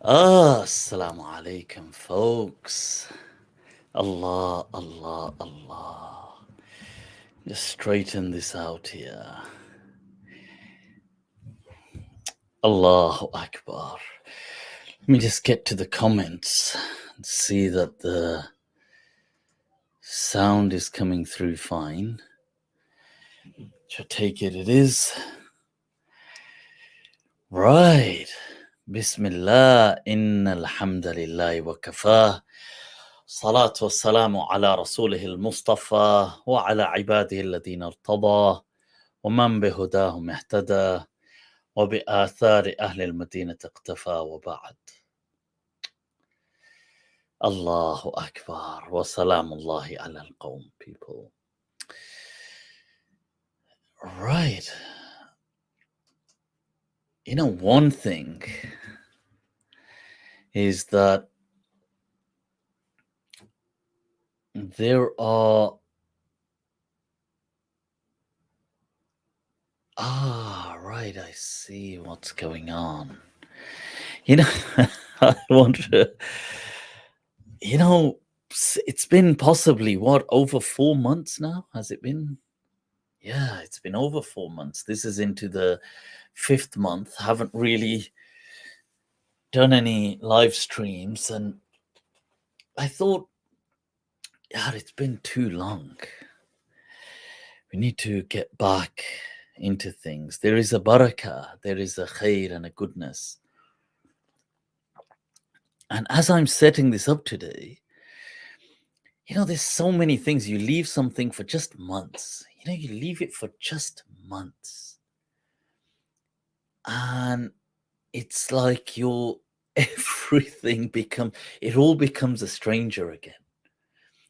Assalamu alaikum, folks. Allah, Allah, Allah. Just straighten this out here. Allahu Akbar. Let me just get to the comments and see that the sound is coming through fine. Which I take it is. Right. Bismillah, inna alhamdulillah wa kafah. صلاة والسلام على رسوله المصطفى وعلى عباده الذين ارتضى ومن بهداهم اهتدى وبآثار أهل المدينة اقتفى وبعد. الله أكبر وسلام الله على القوم, people. Right. You know, one thing is that there are right, I see what's going on. You know, I wonder, you know, it's been possibly over 4 months now, has it been? Yeah, it's been over 4 months. This is into the 5th month. Haven't really done any live streams, and I thought, yeah, it's been too long. We need to get back into things. There is a barakah, there is a khair and a goodness. And as I'm setting this up today, you know, there's so many things. You leave something for just months. You know, you leave it for just months. And it's like everything it all becomes a stranger again.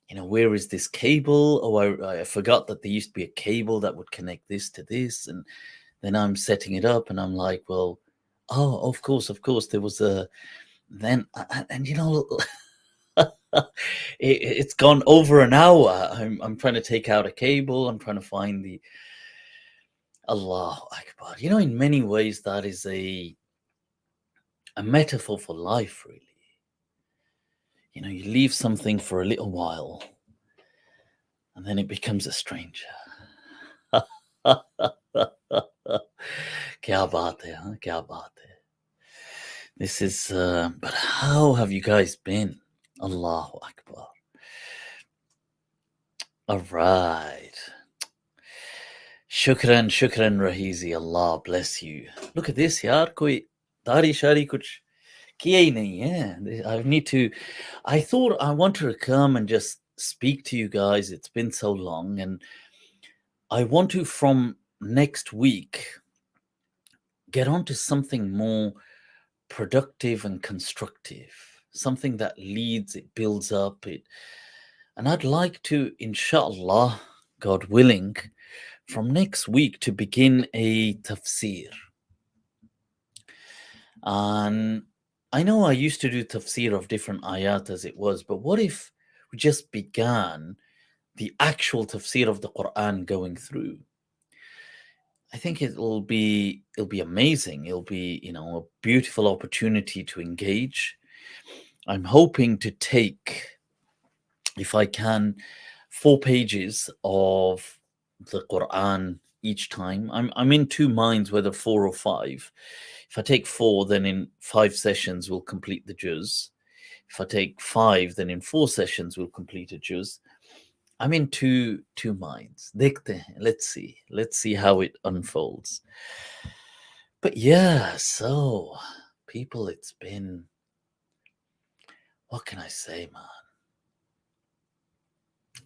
You know, where is this cable? Oh, I forgot that there used to be a cable that would connect this to this. And then I'm setting it up and I'm like, well, oh, of course, there was and you know, it's gone over an hour. I'm trying to take out a cable. I'm trying to find the Allahu Akbar. You know, in many ways, that is a metaphor for life, really. You know, you leave something for a little while, and then it becomes a stranger. Kya baat hai, huh? Kya baat hai. This is, but how have you guys been? Allahu Akbar. All right. Shukran, Rahizi. Allah bless you. Look at this, yaar. Koi dari shari kuch kiya hi nahi hai. I thought I wanted to come and just speak to you guys. It's been so long, and I want to, from next week, get on to something more productive and constructive, something that leads, it builds up it. And I'd like to, inshallah, God willing, from next week to begin a tafsir. And I know I used to do tafsir of different ayat as it was, but what if we just began the actual tafsir of the Quran going through? I think it'll be amazing. It'll be, you know, a beautiful opportunity to engage. I'm hoping to take, if I can, 4 pages of the Quran each time. I'm in 2 minds whether 4 or 5. If I take 4, then in 5 sessions we'll complete the juz. If I take 5, then in 4 sessions we'll complete a juz. I'm in two minds. Let's see how it unfolds. But yeah, so people, it's been, what can I say, man?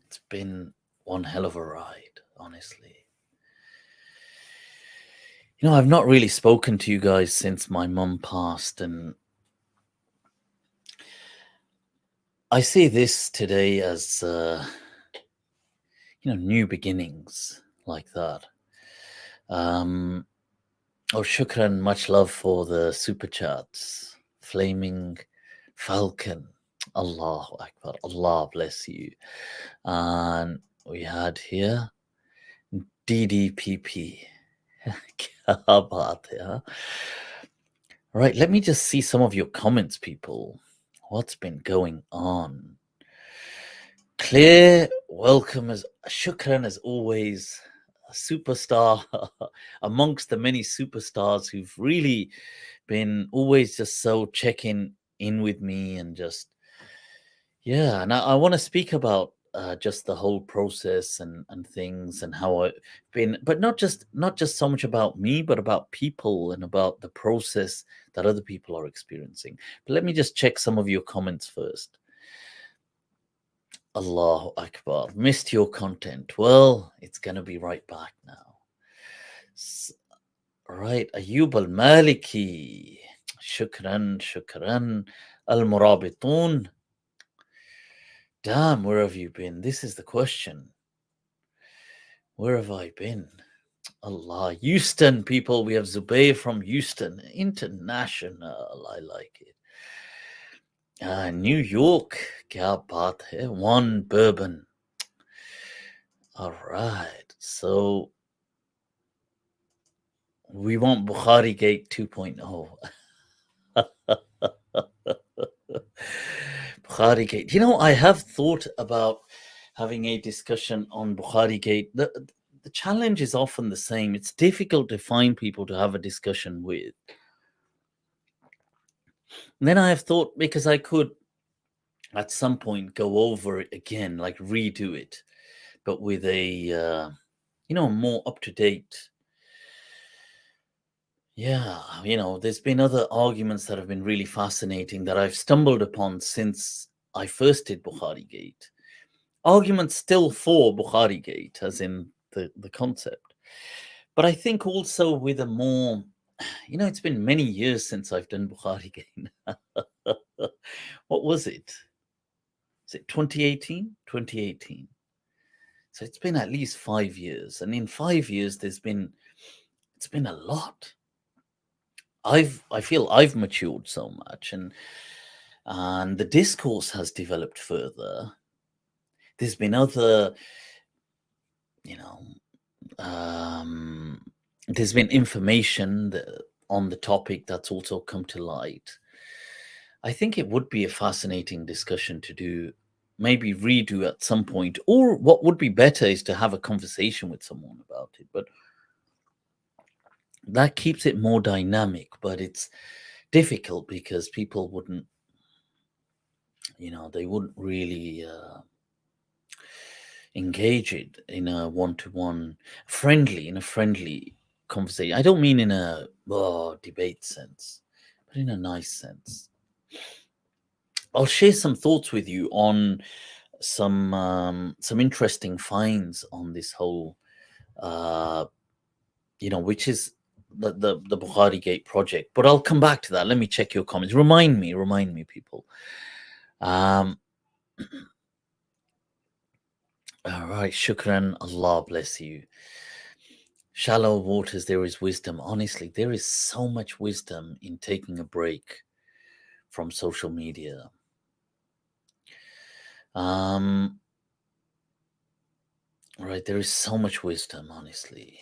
It's been one hell of a ride, honestly. You know, I've not really spoken to you guys since my mum passed, and I see this today as, new beginnings like that. Oh, shukran, much love for the super chats. Flaming Falcon, Allahu Akbar, Allah bless you. And we had here DDPP. Kya baat hai, huh? All right, let me just see some of your comments, people. What's been going on? Clear, welcome as shukran as always, a superstar amongst the many superstars who've really been always just so checking in with me and just yeah. And I want to speak about just the whole process and things and how I've been, but not just so much about me, but about people and about the process that other people are experiencing. But let me just check some of your comments first. Allahu Akbar. Missed your content. Well, it's going to be right back now. Right. Ayub al Maliki. Shukran, shukran. Al Murabitun. Damn, where have you been? This is the question. Where have I been? Allah. Houston, people. We have Zubayr from Houston. International. I like it. New York. Kya baat hai? One bourbon. All right. So we want Bukhari Gate 2.0. Bukhari Gate. You know, I have thought about having a discussion on Bukhari Gate. The challenge is often the same. It's difficult to find people to have a discussion with. And then I have thought because I could at some point go over it again, like redo it, but with a more up to date. Yeah, there's been other arguments that have been really fascinating that I've stumbled upon since I first did Bukhari Gate. Arguments still for Bukhari Gate, as in the concept. But I think also with a more, it's been many years since I've done Bukhari Gate. What was it? Is it 2018? 2018. So it's been at least 5 years. And in 5 years, it's been a lot. I feel I've matured so much and the discourse has developed further. There's been other, you know, there's been information on the topic that's also come to light. I think it would be a fascinating discussion to do, maybe redo at some point, or what would be better is to have a conversation with someone about it. But that keeps it more dynamic, but it's difficult because people wouldn't, they wouldn't really engage it in a one-to-one in a friendly conversation. I don't mean in a debate sense, but in a nice sense. I'll share some thoughts with you on some interesting finds on this whole which is the Bukhari Gate project. But I'll come back to that. Let me check your comments. Remind me, people. All right, shukran. Allah bless you. Shallow waters, there is wisdom. Honestly, there is so much wisdom in taking a break from social media. Right, there is so much wisdom, honestly.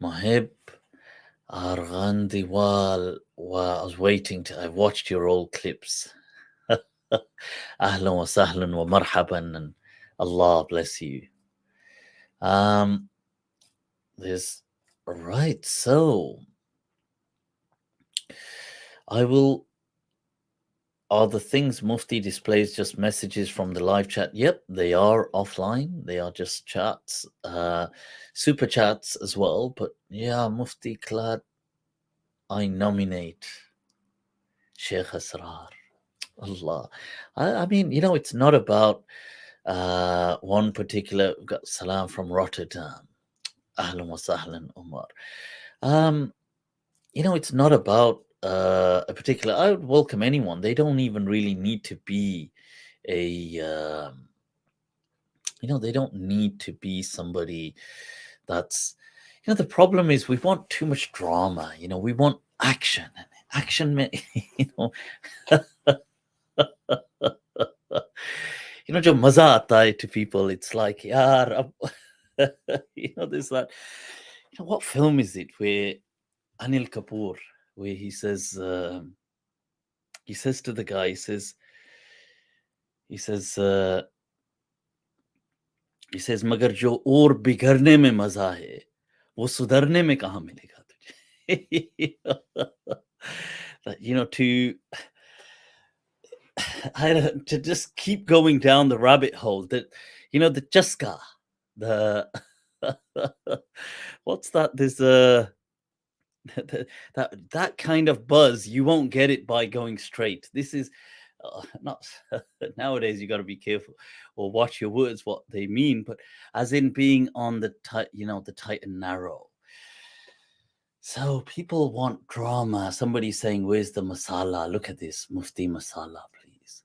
Mahib Arghandiwal. Wow, I was waiting I've watched your old clips. Ahlan wa sahlan wa marhaban, and Allah bless you. There's right, so I will. Are the things Mufti displays just messages from the live chat? Yep, they are offline. They are just chats, super chats as well. But yeah, Mufti Clad, I nominate Sheikh Asrar. Allah. I mean, it's not about one particular. We've got salam from Rotterdam. Ahlan wa sahlan, Umar. It's not about a particular. I would welcome anyone. They don't even really need to be a. They don't need to be somebody that's. The problem is we want too much drama. We want action. Action, जो मजा आता है to people, it's like, यार, there's that. What film is it where Anil Kapoor, where he says to the guy, he says, मगर जो और बिगड़ने में मजा है, वो सुधरने में कहाँ मिलेगा तुझे? To to just keep going down the rabbit hole. That the Jaska, the what's that? There's that kind of buzz. You won't get it by going straight. This is not nowadays. You got to be careful or watch your words, what they mean. But as in being on the tight, the tight and narrow. So people want drama. Somebody's saying, "Where's the masala? Look at this Mufti masala, please."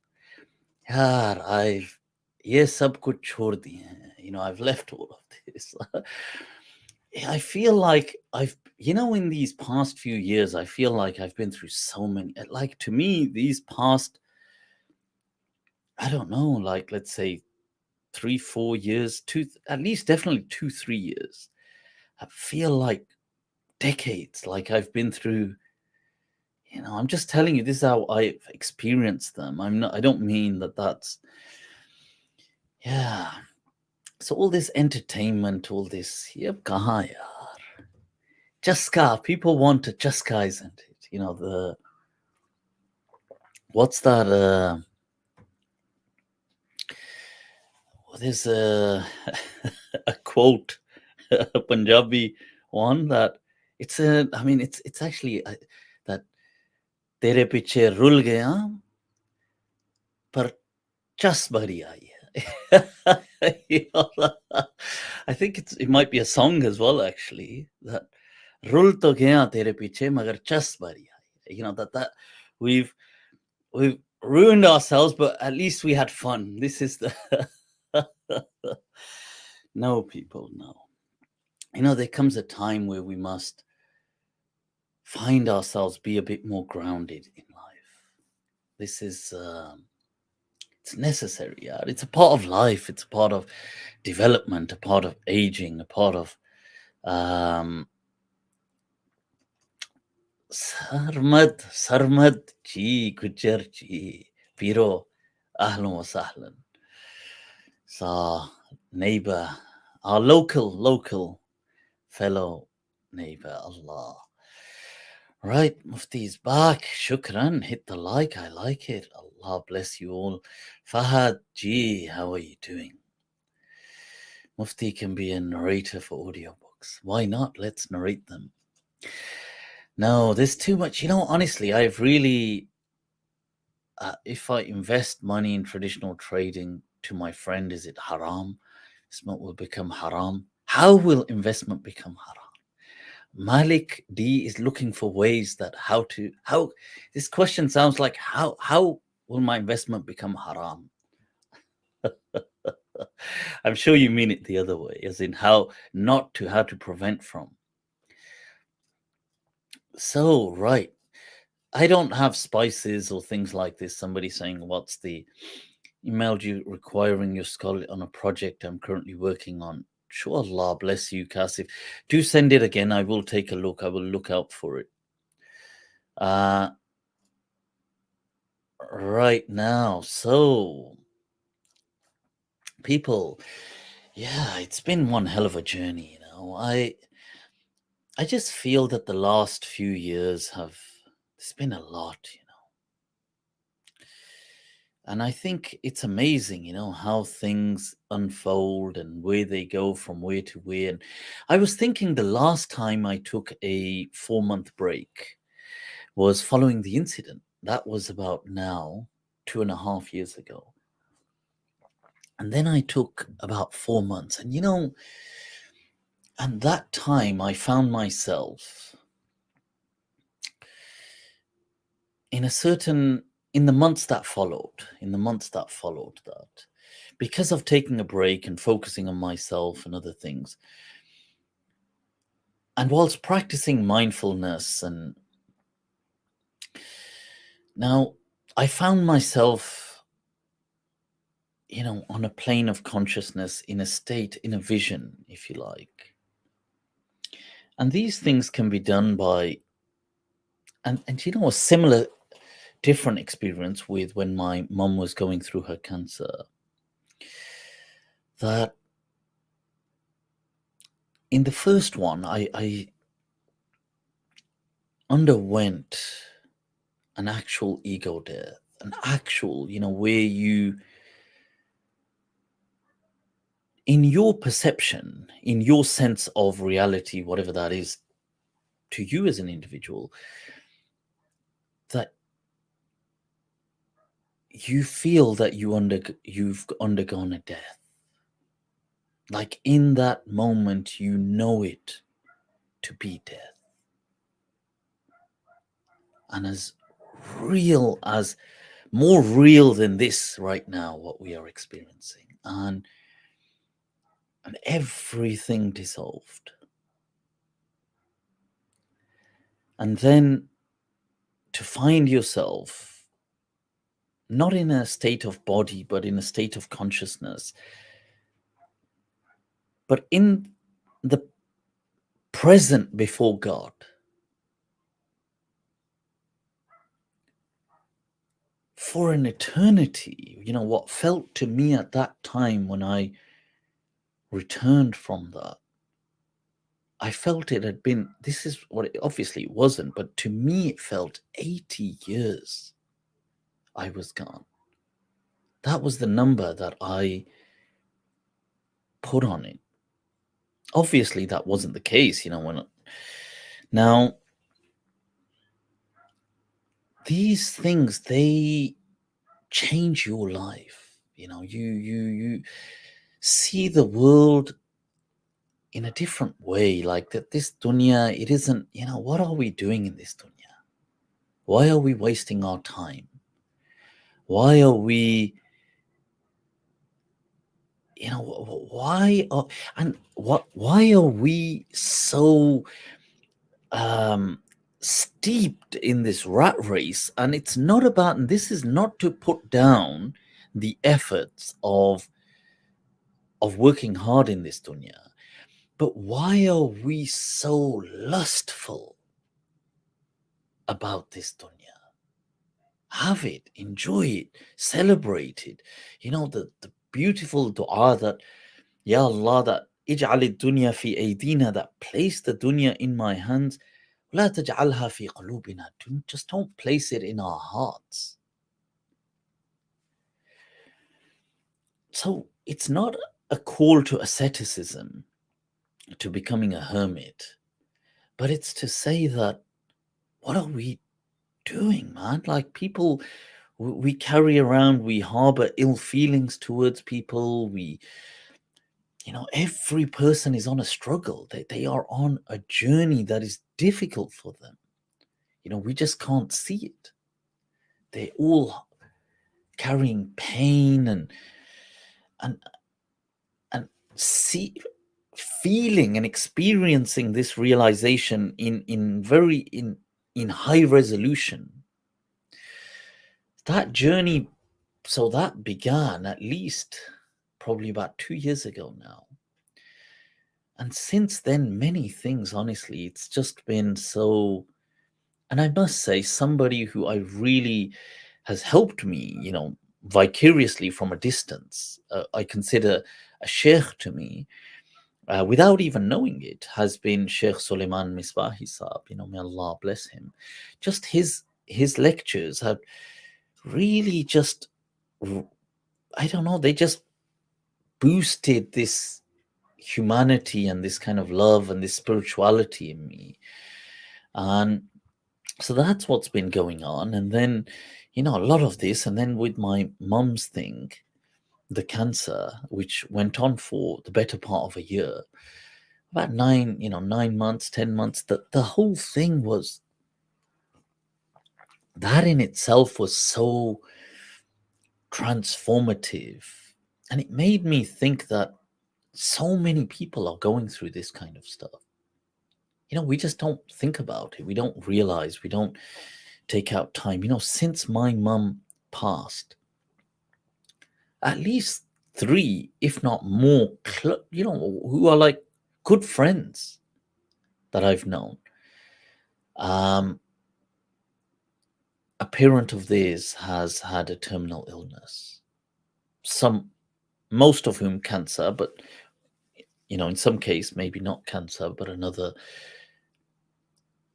यार I've ये सब कुछ छोड़ दिए हैं. I've left all of this. I feel like in these past few years, I feel like I've been through so many, like to me, these past, I don't know, like let's say 3-4 years, at least definitely 2-3 years. I feel like decades, like I've been through, I'm just telling you, this is how I've experienced them. I don't mean that's, yeah. So all this entertainment, all this, yep, kahan yaar. Jaska, people want to Jaska, isn't it? What's that? There's a quote, a Punjabi one that it's actually that tere piche rul gaya, par chas bhari aayi hai. I think it might be a song as well, actually. That rul to gaya tere piche, magar chas bhari aayi. That we've ruined ourselves, but at least we had fun. This is the no, people, no. There comes a time where we must find ourselves be a bit more grounded in life. This is it's necessary. Yeah, it's a part of life. It's a part of development, a part of aging, a part of Sarmad ji, Gujar ji, Piro, ahlan wa sahlan. So, neighbor, our local fellow neighbor, Allah. Right, Mufti's back. Shukran. Hit the like. I like it. Allah bless you all. Fahad ji, how are you doing? Mufti can be a narrator for audiobooks. Why not? Let's narrate them. No, there's too much. Honestly, I've really, if I invest money in traditional trading, to my friend, is it haram? Investment will become haram. How will investment become haram? Malik D is looking for ways that how this question sounds like how will my investment become haram? I'm sure you mean it the other way, as in how to prevent from. So, right. I don't have spices or things like this. Somebody saying, what's the emailed you requiring your scholar on a project I'm currently working on. Sure, Allah bless you, Kasif. Do send it again. I will take a look. I will look out for it. Right now. So, people, yeah, it's been one hell of a journey. I just feel that the last few years there's been a lot. And I think it's amazing, how things unfold and where they go from where to where. And I was thinking the last time I took a 4-month break was following the incident. That was about now 2.5 years ago. And then I took about 4 months. And, and that time I found myself in the months that followed, that because of taking a break and focusing on myself and other things, and whilst practicing mindfulness, and now I found myself, on a plane of consciousness, in a state, in a vision, if you like. And these things can be done by And a similar different experience with when my mum was going through her cancer, that in the first one I underwent an actual ego death, an actual, where you, in your perception, in your sense of reality, whatever that is to you as an individual, that you feel that you've undergone a death. Like in that moment, you know it to be death. And as real as, more real than this right now, what we are experiencing. And everything dissolved. And then to find yourself not in a state of body, but in a state of consciousness, but in the present before God. For an eternity, what felt to me at that time when I returned from that, I felt it had been, this is what it obviously wasn't, but to me it felt 80 years I was gone. That was the number that I put on it. Obviously, that wasn't the case, now these things, they change your life. You see the world in a different way. Like that, this dunya, it isn't. What are we doing in this dunya? Why are we wasting our time? Why are we? Why are and what? Why are we so steeped in this rat race? And it's not about, and this is not to put down the efforts of working hard in this dunya, but why are we so lustful about this dunya? Have it, enjoy it, celebrate it. The beautiful dua that, Ya Allah, that ij'al dunya fi aydina, that place the dunya in my hands. لا تجعلها في قلوبنا. Just don't place it in our hearts. So it's not a call to asceticism, to becoming a hermit, but it's to say that, what are we doing, man? Like, people, we carry around, we harbor ill feelings towards people. Every person is on a struggle. They are on a journey that is difficult for them. We just can't see it. They're all carrying pain and feeling and experiencing this realization in high resolution. That journey, so that began at least probably about 2 years ago now. And since then, many things, honestly, it's just been so. And I must say, somebody who I really has helped me, vicariously from a distance, I consider a sheikh to me, without even knowing it, has been Sheikh Suleiman Misbahi Saab. May Allah bless him. Just his lectures have really just, I don't know, they just boosted this humanity and this kind of love and this spirituality in me. And so that's what's been going on. And then, a lot of this, and then with my mum's thing, the cancer, which went on for the better part of a year, about 9 months, 10 months, the whole thing was, that in itself was so transformative. And it made me think that so many people are going through this kind of stuff. We just don't think about it. We don't realize, we don't take out time. Since my mum passed, at least 3, if not more, who are like good friends that I've known, a parent of theirs has had a terminal illness, most of whom cancer, but in some case maybe not cancer, but another.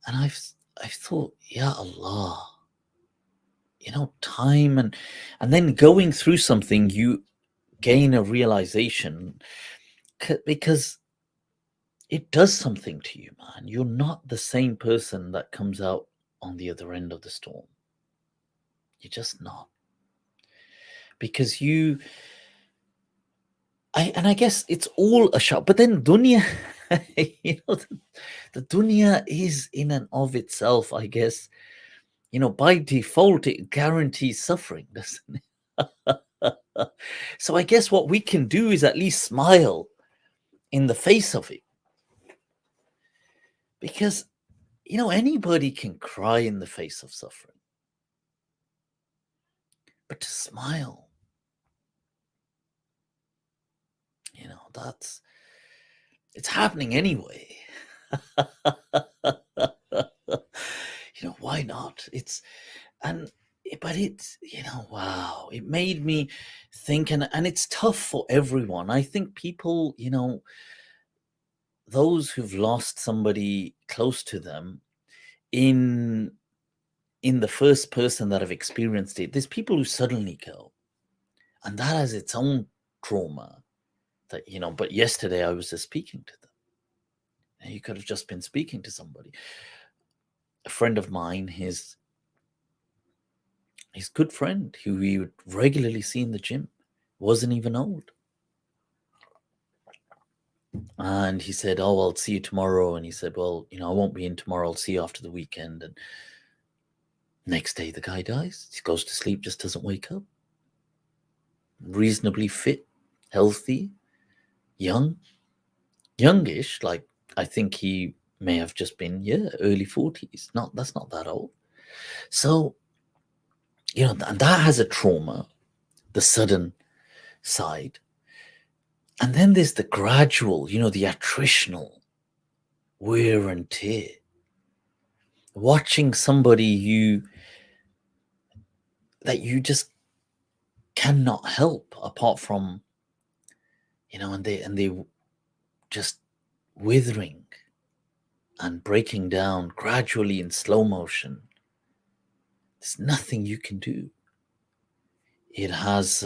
And I've thought, Ya Allah, time and then going through something, you gain a realization, because it does something to you, man. You're not the same person that comes out on the other end of the storm. You're just not. Because I guess it's all a shout. But then dunya, the dunya is in and of itself, I guess, by default, it guarantees suffering, doesn't it? So I guess what we can do is at least smile in the face of it. Because, anybody can cry in the face of suffering. But to smile, it's happening anyway. Why not? But it's, wow, it made me think, and it's tough for everyone. I think people, those who've lost somebody close to them in the first person that have experienced it, there's people who suddenly go, and that has its own trauma. That, but yesterday I was just speaking to them. And you could have just been speaking to somebody. A friend of mine, his good friend, who he would regularly see in the gym, wasn't even old. And he said, "Oh, I'll see you tomorrow." And he said, "Well, I won't be in tomorrow. I'll see you after the weekend." And next day, the guy dies. He goes to sleep, just doesn't wake up. Reasonably fit, healthy, youngish. Like, I think he may have just been, early 40s. That's not that old. So, and that has a trauma, the sudden side. And then there's the gradual, the attritional wear and tear. Watching somebody that you just cannot help apart from, and they just withering and breaking down gradually in slow motion. There's nothing you can do. It has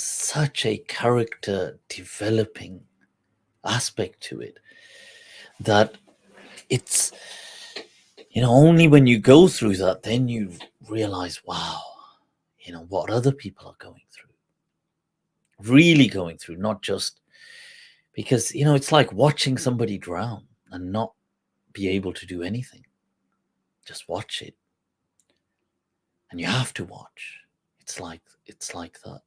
such a character developing aspect to it that it's, only when you go through that, then you realize, wow, what other people are going through, really going through, not just because, it's like watching somebody drown and not be able to do anything. Just watch it. And you have to watch. It's like that.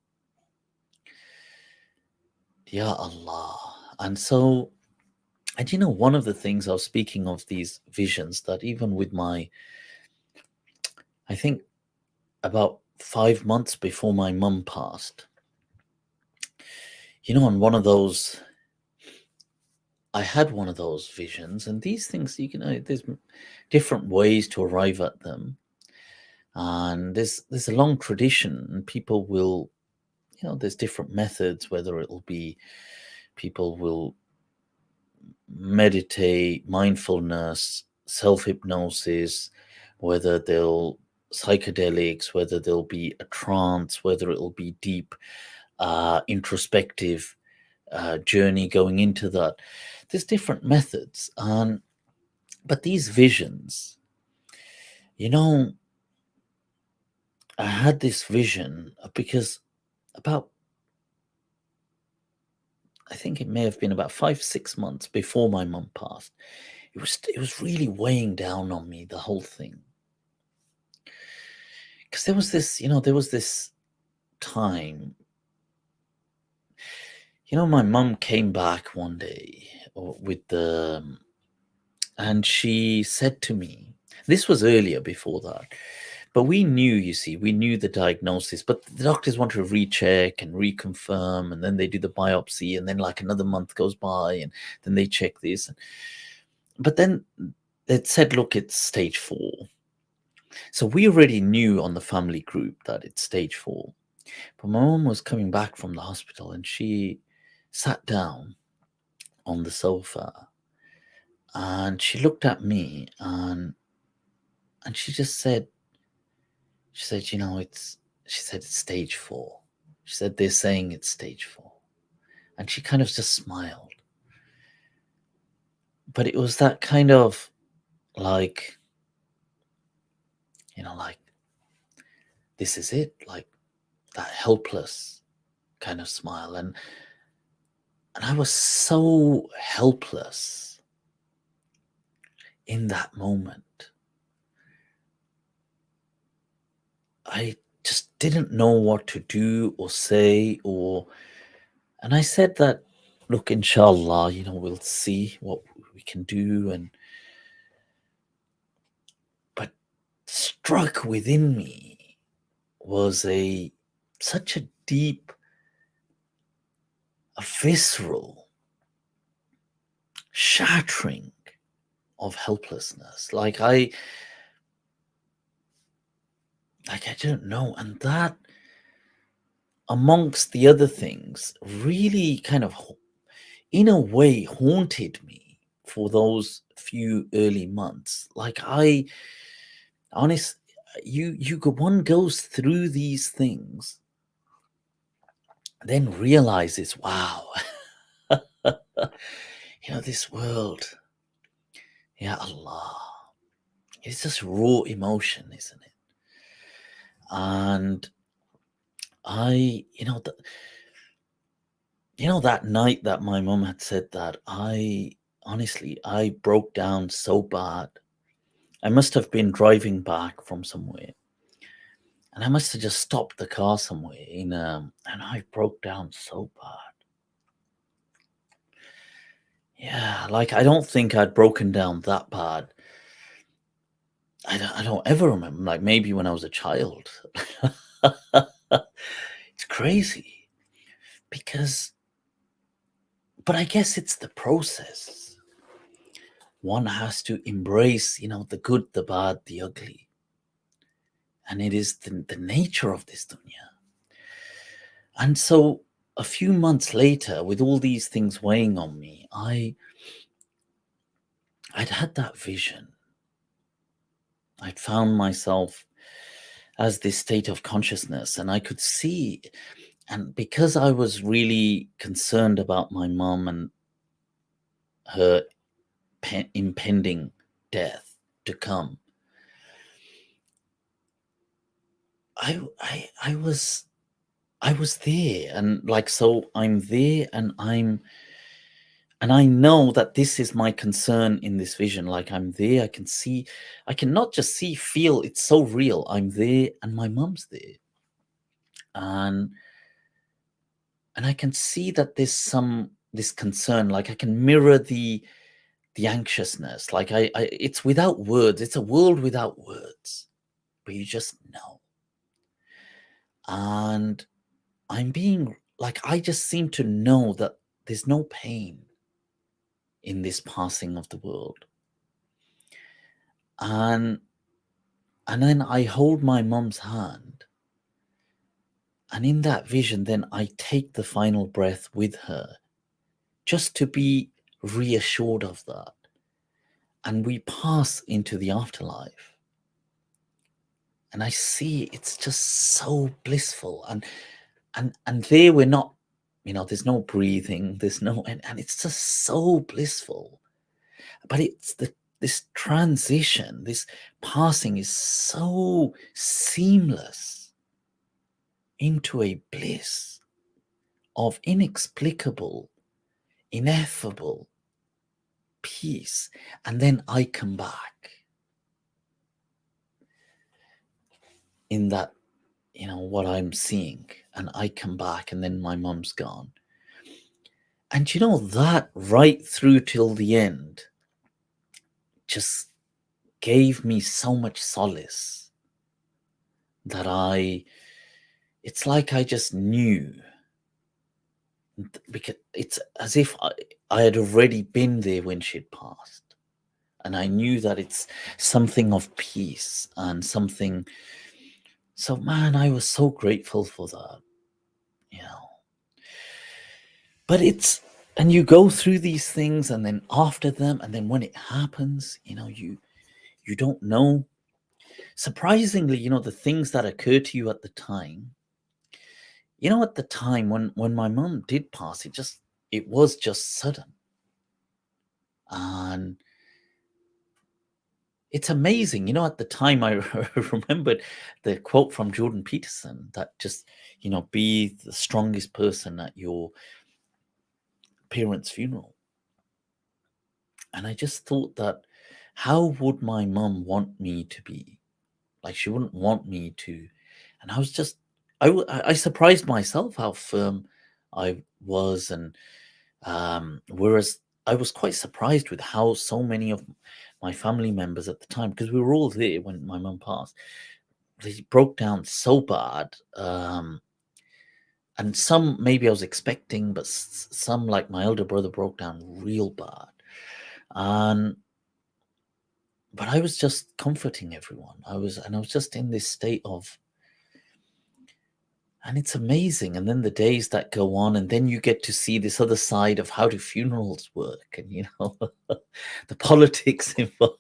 Ya Allah. And so, and one of the things I was speaking of, these visions, that even with I think about 5 months before my mum passed, on one of those, I had one of those visions, and these things, there's different ways to arrive at them. And there's a long tradition, and people will, there's different methods, whether it'll be people will meditate, mindfulness, self-hypnosis, whether they'll psychedelics, whether there'll be a trance, whether it'll be deep introspective journey going into that. There's different methods. But these visions, I had this vision because I think it may have been about 5-6 months before my mum passed. It was really weighing down on me, the whole thing. Because there was this time, my mum came back one day and she said to me, this was earlier before that, but we knew the diagnosis, but the doctors want to recheck and reconfirm, and then they do the biopsy, and then like another month goes by, and then they check this. But then it said, look, it's stage 4. So we already knew on the family group that it's stage 4. But my mom was coming back from the hospital and she sat down on the sofa and she looked at me and she just said, you know, she said it's stage 4. She said they're saying it's stage 4. And she kind of just smiled. But it was that kind of like, you know, like, this is it, like that helpless kind of smile. And I was so helpless in that moment. I just didn't know what to do or say, and I said that, look, inshallah, you know, we'll see what we can do. But struck within me was such a deep, a visceral shattering of helplessness. Like I don't know. And that, amongst the other things, really kind of, in a way, haunted me for those few early months. Like honest, one goes through these things, then realizes, wow, you know, this world, yeah, Allah, it's just raw emotion, isn't it? And that night that my mom had said that, honestly, I broke down so bad. I must have been driving back from somewhere, and I must have just stopped the car somewhere and I broke down so bad. Yeah, like I don't think I'd broken down that bad. I don't ever remember. Like maybe when I was a child. It's crazy but I guess it's the process. One has to embrace, you know, the good, the bad, the ugly. And it is the nature of this dunya. And so a few months later, with all these things weighing on me, I'd had that vision. I'd found myself as this state of consciousness, and I could see, and because I was really concerned about my mom and her impending death to come, I was there, and like, so I'm there, and I know that this is my concern in this vision. Like I'm there, I can see, I can not just see, feel, it's so real. I'm there and my mom's there. And I can see that there's this concern, like I can mirror the anxiousness. Like I it's without words. It's a world without words, but you just know. And I'm being like, I just seem to know that there's no pain in this passing of the world. And then I hold my mom's hand. And in that vision, then I take the final breath with her, just to be reassured of that. And we pass into the afterlife. And I see it's just so blissful. And there we're not, you know, there's no breathing, there's no, and it's just so blissful. But it's this transition, this passing is so seamless into a bliss of inexplicable, ineffable peace. And then I come back in that, you know, what I'm seeing, and I come back, and then my mum's gone. And you know, that right through till the end just gave me so much solace that it's like I just knew, because it's as if I had already been there when she'd passed. And I knew that it's something of peace and something. So, man, I was so grateful for that, you know. But it's, and you go through these things, and then after them, and then when it happens, you know, you don't know. Surprisingly, you know, the things that occur to you at the time, you know, at the time when my mum did pass, it was just sudden. And it's amazing, you know, at the time I remembered the quote from Jordan Peterson that just, you know, be the strongest person at your parents' funeral. And I just thought that, how would my mum want me to be? Like, she wouldn't want me to. And I was just, I surprised myself how firm I was. And whereas I was quite surprised with how so many of my family members at the time, because we were all there when my mum passed, they broke down so bad. And some maybe I was expecting, but some, like my elder brother, broke down real bad. And but I was just comforting everyone. I was just in this state of, and it's amazing. And then the days that go on, and then you get to see this other side of how do funerals work, and you know, the politics involved.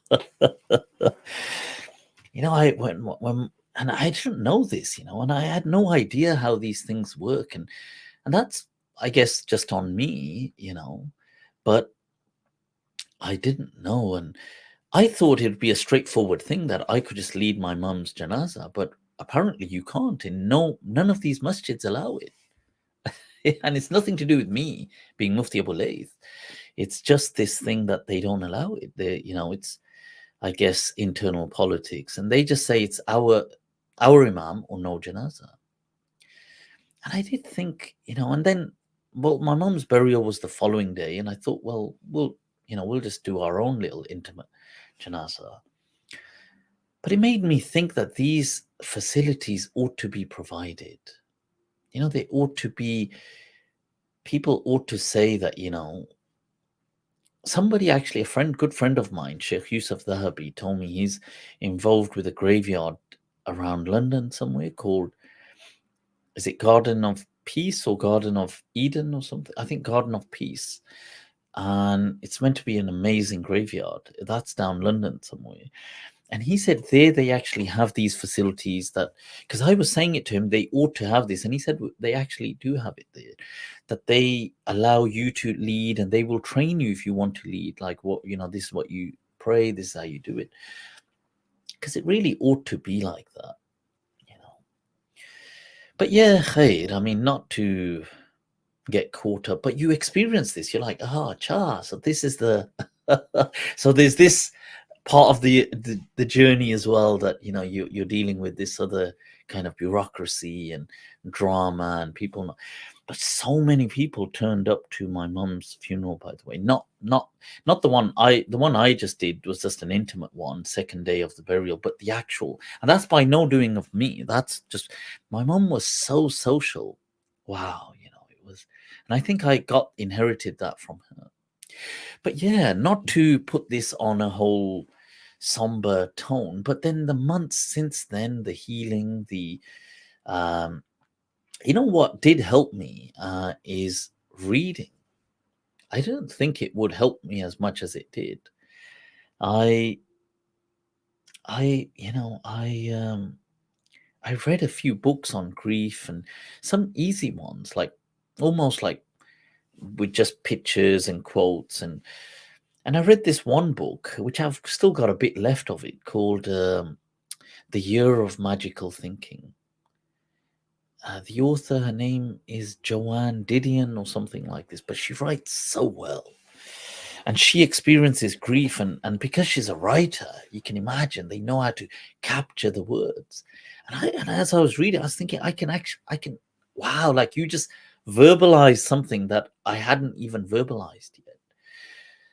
You know, I when and I didn't know this, you know, and I had no idea how these things work, and that's, I guess, just on me, you know, but I didn't know. And I thought it'd be a straightforward thing that I could just lead my mum's janazah, but apparently you can't. And none of these masjids allow it. And it's nothing to do with me being Mufti Abu Layth. It's just this thing that they don't allow it. You know, it's, I guess, internal politics, and they just say it's our imam or no janazah. And I did think, you know, and then, well, my mum's burial was the following day, and I thought, well, we'll just do our own little intimate janazah. But it made me think that these facilities ought to be provided. You know, they ought to be, people ought to say that, you know, somebody, actually, good friend of mine, Sheikh Yusuf Dhahabi, told me he's involved with a graveyard around London somewhere called, is it Garden of Peace or Garden of Eden or something? I think Garden of Peace. And it's meant to be an amazing graveyard. That's down London somewhere. And he said there they actually have these facilities that, because I was saying it to him, they ought to have this. And he said they actually do have it there, that they allow you to lead, and they will train you if you want to lead. Like, what, you know, this is what you pray, this is how you do it. Because it really ought to be like that, you know. But yeah, khair, I mean, not to get caught up, but you experience this. You're like, cha, so this is the, so there's this part of the journey as well, that, you know, you're dealing with this other kind of bureaucracy and drama and people not, but so many people turned up to my mum's funeral, by the way. Not the one I just did was just an intimate one, second day of the burial, but the actual, and that's by no doing of me, that's just, my mum was so social. Wow, you know, it was, and I think I inherited that from her. But yeah, not to put this on a whole somber tone, but then the months since then, the healing, you know, what did help me is reading. I don't think it would help me as much as it did. I you know, I read a few books on grief, and some easy ones, like almost like with just pictures and quotes, and I read this one book, which I've still got a bit left of it, called The Year of Magical Thinking. The author, her name is Joanne Didion or something like this, but she writes so well. And she experiences grief, and because she's a writer, you can imagine they know how to capture the words. And as I was reading, I was thinking, I can, wow, like, you just verbalize something that I hadn't even verbalized yet.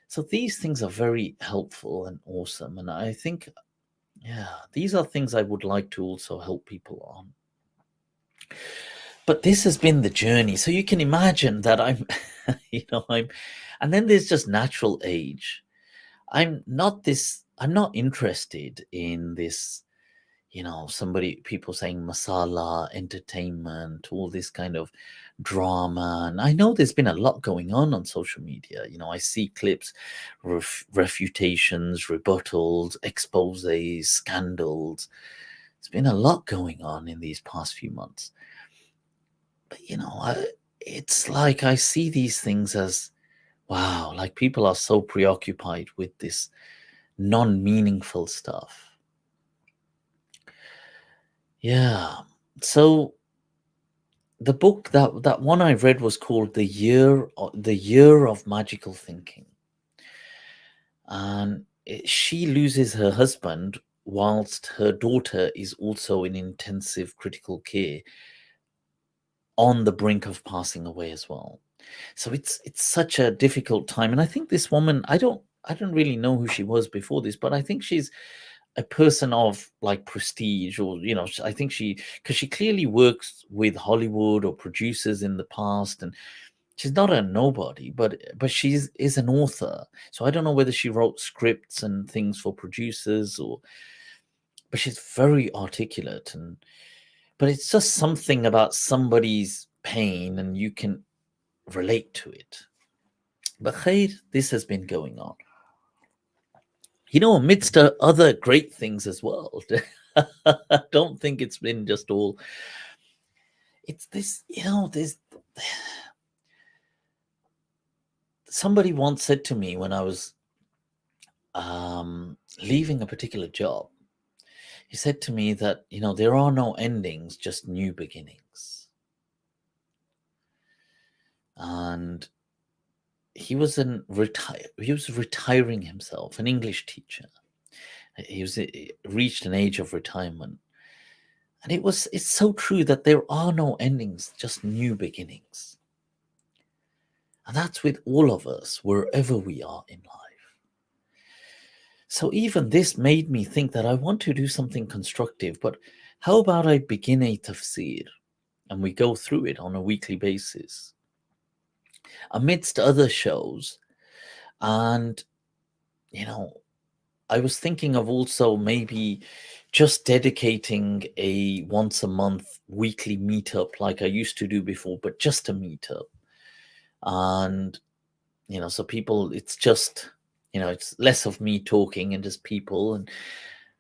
So these things are very helpful and awesome. And I think, yeah, these are things I would like to also help people on. But this has been the journey. So you can imagine that I'm, you know, and then there's just natural age. I'm not interested in this, people saying masala, entertainment, all this kind of drama. And I know there's been a lot going on social media. I see clips, refutations, rebuttals, exposes, scandals. There's been a lot going on in these past few months. But, it's like I see these things as, wow, like people are so preoccupied with this non-meaningful stuff. Yeah. So the book that one I read was called The Year of Magical Thinking. And she loses her husband whilst her daughter is also in intensive critical care, on the brink of passing away as well. So it's such a difficult time. And I think this woman, I don't really know who she was before this, but I think she's a person of like prestige, or I think because she clearly works with Hollywood or producers in the past, and she's not a nobody, but she's is an author. So I don't know whether she wrote scripts and things for producers, but she's very articulate. But it's just something about somebody's pain and you can relate to it. But khair, this has been going on, amidst other great things as well. I don't think it's been just all. It's this, there's somebody once said to me when I was leaving a particular job. He said to me that there are no endings, just new beginnings. And he was retiring himself, an English teacher. He reached an age of retirement. And it's so true that there are no endings, just new beginnings. And that's with all of us, wherever we are in life. So even this made me think that I want to do something constructive, but how about I begin a tafsir and we go through it on a weekly basis amidst other shows. And, I was thinking of also maybe just dedicating a once a month weekly meetup like I used to do before, but just a meetup. And, so people, it's just, it's less of me talking and just people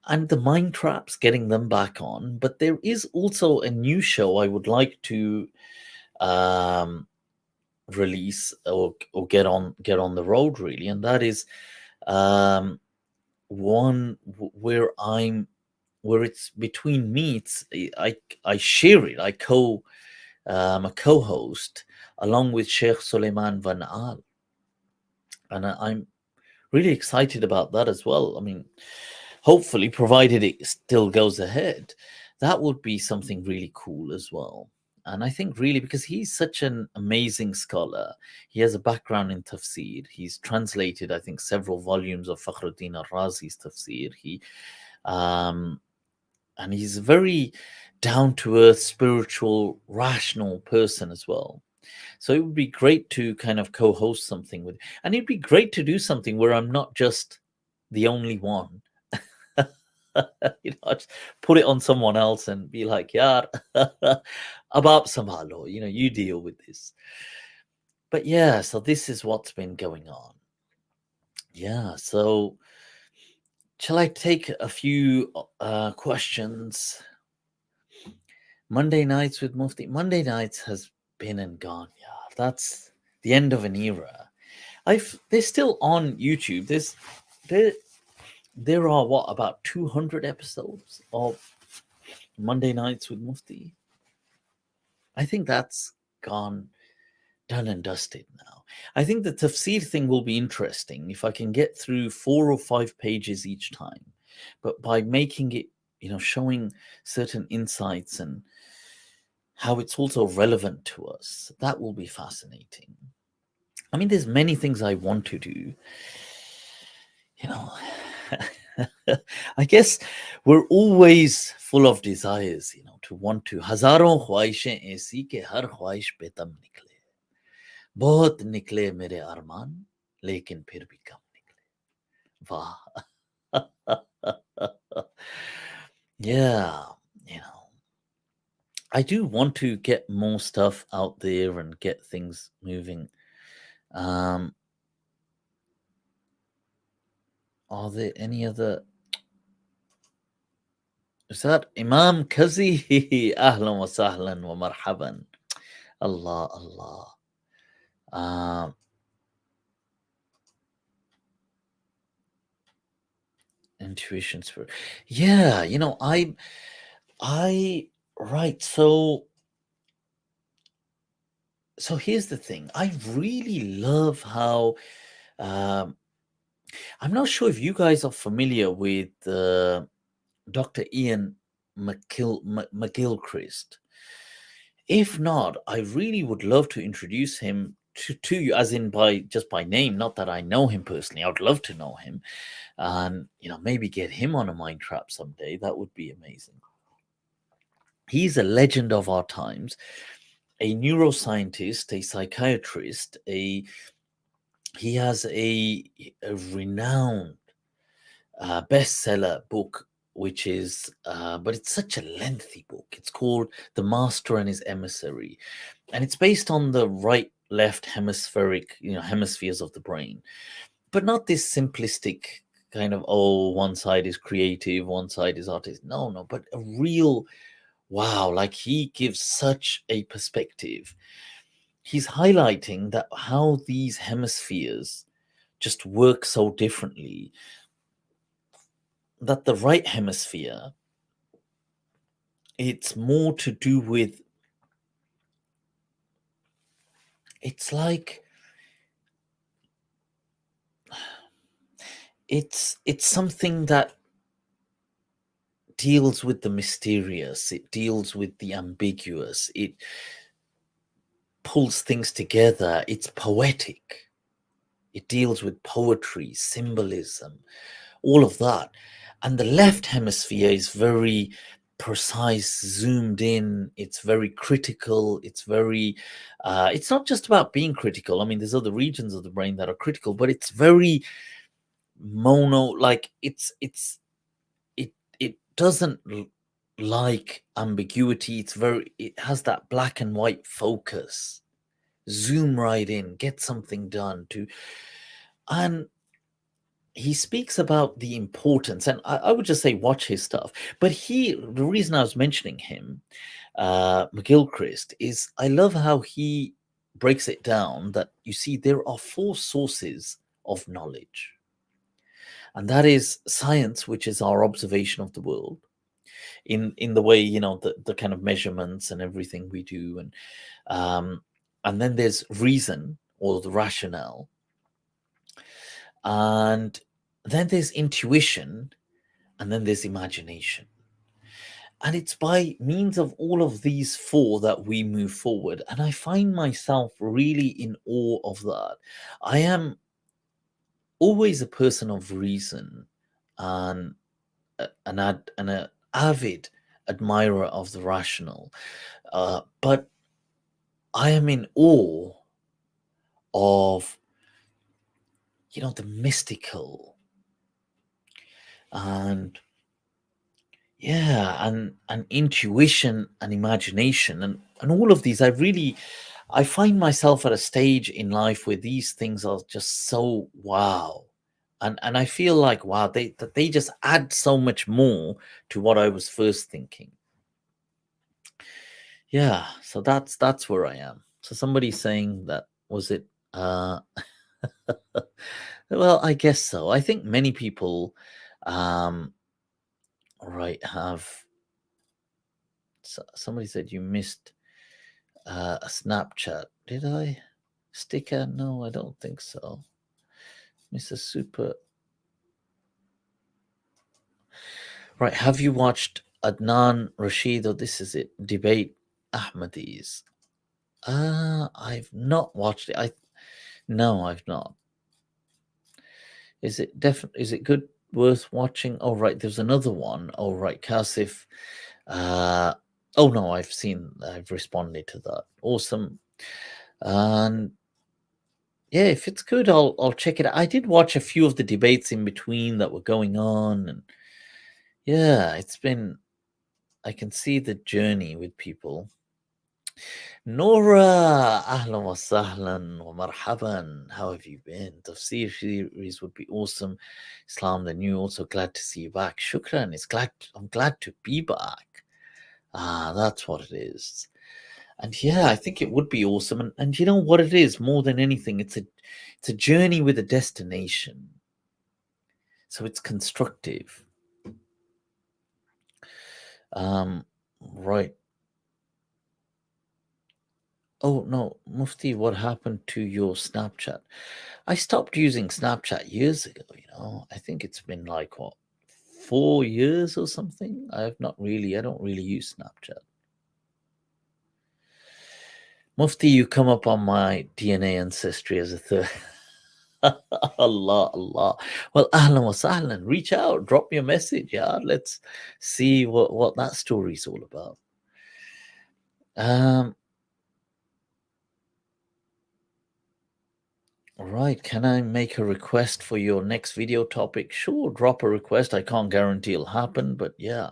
and the mind traps, getting them back on. But there is also a new show I would like to release or get on the road really, and that is one where it's between me. I share it. I'm a co-host along with Sheikh Suleiman Van Al, and I'm really excited about that as well. I mean, hopefully, provided it still goes ahead, that would be something really cool as well. And I think really because he's such an amazing scholar, he has a background in tafsir. He's translated, I think, several volumes of Fakhruddin al-Razi's tafsir. And he's a very down to earth, spiritual, rational person as well. So it would be great to kind of co-host something with, and it'd be great to do something where I'm not just the only one. Just put it on someone else and be like, yeah, abab samhalo, you deal with this. But yeah, so this is what's been going on. Yeah, so shall I take a few questions? Monday nights with Mufti. Monday nights has been and gone. Yeah, that's the end of an era. They're still on YouTube. There are what, about 200 episodes of Monday nights with Mufti. I think that's gone done and dusted now. I think the tafsir thing will be interesting if I can get through 4 or 5 pages each time, but by making it, showing certain insights and how it's also relevant to us, that will be fascinating. I mean, there's many things I want to do. I guess we're always full of desires, to want to. हजारों ख्वाहिशें ऐसी कि हर ख्वाहिश बेदम निकले. बहुत निकले मेरे अरमान, लेकिन फिर भी कम निकले. Wow. Yeah, you know, I do want to get more stuff out there and get things moving. Um, are there any other? Is that Imam Kazi? Ahlan wa sahlan wa marhaban. Allah, Allah. Um, intuition, spirit. Yeah, you know, right. So here's the thing. I really love how um, I'm not sure if you guys are familiar with Dr. Ian McGilchrist. If not, I really would love to introduce him to you, as in by just by name. Not that I know him personally. I would love to know him, and maybe get him on a mind trap someday. That would be amazing. He's a legend of our times, a neuroscientist, a psychiatrist, he has a renowned bestseller book, which is but it's such a lengthy book. It's called The Master and His Emissary, and it's based on the right left hemispheric hemispheres of the brain, but not this simplistic kind of, oh, one side is creative, one side is artist. No, no, but a real wow. Like, he gives such a perspective. He's highlighting that how these hemispheres just work so differently, that the right hemisphere, it's more to do with, it's like it's something that deals with the mysterious, it deals with the ambiguous, it pulls things together, it's poetic, it deals with poetry, symbolism, all of that. And the left hemisphere is very precise, zoomed in, it's very critical, it's very it's not just about being critical. I mean, there's other regions of the brain that are critical, but it's very mono, like it doesn't like ambiguity. It has that black and white focus, zoom right in, get something done to. And he speaks about the importance, and I would just say watch his stuff. But the reason I was mentioning him, McGilchrist, is I love how he breaks it down that, you see, there are four sources of knowledge, and that is science, which is our observation of the world in the way, the kind of measurements and everything we do, and then there's reason, or the rationale, and then there's intuition, and then there's imagination. And it's by means of all of these four that we move forward. And I find myself really in awe of that. I am always a person of reason, and an avid admirer of the rational. But I am in awe of, the mystical, and yeah, and intuition and imagination, and all of these. I find myself at a stage in life where these things are just so wow. And I feel like, wow, they just add so much more to what I was first thinking. Yeah, so that's where I am. So somebody's saying that, was it well, I guess so. I think many people um right have. So somebody said you missed a Snapchat. Did I? Sticker? No, I don't think so. Mr. Super. Right. Have you watched Adnan Rashid, or this is it, Debate Ahmadis? I've not watched it. No, I've not. Is it definitely? Is it good? Worth watching? Oh, right. There's another one. Oh, right. Kasif. Uh, oh no, I've responded to that. Awesome. And Yeah, if it's good, I'll check it out. I did watch a few of the debates in between that were going on, and yeah, I can see the journey with people. Nora, ahlan wa sahlan wa marhaban. How have you been? Tafsir series would be awesome. Islam, the new, also glad to see you back. Shukran, I'm glad to be back. Ah, that's what it is. And yeah, I think it would be awesome. And you know what it is more than anything? It's a journey with a destination. So it's constructive. Right. Oh no, Mufti, what happened to your Snapchat? I stopped using Snapchat years ago, I think it's been like what, 4 years or something. I don't really use Snapchat. Mufti, you come up on my DNA ancestry as a third. Allah, Allah. Well, ahlan wa sahlan. Reach out, drop me a message. Yeah, let's see what that story's all about. Right. Can I make a request for your next video topic? Sure, drop a request. I can't guarantee it'll happen, but yeah.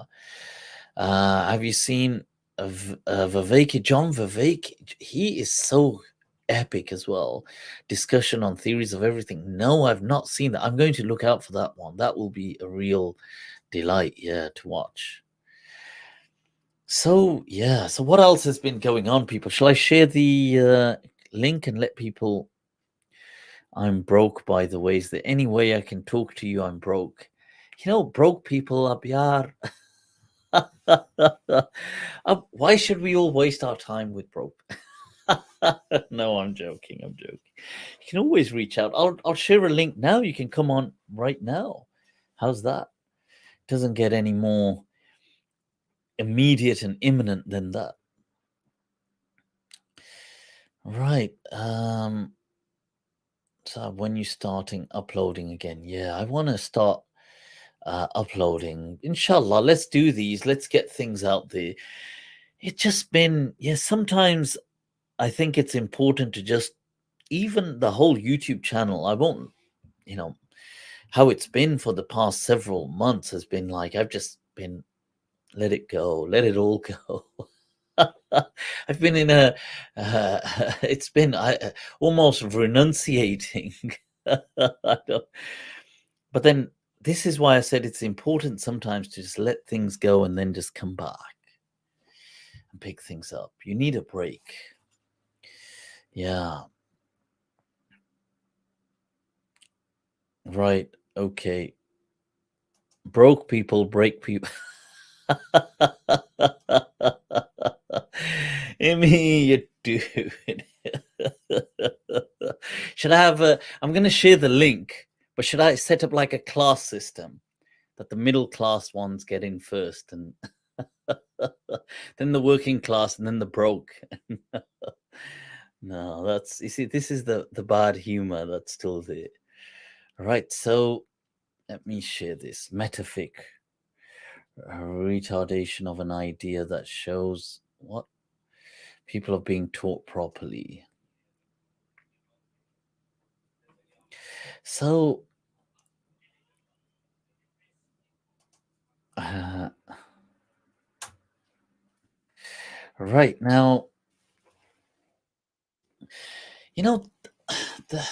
Have you seen Vivek? John Vivek? He is so epic as well. Discussion on theories of everything. No, I've not seen that. I'm going to look out for that one. That will be a real delight, yeah, to watch. So, yeah. So, what else has been going on, people? Shall I share the link and let people? I'm broke, by the way. Is there any way I can talk to you? I'm broke. Broke people, Abiyar. Why should we all waste our time with broke? No, I'm joking. I'm joking. You can always reach out. I'll share a link now. You can come on right now. How's that? Doesn't get any more immediate and imminent than that. Right. So when you starting uploading again? Yeah, I want to start uploading. Inshallah, let's do these. Let's get things out there. It's just been, yeah, sometimes I think it's important to just, even the whole YouTube channel, I won't, how it's been for the past several months has been like, I've just been, let it go, let it all go. I've been in it's been almost renunciating. I don't, but then this is why I said it's important sometimes to just let things go and then just come back and pick things up. You need a break. Yeah. Right. Okay. Broke people break people. Amy, you dude. Should I have I'm going to share the link, but should I set up like a class system that the middle class ones get in first and then the working class and then the broke? No, that's, you see, this is the bad humor that's still there. Right, so let me share this. Metaphic, a retardation of an idea that shows what people are being taught properly. So, right now, you know, the,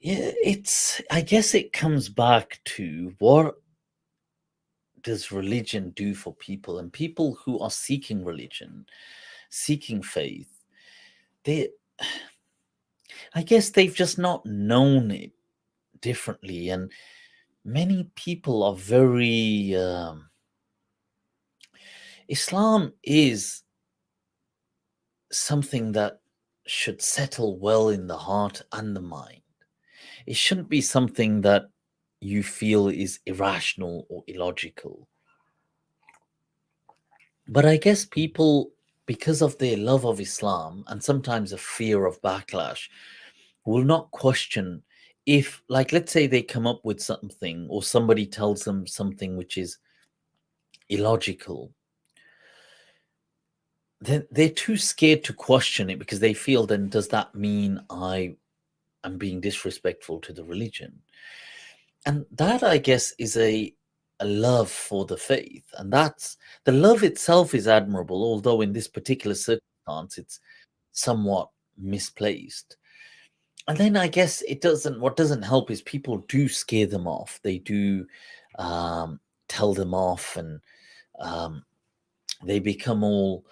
yeah, I guess it comes back to what does religion do for people, and people who are seeking religion, seeking faith, they, I guess they've just not known it differently, and many people are very Islam is something that should settle well in the heart and the mind. It shouldn't be something that you feel is irrational or illogical. But I guess people, because of their love of Islam and sometimes a fear of backlash, will not question if, like, let's say they come up with something or somebody tells them something which is illogical. they're too scared to question it because they feel, then does that mean I am being disrespectful to the religion? And that, I guess, is a love for the faith, and that's the love itself is admirable, although in this particular circumstance it's somewhat misplaced. And then I guess it doesn't what doesn't help is people do scare them off. They do um, tell them off, and um, they become all,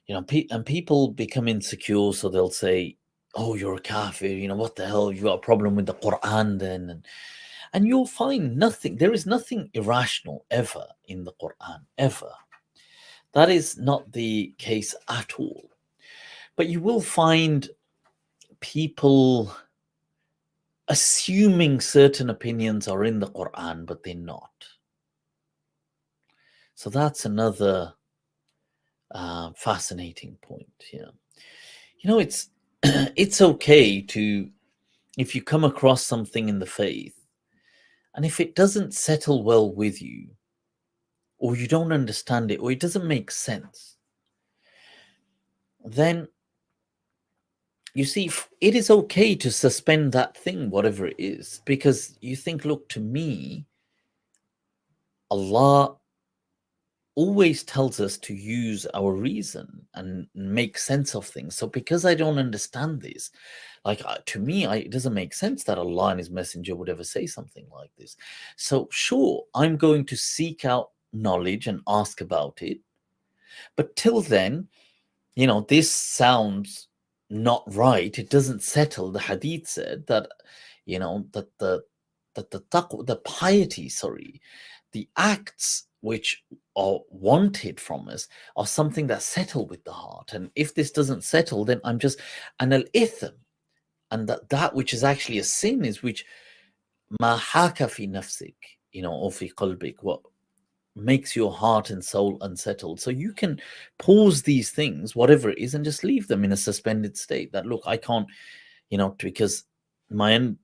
and people become insecure, so they'll say, "Oh, you're a kafir. What the hell? You got a problem with the Quran then?" And you'll find nothing. There is nothing irrational ever in the Quran, ever. That is not the case at all. But you will find people assuming certain opinions are in the Quran, but they're not. So that's another fascinating point. Yeah, it's it's okay to, if you come across something in the faith, and if it doesn't settle well with you, or you don't understand it, or it doesn't make sense, then you see, it is okay to suspend that thing, whatever it is, because you think, look, to me, Allah always tells us to use our reason and make sense of things. So because I don't understand this, like to me, it doesn't make sense that Allah and His Messenger would ever say something like this. So sure, I'm going to seek out knowledge and ask about it. But till then, this sounds not right. It doesn't settle. The hadith said that, that the piety, sorry, the acts which are wanted from us are something that settle with the heart. And if this doesn't settle, then I'm just an al-ithm. And that which is actually a sin is which ma haka fi nafsik, or fi qalbik, what makes your heart and soul unsettled. So you can pause these things, whatever it is, and just leave them in a suspended state. That, look, I can't, because the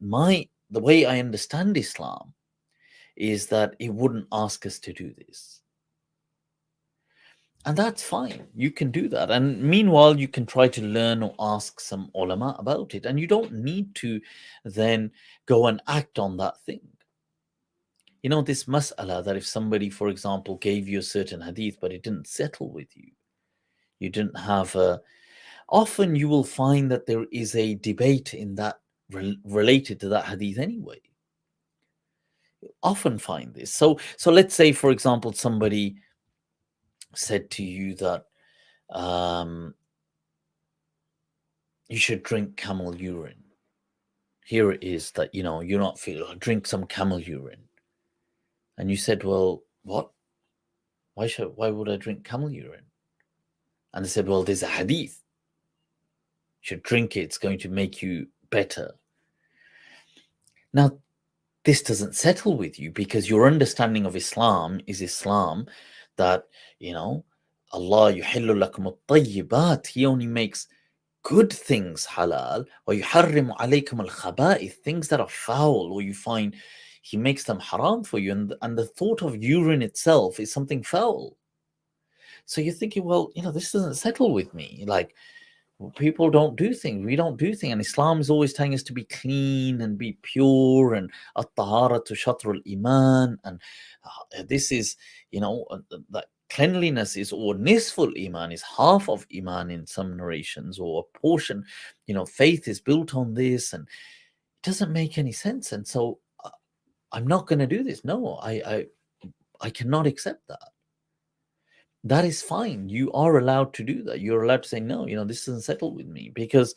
way I understand Islam is that it wouldn't ask us to do this. And that's fine. You can do that. And meanwhile, you can try to learn or ask some ulama about it. And you don't need to then go and act on that thing. This mas'ala, that if somebody, for example, gave you a certain hadith, but it didn't settle with you, you didn't have a. Often you will find that there is a debate in that related to that hadith anyway. Often find this. So let's say, for example, somebody said to you that you should drink camel urine. Here it is that you're not feeling, drink some camel urine, and you said, well, what? Why would I drink camel urine? And they said, well, there's a hadith. You should drink it. It's going to make you better. Now, this doesn't settle with you because your understanding of Islam is Islam that, Allah yuhillu lakum at-tayyibat. He only makes good things halal, or yuharrimu alaykum al-khaba'ith, things that are foul, or you find He makes them haram for you. And the thought of urine itself is something foul. So you're thinking, well, this doesn't settle with me. Like, people don't do things. We don't do things. And Islam is always telling us to be clean and be pure, and at-taharatu shatrul iman. And this is, that cleanliness is, or nisful iman is half of iman in some narrations, or a portion, faith is built on this, and it doesn't make any sense. And so I'm not going to do this. No, I cannot accept that. That is fine. You are allowed to do that. You're allowed to say, no, this doesn't settle with me, because,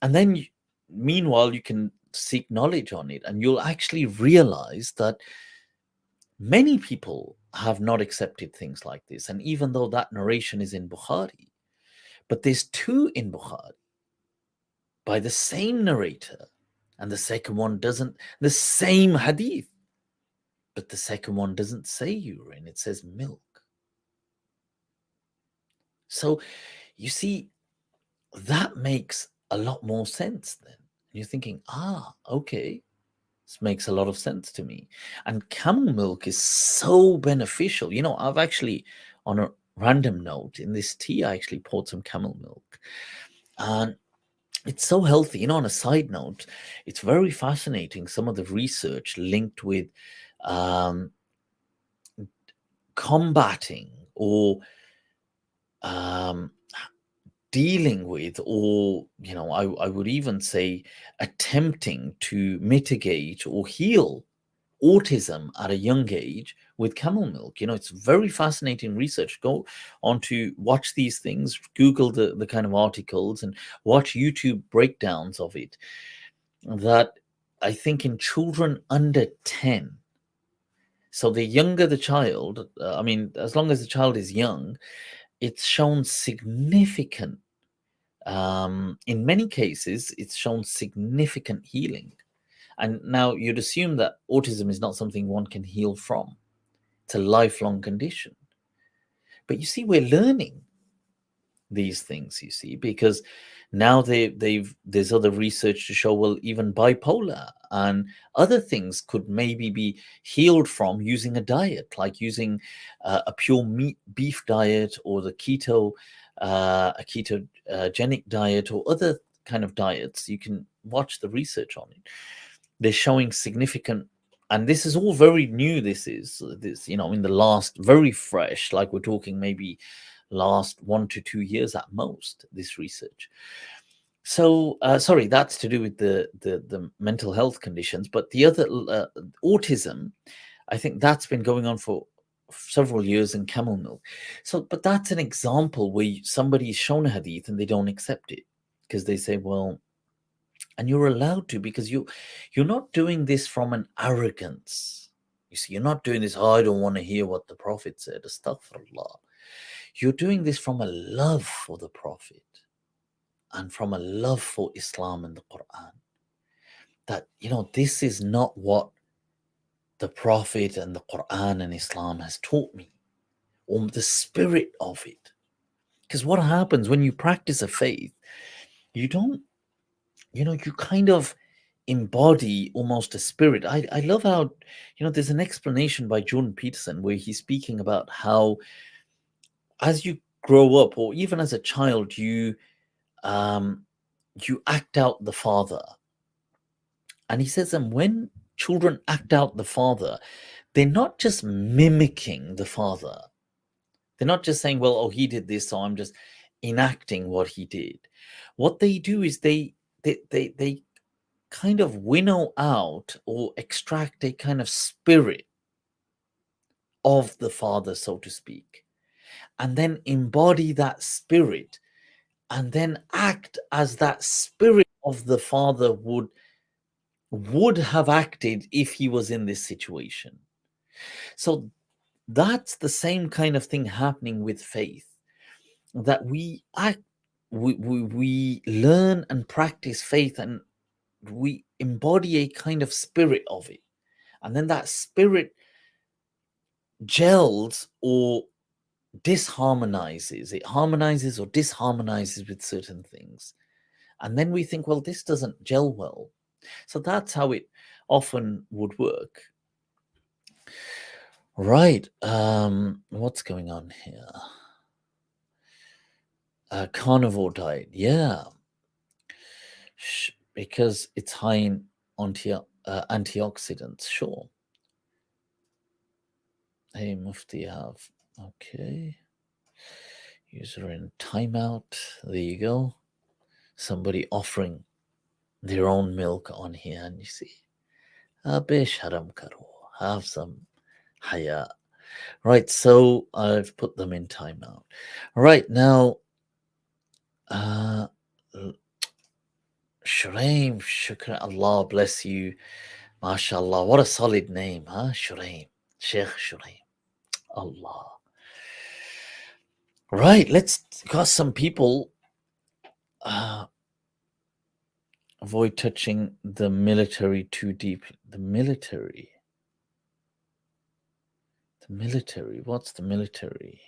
and then meanwhile, you can seek knowledge on it, and you'll actually realize that many people have not accepted things like this. And even though that narration is in Bukhari, but there's two in Bukhari by the same narrator, and the second one doesn't, the same hadith, but the second one doesn't say urine, it says milk. So you see, that makes a lot more sense then. You're thinking, okay, this makes a lot of sense to me. And camel milk is so beneficial. I've actually, on random note, in this tea, I actually poured some camel milk. And it's so healthy. On a side note, it's very fascinating some of the research linked with um, combating or um, dealing with, or I would even say attempting to mitigate or heal autism at a young age with camel milk. It's very fascinating research. Go on to watch these things, Google the kind of articles, and watch YouTube breakdowns of it. That I think in children under 10, so the younger the child, as long as the child is young, it's shown significant, in many cases, it's shown significant healing. And now you'd assume that autism is not something one can heal from. It's a lifelong condition. But you see, we're learning these things, because now there's other research to show, well, even bipolar and other things could maybe be healed from using a diet, like using a pure meat beef diet, or the a ketogenic diet, or other kind of diets. You can watch the research on it. They're showing significant, and this is all very new. This in the last, very fresh, like we're talking maybe last 1 to 2 years at most, this research. So sorry, that's to do with the mental health conditions. But the other, autism, I think that's been going on for several years in camel milk. So, but that's an example where somebody's shown a hadith and they don't accept it, because they say, well, and you're allowed to, because you're not doing this from an arrogance. You see, you're not doing this, oh, I don't want to hear what the Prophet said, astaghfirullah. You're doing this from a love for the Prophet and from a love for Islam and the Quran. That, this is not what the Prophet and the Quran and Islam has taught me, or the spirit of it. Because what happens when you practice a faith, you don't, you kind of embody almost a spirit. I love how, there's an explanation by Jordan Peterson where he's speaking about how, as you grow up, or even as a child, um, you act out the father. And he says, and when children act out the father, they're not just mimicking the father. They're not just saying, well, oh, he did this, so I'm just enacting what he did. What they do is they kind of winnow out or extract a kind of spirit of the father, so to speak, and then embody that spirit, and then act as that spirit of the father would have acted if he was in this situation. So that's the same kind of thing happening with faith, that we act, we learn and practice faith, and we embody a kind of spirit of it, and then that spirit gels or disharmonizes. It harmonizes or disharmonizes with certain things, and then we think, well, this doesn't gel well. So that's how it often would work. Right. What's going on here? Carnivore diet, yeah, because it's high in antioxidants. Sure. Hey, Mufti, have okay. User in timeout. There you go. Somebody offering their own milk on here, and you see, Abish haram karo. Have some haya. Right, so I've put them in timeout. Right now, Shuraim, shukran, Allah bless you. MashaAllah, what a solid name, huh? Shuraim, Sheikh Shuraim. Allah. Right, let's got some people. Avoid touching the military too deep. The military. The military. What's the military?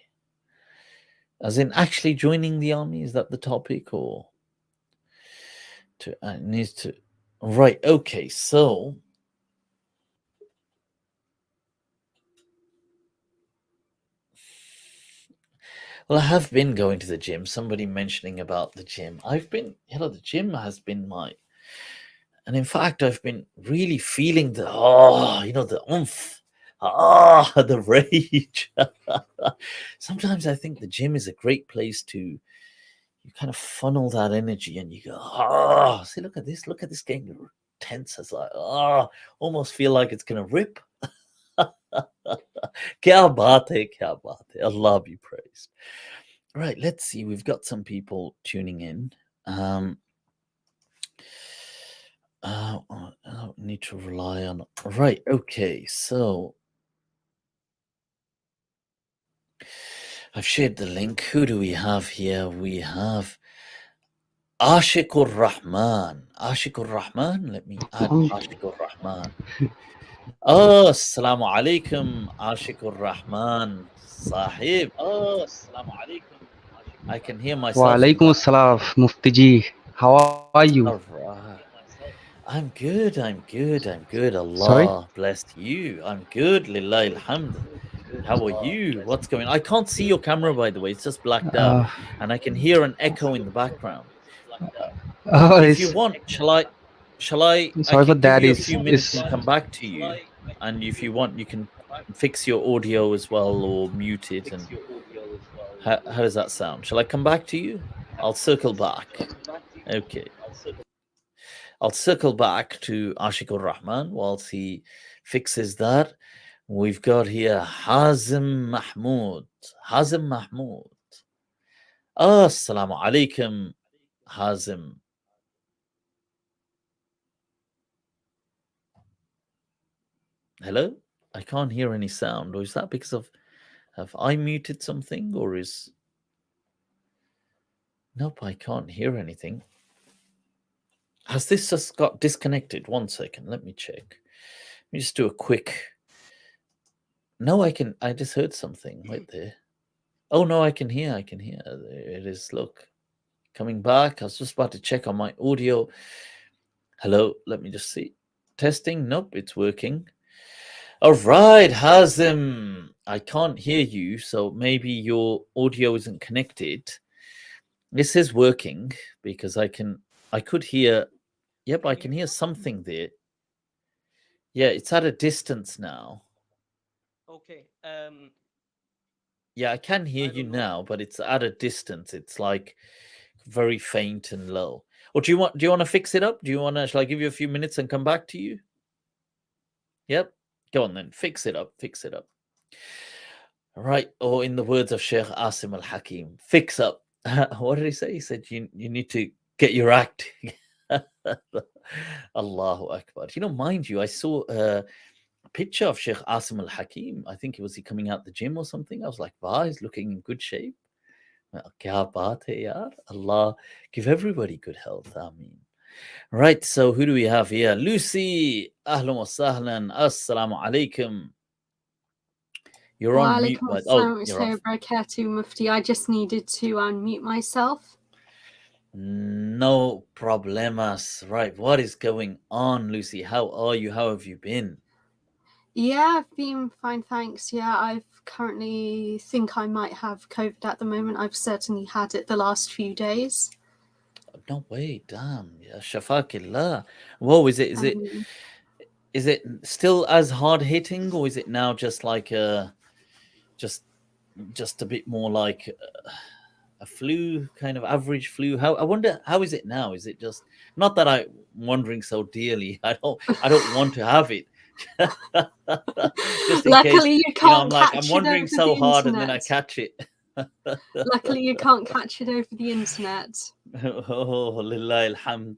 As in actually joining the army? Is that the topic, or to needs to? Right. Okay. So Well, I have been going to the gym. Somebody mentioning about the gym. I've been, the gym has been and in fact, I've been really feeling the oomph, the rage. Sometimes I think the gym is a great place to, you kind of funnel that energy and you go, see, look at this getting tense. It's like, almost feel like it's going to rip. Kya baat hai, kya baat hai. Allah be praised. Right, let's see. We've got some people tuning in. I don't need to rely on. Right, okay. So I've shared the link. Who do we have here? We have Ashikur Rahman. Ashikur Rahman. Let me add Ashikur Rahman. Oh, Assalamu alaikum, Ashikur Rahman. Sahib. I can hear myself in the Walaikum back. assalam, Mufti ji. How are you? All right. I'm good. Sorry? Allah bless you. I'm good. Lillahi alhamd. How are you? What's going on? I can't see your camera, by the way. It's just blacked out. Uh, And I can hear an echo in the background. If you it's want, I sorry for can give that. you a few minutes Is and come back to you. And if you want, you can fix your audio as well or mute it. And how does that sound? Shall I come back to you? I'll circle back. Okay. I'll circle back to Ashikur Rahman whilst he fixes that. We've got here Hazim Mahmoud. Hazim Mahmoud. Assalamu alaikum, Hazim. Hello? I can't hear any sound. Or is that because have I muted something? Or is. Nope, I can't hear anything. Has this just got disconnected? 1 second. Let me check. Let me just do a quick. No, I just heard something right there. Oh no, I can hear. There it is. Look. Coming back. I was just about to check on my audio. Hello, let me just see. Testing. Nope, it's working. All right, Hazim. I can't hear you, so maybe your audio isn't connected. This is working because I could hear. Yep, I can hear something there. Yeah, it's at a distance now. okay. Yeah, I can hear you now, but it's at a distance. It's like very faint and low. Or do you want to fix it up? Shall I give you a few minutes and come back to you? Yep. Go on then. Fix it up. Right. Or in the words of Sheikh Asim Al Hakim, fix up. What did he say? He said you need to get your act. Allahu Akbar. Mind you, I saw a picture of Sheikh Asim Al Hakim. I think he coming out the gym or something. I was like, wow, he's looking in good shape. Kya baat hai yaar. Allah give everybody good health. Ameen. Right, so who do we have here? Lucy, ahlan wa sahlan, assalamu alaikum. You're Wa on mute, alaikum but you're assalam off. wa barakatuh, Mufti. I just needed to unmute myself. No problemas. Right, what is going on, Lucy? How are you? How have you been? Yeah, I've been fine, thanks. Yeah, I currently think I might have COVID at the moment. I've certainly had it the last few days. No way, damn. Yeah, shafakillah. Whoa, is it still as hard hitting, or is it now just like just a bit more like a flu, kind of average flu? I wonder, how is it now? Is it just, not that I'm wondering so dearly. I don't want to have it. Just in Luckily, case, you can't I'm like, catch I'm it wondering over so the hard and then I internet. catch it. Luckily, you can't catch it over the internet. Oh, lillahi alhamd.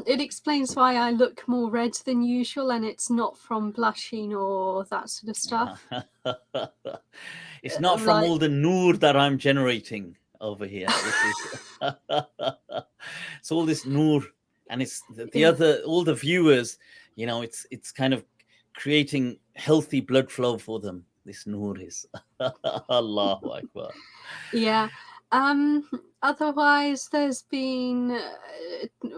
It explains why I look more red than usual, and it's not from blushing or that sort of stuff. It's not from Like, all the noor that I'm generating over here. This is it's all this noor, and it's the other, all the viewers. It's kind of creating healthy blood flow for them. This noor is Allahu Akbar. yeah. Otherwise, there's been,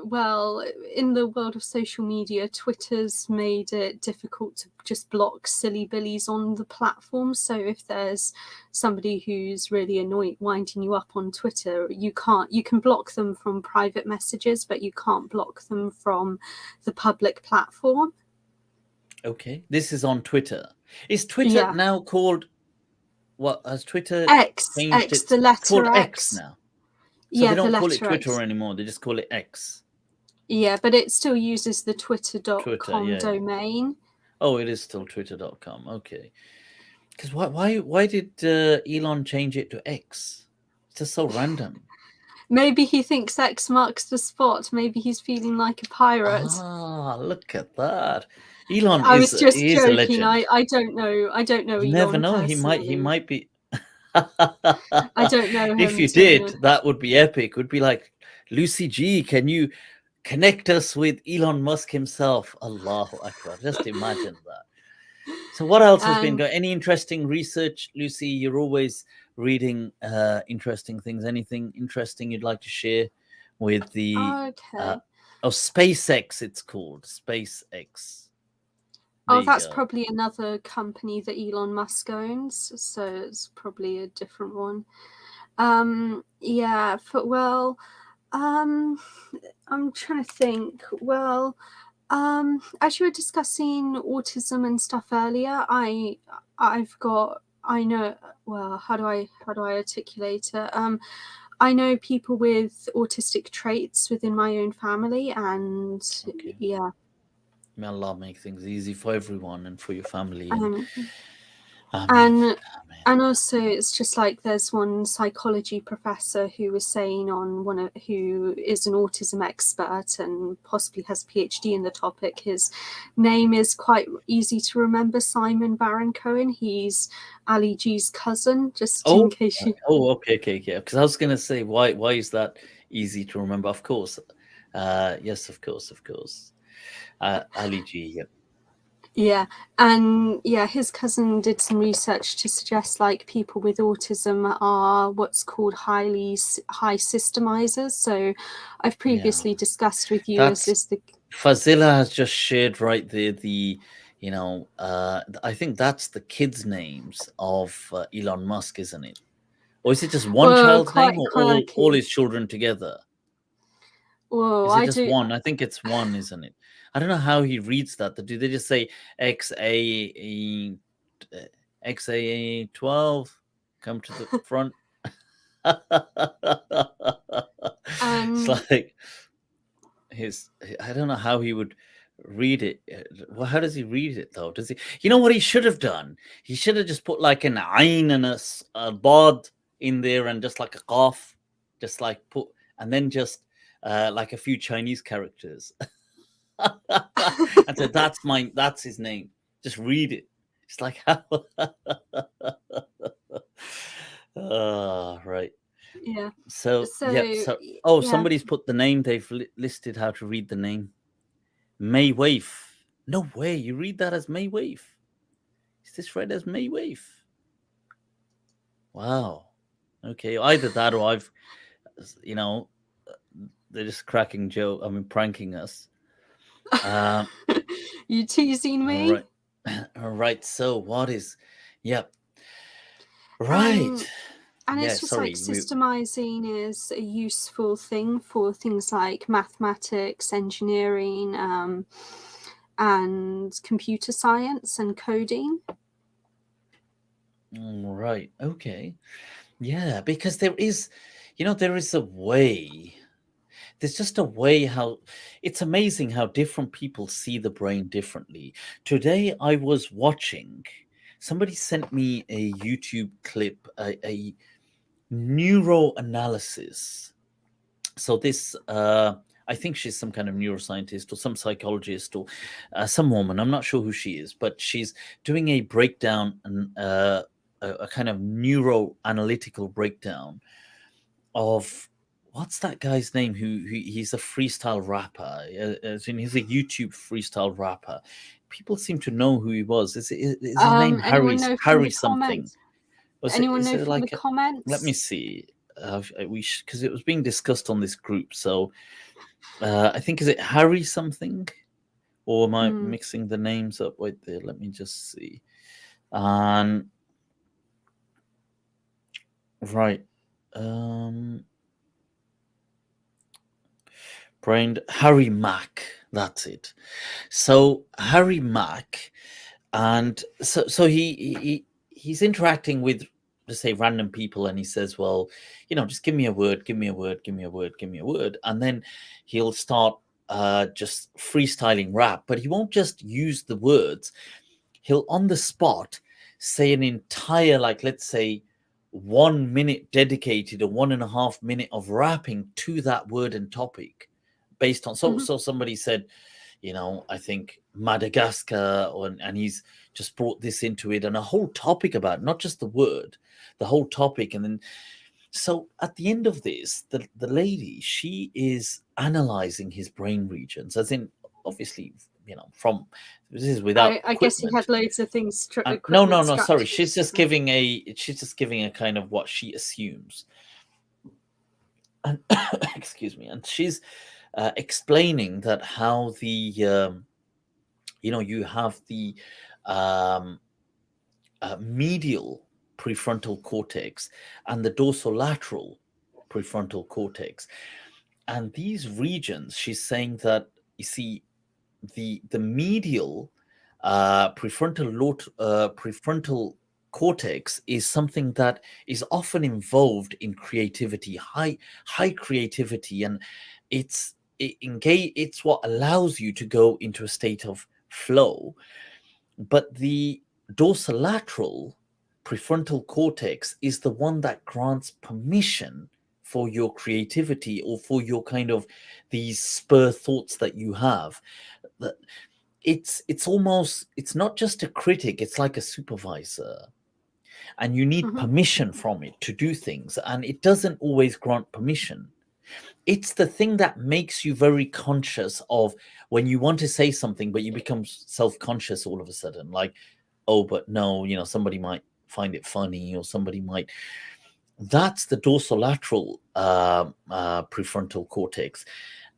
well, in the world of social media, Twitter's made it difficult to just block silly billies on the platform. So if there's somebody who's really annoying, winding you up on Twitter, you can block them from private messages, but you can't block them from the public platform. Okay, this is on Twitter. Is Twitter now called, what has Twitter changed it? The letter It's called X now. So they don't call it Twitter X anymore. They just call it X. Yeah, but it still uses the twitter.com domain. Oh, it is still twitter.com. Okay. Because why did Elon change it to X? It's just so random. Maybe he thinks X marks the spot. Maybe he's feeling like a pirate. Ah, look at that. Elon I was just is joking. a legend. I don't know. I don't know. You Elon never know. personally. He might be. I don't know him. If you did, that would be epic. It would be like, Lucy G, can you connect us with Elon Musk himself? Allahu Akbar. Just imagine that. So what else has been going? Any interesting research, Lucy? You're always reading interesting things. Anything interesting you'd like to share with the SpaceX? It's called SpaceX. That's probably another company that Elon Musk owns, so it's probably a different one. I'm trying to think. Well, as you were discussing autism and stuff earlier, how do I articulate it? I know people with autistic traits within my own family, and May Allah make things easy for everyone and for your family. And also, it's just like there's one psychology professor who was saying who is an autism expert and possibly has a PhD in the topic. His name is quite easy to remember, Simon Baron-Cohen. He's Ali G's cousin, just in case you... okay. Yeah, because I was going to say, why is that easy to remember? Of course. Yes, of course. Ali G, yep. Yeah, and his cousin did some research to suggest like people with autism are what's called high systemizers. So I've previously discussed with you Fazila has just shared right there I think that's the kids' names of Elon Musk, isn't it? Or is it just one child's name, or all his children together? Whoa, is it just one? I think it's one, isn't it? I don't know how he reads that. Do they just say XA12 come to the front? It's like I don't know how he would read it. Well, how does he read it though? Does he? You know what he should have done? He should have just put like an ayn and a bod in there and just like a qaf, just like put, and then just like a few Chinese characters. And said, that's his name. Just read it. It's like how right. Yeah. So somebody's put the name. They've listed how to read the name. May Waif. No way. You read that as May Waif. Is this read as May Waif? Wow. Okay. Either that or I've, they're just cracking joke. I mean, pranking us. You teasing me? All right. So what is? Yep. Right. And it's just like systemizing is a useful thing for things like mathematics, engineering, and computer science and coding. Right. Okay. Yeah, because there is a way. There's just a way how it's amazing how different people see the brain differently. Today I was watching, somebody sent me a YouTube clip, a neuroanalysis. So this, I think she's some kind of neuroscientist or some psychologist or some woman. I'm not sure who she is, but she's doing a breakdown and a kind of neuroanalytical breakdown of what's that guy's name? He's a freestyle rapper. He's a YouTube freestyle rapper. People seem to know who he was. Is his name Harry something? Anyone know from the comments? Let me see. because it was being discussed on this group. So I think, is it Harry something, or am I mixing the names up? Wait there, let me just see. And right, brain Harry Mack. That's it. So Harry Mack, and so he's interacting with, let's say, random people, and he says, well, just give me a word, give me a word, give me a word, give me a word, and then he'll start just freestyling rap, but he won't just use the words. He'll on the spot say an entire, like, let's say, 1 minute dedicated, or 1.5 minute of rapping to that word and topic, based on so somebody said, I think Madagascar, and he's just brought this into it, and a whole topic about it, not just the word, the whole topic. And then, so at the end of this, the lady, she is analyzing his brain regions, as in, obviously, from, this is without I guess he had loads of things. No, sorry, she's just giving a kind of what she assumes, and excuse me, and she's explaining that how the you have the medial prefrontal cortex and the dorsolateral prefrontal cortex, and these regions, she's saying that, you see, the medial prefrontal cortex is something that is often involved in creativity, high creativity, and it's what allows you to go into a state of flow. But the dorsolateral prefrontal cortex is the one that grants permission for your creativity, or for your kind of these spur thoughts that you have. That it's not just a critic, it's like a supervisor, and you need permission from it to do things, and it doesn't always grant permission. It's the thing that makes you very conscious of when you want to say something, but you become self-conscious all of a sudden, like, oh, but no, somebody might find it funny, or somebody might. That's the dorsolateral prefrontal cortex.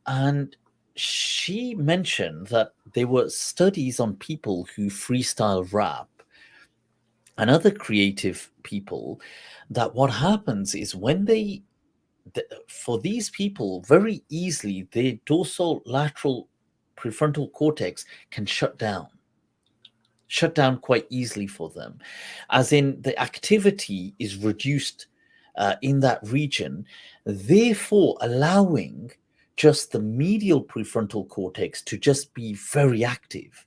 And she mentioned that there were studies on people who freestyle rap and other creative people, that what happens is when for these people, very easily, their dorsolateral prefrontal cortex can shut down quite easily for them, as in the activity is reduced in that region, therefore allowing just the medial prefrontal cortex to just be very active,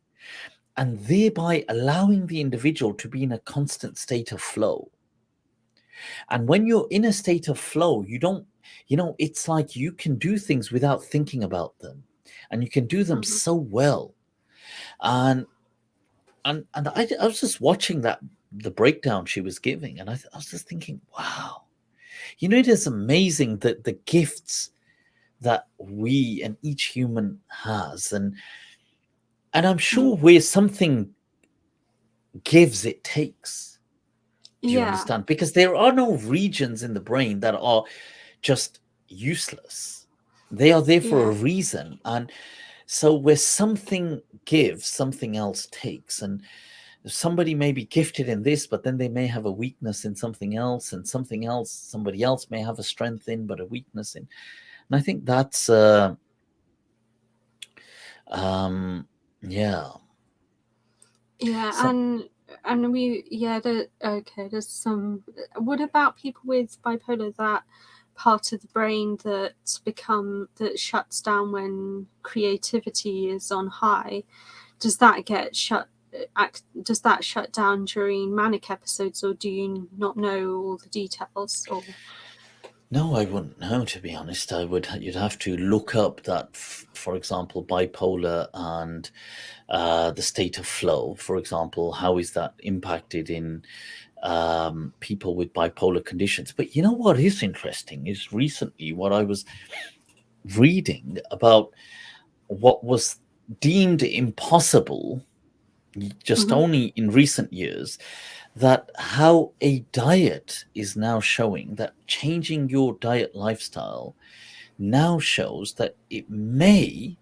and thereby allowing the individual to be in a constant state of flow. And when you're in a state of flow, you don't, it's like you can do things without thinking about them, and you can do them so well. And I was just watching the breakdown she was giving, and I was just thinking, wow, it is amazing that the gifts that we and each human has, and I'm sure where something gives, it takes. Do you understand? Because there are no regions in the brain that are just useless. They are there for a reason. And so where something gives, something else takes. And somebody may be gifted in this, but then they may have a weakness in something else, and something else, somebody else may have a strength in, but a weakness in. And I think that's, Yeah, and there's some. What about people with bipolar, that part of the brain that shuts down when creativity is on high? Does that get shut down during manic episodes, or do you not know all the details? Or no, I wouldn't know, to be honest. You'd have to look up that, for example, bipolar and the state of flow, for example, how is that impacted in people with bipolar conditions. But what is interesting is recently what I was reading about what was deemed impossible just Mhm. only in recent years, that how a diet is now showing that changing your diet lifestyle now shows that it may,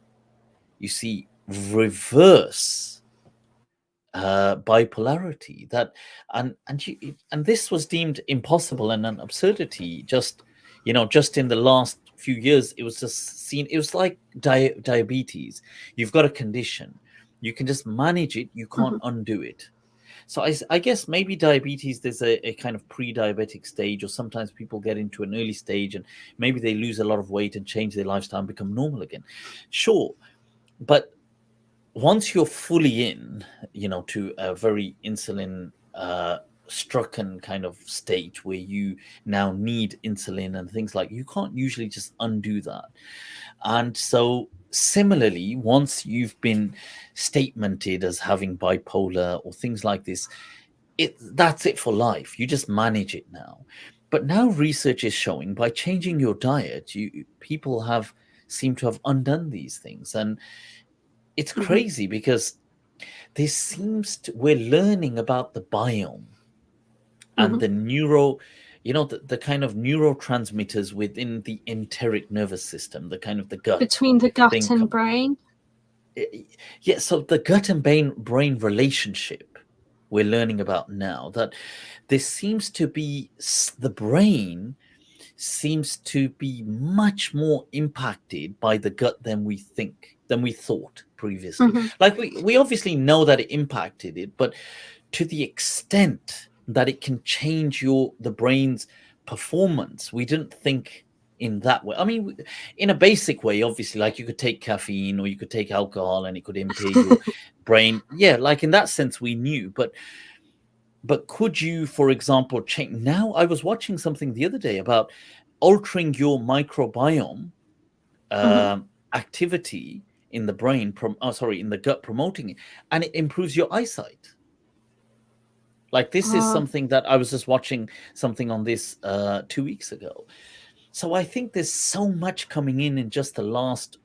you see, reverse bipolarity. That and this was deemed impossible and an absurdity. Just just in the last few years, it was just seen. It was like diabetes. You've got a condition, you can just manage it. You can't Mhm. undo it. So I guess maybe diabetes, there's a kind of pre-diabetic stage, or sometimes people get into an early stage and maybe they lose a lot of weight and change their lifestyle and become normal again. Sure, but once you're fully in, to a very insulin strucken kind of state where you now need insulin and things like, you can't usually just undo that. And so similarly, once you've been statemented as having bipolar or things like this, that's it for life. You just manage it now. But now research is showing by changing your diet, people have seem to have undone these things. And it's Mhm. crazy because we're learning about the biome and Mhm. the the kind of neurotransmitters within the enteric nervous system, the kind of the gut Between the gut thing. and brain. Yeah, so the gut and brain relationship we're learning about now, that there seems to be the brain seems to be much more impacted by the gut than we thought previously. Mhm. Like we obviously know that it impacted it, but to the extent that it can change the brain's performance, we didn't think in that way. I mean, in a basic way, obviously, like you could take caffeine or you could take alcohol and it could impair your brain. Yeah, like in that sense we knew, but could you, for example, change? Now I was watching something the other day about altering your microbiome Mhm. activity in the brain, in the gut, promoting it, and it improves your eyesight. Like this is Oh. something that I was just watching something on this 2 weeks ago. So I think there's so much coming in just the last,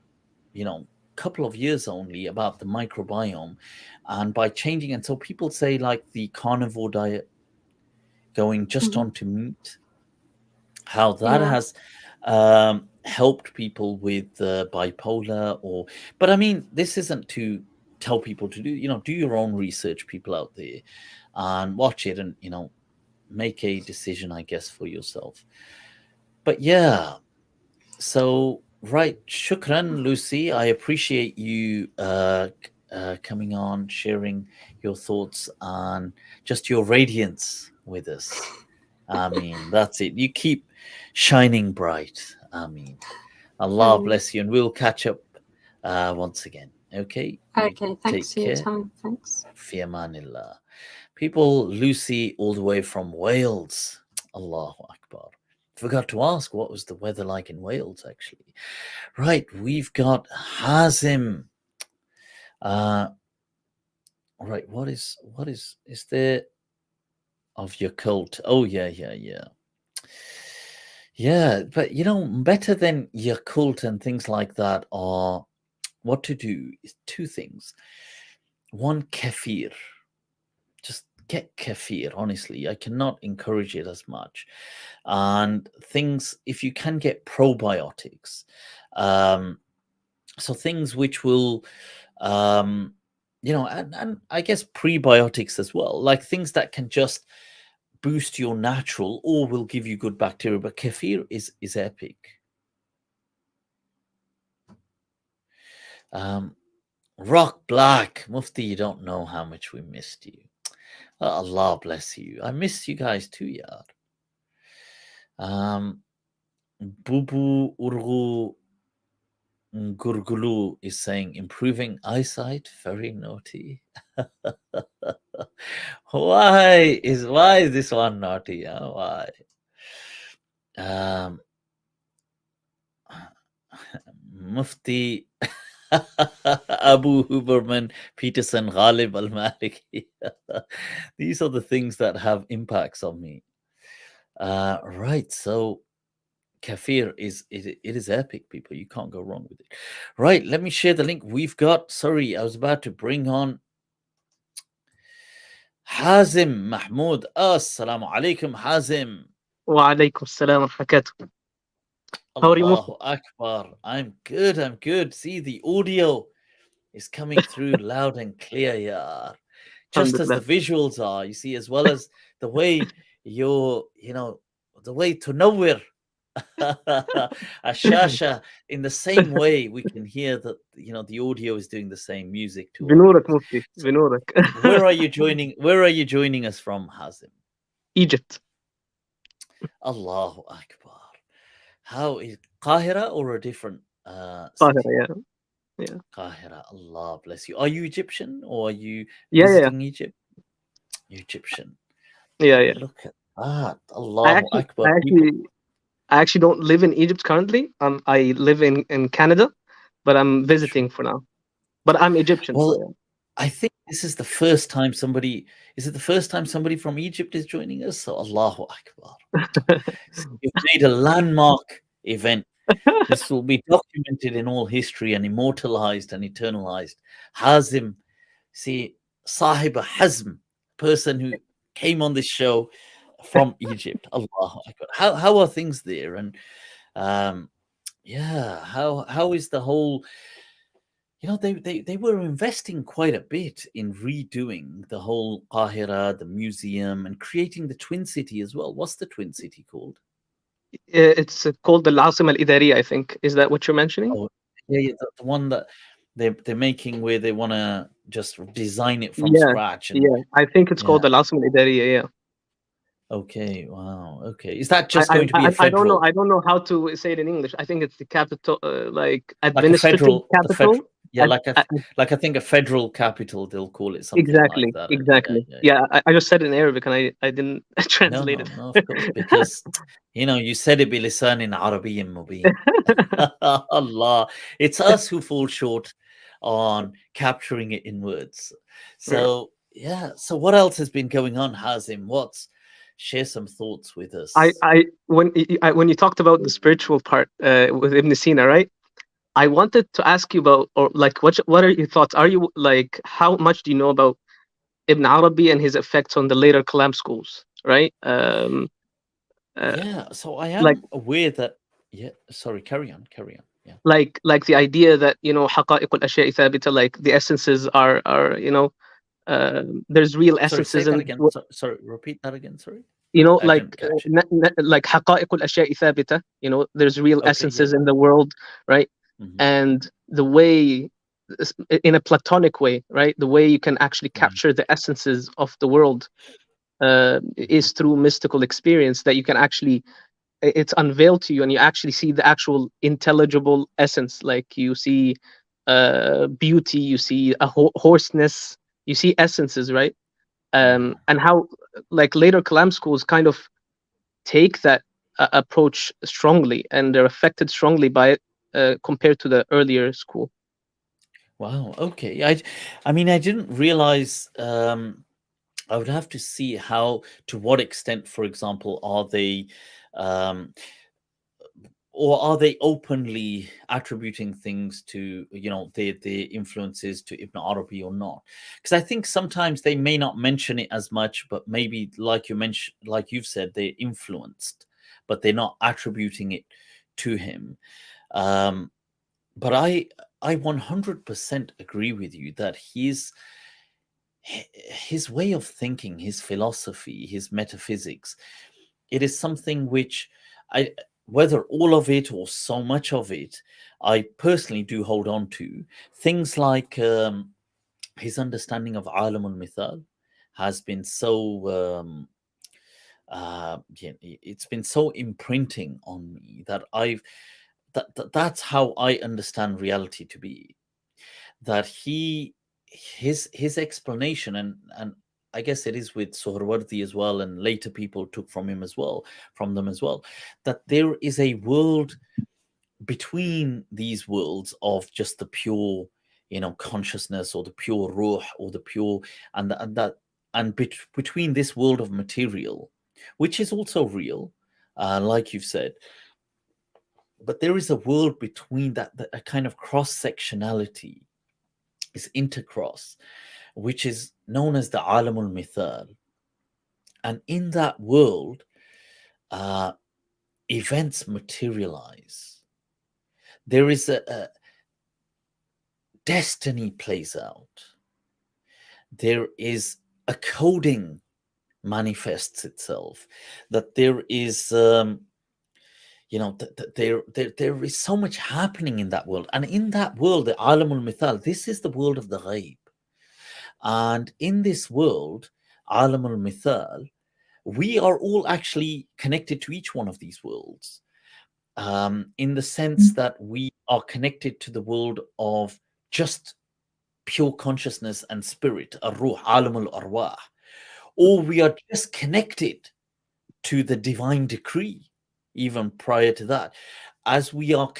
couple of years only about the microbiome, and by changing. And so people say like the carnivore diet, going just Mhm. onto meat, how that Yeah. has helped people with bipolar. But I mean, this isn't to tell people to do your own research, people out there, and watch it and make a decision, I guess, for yourself. But yeah, so right, shukran, Lucy. I appreciate you coming on, sharing your thoughts and just your radiance with us. I mean, that's it. You keep shining bright. I mean, Allah Um, bless you, and we'll catch up once again. Okay, you okay. Thanks take for your care. time. Thanks. Fi amanillah. People, Lucy, all the way from Wales. Allahu Akbar. Forgot to ask what was the weather like in Wales, actually. Right, we've got Hazim. Uh, right, is there of your cult? Oh, yeah, yeah, yeah. Yeah, but better than your cult and things like that are what to do is two things. One, kefir. Just get kefir, honestly. I cannot encourage it as much. And things, if you can get probiotics, um, so things which will, and I guess prebiotics as well, like things that can just boost your natural or will give you good bacteria. But kefir is epic. Rock Black, Mufti, you don't know how much we missed you. Allah bless you. I missed you guys too, yar. Bubu Urgu Gurgulu is saying improving eyesight, very naughty. Why is this one naughty? Huh? Why? Um, Mufti Abu Huberman Peterson Ghalib Al Maliki. These are the things that have impacts on me. Right, so kefir it is epic, people. You can't go wrong with it. Right, let me share the link. We've got. Sorry, I was about to bring on Hazim Mahmoud. Assalamu alaikum, Hazim. وعليكم السلام ورحمة الله. How are you, Mufti? Allahu Akbar. I'm good. I'm good. See, the audio is coming through loud and clear, yeah. Just as the Alhamdulillah. visuals are, you see, as well as the way you're, the way to nowhere. Ashasha, in the same way, we can hear that, the audio is doing the same music to our بنورك ears. مفتي So بنورك. where are you joining us from, Hazim? Egypt. Allahu Akbar. How is Qahira or a different Qahira, city? yeah. Qahira, Allah bless you. Are you Egyptian or are you Yeah. visiting Egypt? You're Egyptian. Yeah. Look at that. Allahu Akbar. I actually don't live in Egypt currently. I live in Canada, but I'm visiting for now. But I'm Egyptian. Well, So yeah. I think this is the first time somebody from Egypt is joining us? So Allahu Akbar. So you've made a landmark event. This will be documented in all history and immortalized and eternalized. Hazim, see, Sahib Hazm, person who came on this show from Egypt. Allahu Akbar. How are things there? And how is the whole? They were investing quite a bit in redoing the whole Qahira, the museum, and creating the Twin City as well. What's the Twin City called? It's called the العاصمة الإدارية, I think. Is that what you're mentioning? Oh, yeah, the one that they're making where they want to just design it from scratch. And, I think it's called the العاصمة الإدارية. Yeah. Okay. Wow. Okay. Is that just going to be a federal? I don't know how to say it in English. I think it's the capital, like administrative capital. Like I think a federal capital, they'll call it something like that. Exactly. Yeah. I just said it in Arabic and I didn't translate it. No, of course, because you said it bilisan Arabiyyin mubin. Allah, it's us who fall short on capturing it in words. So So what else has been going on, Hazim? Share some thoughts with us. When you talked about the spiritual part with Ibn Sina, right? I wanted to ask you about, or like, what are your thoughts? Are you like, how much do you know about Ibn Arabi and his effects on the later Kalam schools, right? So I am aware that. Yeah, sorry, carry on. Yeah. Like the idea that حقائق الأشياء ثابتة, like the essences are there's real essences. Sorry, say that again. Sorry, repeat that again. Sorry. Like حقائق الأشياء ثابتة. There's real essences in the world, right? Mm-hmm. And the way, in a Platonic way, right? The way you can actually capture the essences of the world is through mystical experience, that you can actually, it's unveiled to you and you actually see the actual intelligible essence. Like you see beauty, you see a hoarseness, you see essences, right? And how like later Kalam schools kind of take that approach strongly, and they're affected strongly by it compared to the earlier school. Wow. Okay. I mean, I didn't realize. I would have to see to what extent, for example, are they, or are they openly attributing things to their influences to Ibn Arabi or not? Because I think sometimes they may not mention it as much, but maybe like you've said, they're influenced, but they're not attributing it to him. But I 100% agree with you that his way of thinking, his philosophy, his metaphysics, it is something which whether all of it or so much of it, I personally do hold on to. Things like his understanding of Alam al-Mithal has been so it's been so imprinting on me that that's how I understand reality to be. That his explanation, and I guess it is with Suhrawardi as well, and later people took from them as well, that there is a world between these worlds of just the pure, consciousness, or the pure ruh, or the pure, between this world of material, which is also real, like you've said. But there is a world between that a kind of cross-sectionality, is intercross, which is known as the alamul mithal. And in that world, events materialize. There is a destiny plays out. There is a coding manifests itself. That there is, there is so much happening in that world. And in that world, the alamul mithal, this is the world of the ghaib. And in this world, alamul mithal, we are all actually connected to each one of these worlds, in the sense that we are connected to the world of just pure consciousness and spirit, ar-ruh, alamul arwah, or we are just connected to the divine decree, even prior to that, as we are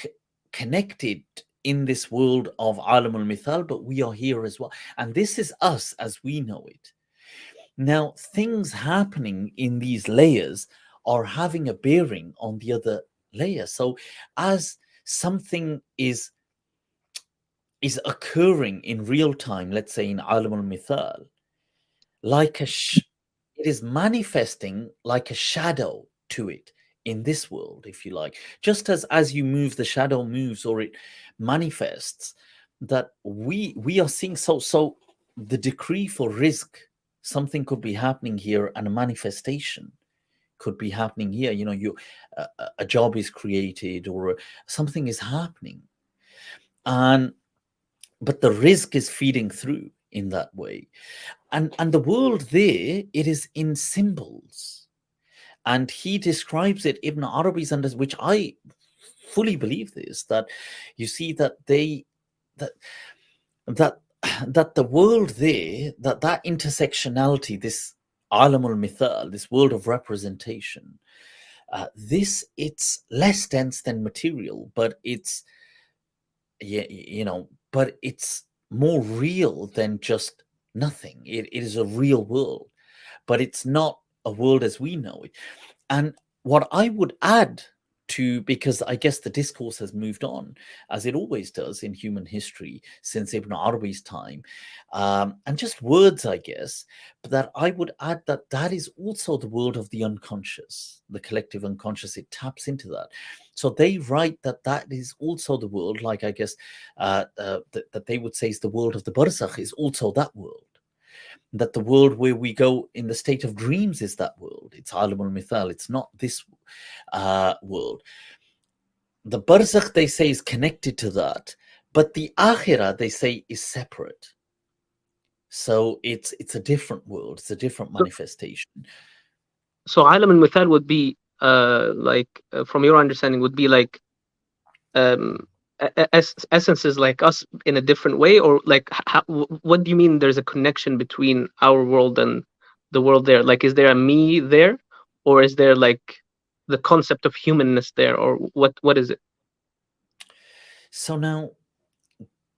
connected in this world of alamul mithal, but we are here as well. And this is us as we know it. Now, things happening in these layers are having a bearing on the other layer. So as something is occurring in real time, let's say in alamul mithal, like it is manifesting like a shadow to it in this world, if you like. Just as you move, the shadow moves, or it manifests, that we are seeing. So the decree for rizq, something could be happening here, and a manifestation could be happening here. A job is created, or something is happening, but the rizq is feeding through in that way. And the world there, it is in symbols. And he describes it, Ibn Arabi's under, which I fully believe this, that you see that that the world there, that intersectionality, this alamul mithal, this world of representation, it's less dense than material, but it's but it's more real than just nothing. It is a real world, but it's not a world as we know it. And what I would add to, because I guess the discourse has moved on, as it always does in human history since Ibn Arabi's time, and just words, I guess, but that I would add that is also the world of the unconscious, the collective unconscious. It taps into that. So they write that is also the world, like I guess that they would say is the world of the barzakh, is also that world. That the world where we go in the state of dreams is that world. It's alamul mithal. It's not this world. The barzakh, they say, is connected to that, but the akhirah, they say, is separate. So it's a different world. It's a different manifestation. So alam al-mithal would be from your understanding, would be like essences like us in a different way, or like what do you mean there's a connection between our world and the world there? Like, is there a me there, or is there like the concept of humanness there, or what is it? So now,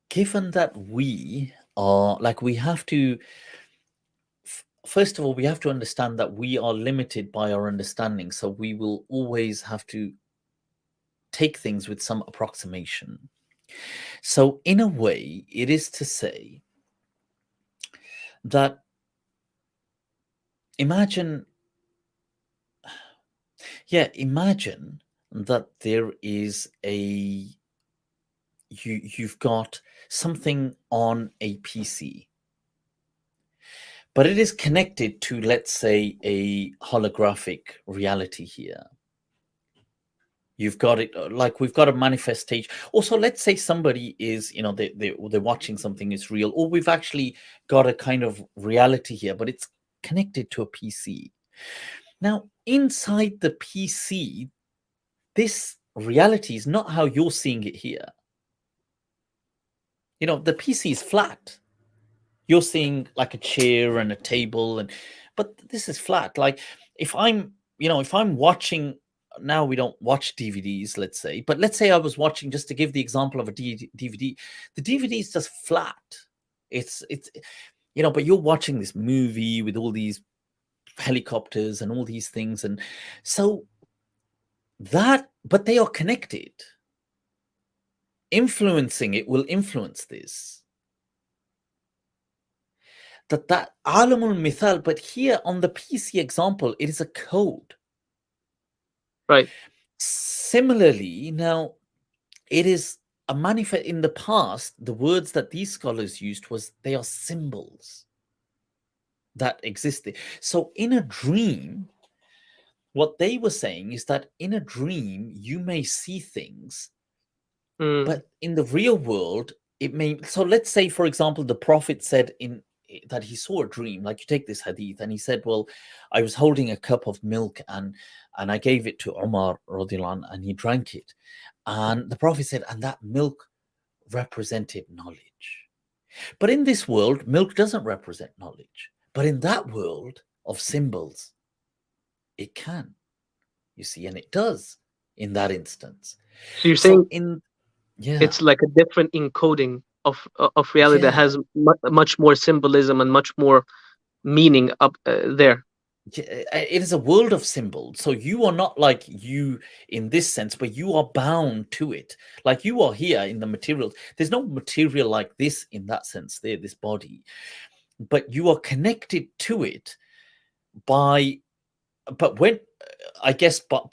given that we are, like, we have to, first of all, we have to understand that we are limited by our understanding. So we will always have to take things with some approximation. So in a way, it is to say that imagine that there is you've got something on a PC, but it is connected to, let's say, a holographic reality here. You've got it, like we've got a manifestation. Also, let's say somebody is, they're watching something is real, or we've actually got a kind of reality here, but it's connected to a PC. Now, inside the PC, this reality is not how you're seeing it here. The PC is flat. You're seeing like a chair and a table, but this is flat. Like if I'm watching, now we don't watch DVDs, let's say, but let's say I was watching, just to give the example of a DVD, the DVD is just flat. It's but you're watching this movie with all these helicopters and all these things, and so but they are connected. Influencing it will influence this. that alamul mithal, but here on the PC example, it is a code. Right. Similarly, now it is a manifest. In the past, the words that these scholars used was they are symbols that existed. So in a dream, what they were saying is that in a dream you may see things, but in the real world it may. So let's say, for example, the Prophet said in that he saw a dream. Like, you take this hadith and he said, well, I was holding a cup of milk and I gave it to Umar radiallahu anhu, and he drank it, and the Prophet said, and that milk represented knowledge. But in this world, milk doesn't represent knowledge, but in that world of symbols it can, you see, and it does in that instance. So you're saying it's like a different encoding of reality that has much more symbolism and much more meaning up there. It is a world of symbols. So you are not like you in this sense, but you are bound to it. Like you are here in the material. There's no material like this in that sense, there, this body, but you are connected to it by. But when I guess, but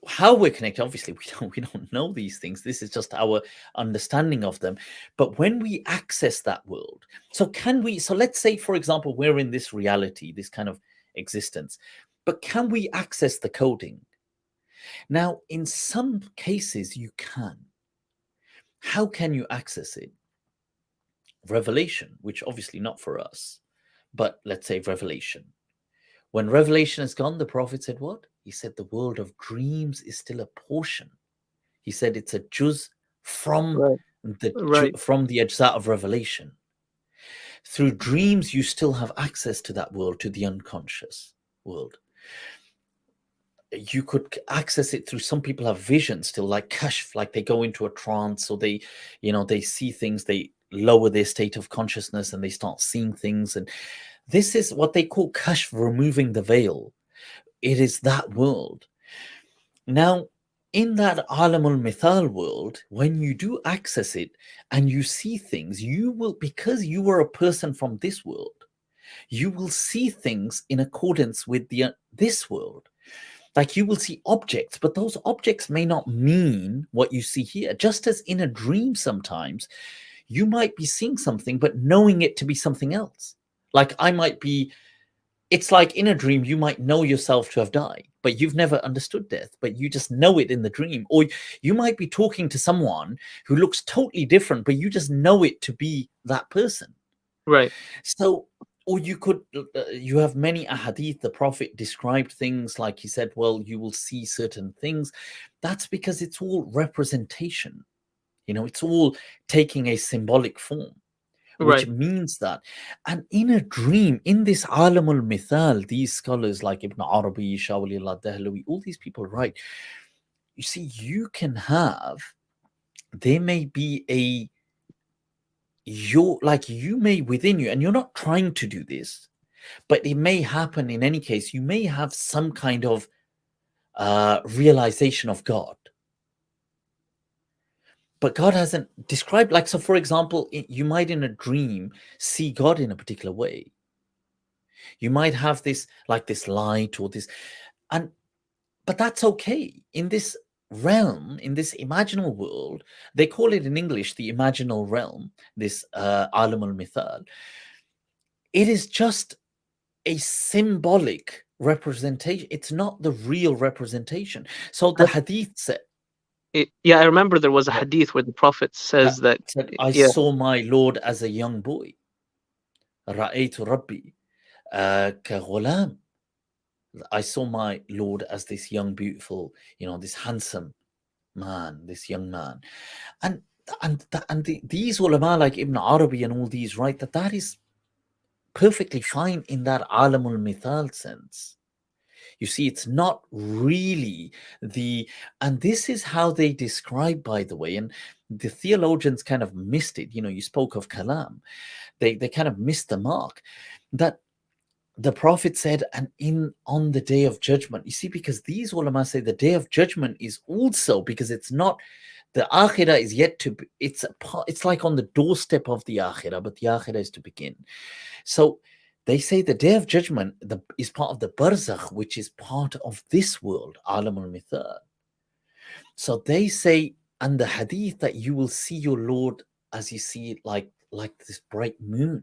how we're connected, obviously we don't know these things. This is just our understanding of them. But when we access that world, so can we? So let's say, for example, we're in this reality, this kind of existence, but can we access the coding? Now, in some cases, you can. How can you access it? Revelation, which obviously not for us, but let's say revelation. When revelation is gone, the Prophet said what? He said the world of dreams is still a portion. He said it's a juz from the ajza of revelation. Through dreams, you still have access to that world, to the unconscious world. You could access it through, some people have vision still, like kashf, like they go into a trance, or they, they see things, they lower their state of consciousness and they start seeing things. And this is what they call kashf, removing the veil. It is that world. Now, in that alamul mithal world, when you do access it and you see things, you will, because you are a person from this world, you will see things in accordance with this world. Like you will see objects, but those objects may not mean what you see here. Just as in a dream, sometimes you might be seeing something, but knowing it to be something else. Like I might be, it's like in a dream, you might know yourself to have died, but you've never understood death, but you just know it in the dream. Or you might be talking to someone who looks totally different, but you just know it to be that person. Right. So, or you could, you have many ahadith, the Prophet described things like he said, well, you will see certain things. That's because it's all representation. It's all taking a symbolic form, which means that. And in a dream, in this alamul mithal, these scholars like Ibn Arabi, Shah Waliullah Dahlawi, all these people write, you see, you can have, there may be you may within you, and you're not trying to do this, but it may happen in any case. You may have some kind of realization of God, but God hasn't described, like, so for example, you might in a dream see God in a particular way. You might have this, like this light or this, but that's okay. In this realm, in this imaginal world, they call it in English the imaginal realm, this alam al-mithal. It is just a symbolic representation. It's not the real representation. So the hadith said, I remember there was a hadith where the Prophet says that I saw my Lord as a young boy. Ra'aytu Rabbi ka ghulam. I saw my Lord as this young, beautiful, this handsome man, this young man. And these ulama like Ibn Arabi and all these write that is perfectly fine in that alamul mithal sense. You see, it's not really and this is how they describe, by the way, and the theologians kind of missed it. You spoke of kalam. They kind of missed the mark, that the Prophet said, and on the day of judgment, you see, because these ulama say the day of judgment is also, because it's not The akhirah is yet to be, it's like on the doorstep of the akhirah, but the akhirah is to begin. So they say the day of judgment is part of the barzakh, which is part of this world, alam al-mithal. So they say, and the hadith, that you will see your Lord as you see it, like this bright moon.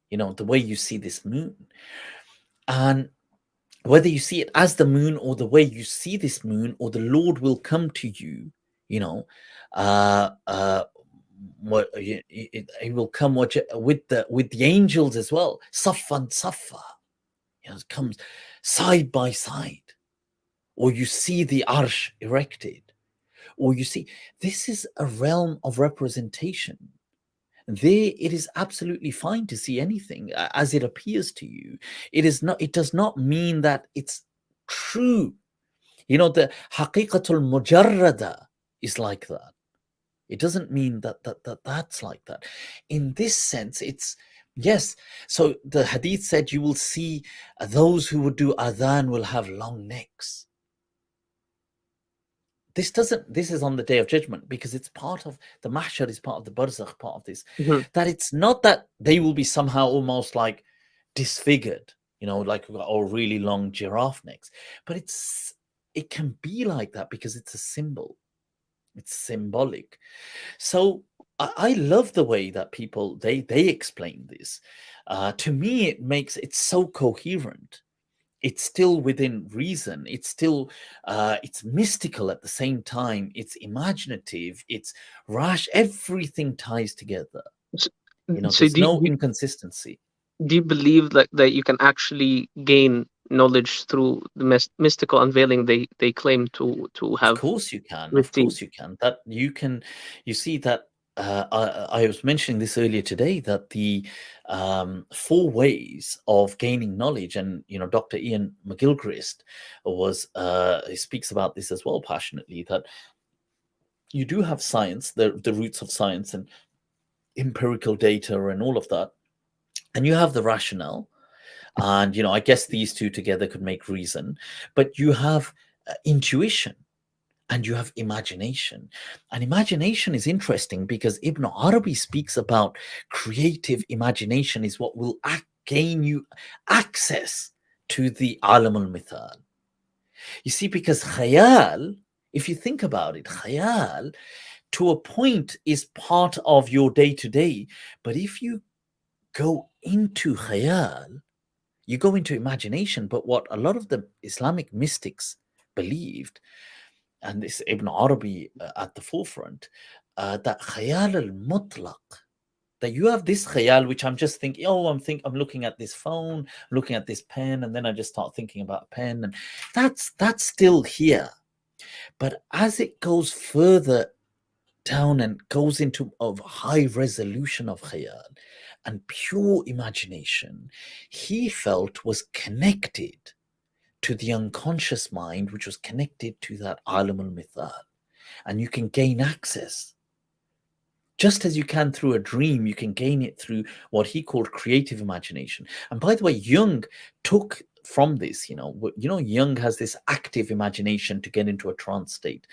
You know, the way you see this moon. And whether you see it as the moon or the way you see this moon, or the Lord will come to you, you know, it will come with the angels as well, saffan saffa, you know, it comes side by side, or you see the arsh erected, or you see, this is a realm of representation. There it is absolutely fine to see anything as it appears to you. It does not mean that it's true. You know, the haqiqatul mujarrada is like that. It doesn't mean that's like that. In this sense, it's yes. So the hadith said, you will see those who would do adhan will have long necks. This is on the day of judgment, because it's part of the mahshar, is part of the barzakh, part of this. That it's not that they will be somehow almost like disfigured, you know, like or really long giraffe necks, but it can be like that because it's a symbol, it's symbolic. So I love the way that people they explain this. To me, it's so coherent. It's still within reason. It's still it's mystical at the same time. It's imaginative. It's rash. Everything ties together. You know, So there's no inconsistency. do you believe that you can actually gain knowledge through the mystical unveiling they claim to have? Of course you can. received? Of course you can. That you can. You see that. I was mentioning this earlier today, that the 4 ways of gaining knowledge, and you know, Dr. Ian McGilchrist he speaks about this as well passionately, that you do have science, the roots of science and empirical data and all of that, and you have the rationale, and you know, I guess these two together could make reason, but you have intuition. And you have imagination. And imagination is interesting because Ibn Arabi speaks about creative imagination is what will gain you access to the alam al-mithal. You see, because khayal, if you think about it, khayal to a point is part of your day-to-day. But if you go into khayal, you go into imagination. But what a lot of the Islamic mystics believed, and this Ibn Arabi at the forefront, that khayal al-mutlaq, that you have this khayal, which I'm just thinking, I'm looking at this phone, looking at this pen, and then I just start thinking about a pen, and that's still here. But as it goes further down and goes into a high resolution of khayal and pure imagination, he felt was connected to the unconscious mind, which was connected to that alam al-mithal, and you can gain access. Just as you can through a dream, you can gain it through what he called creative imagination. And by the way, Jung took from this, you know, Jung has this active imagination to get into a trance state,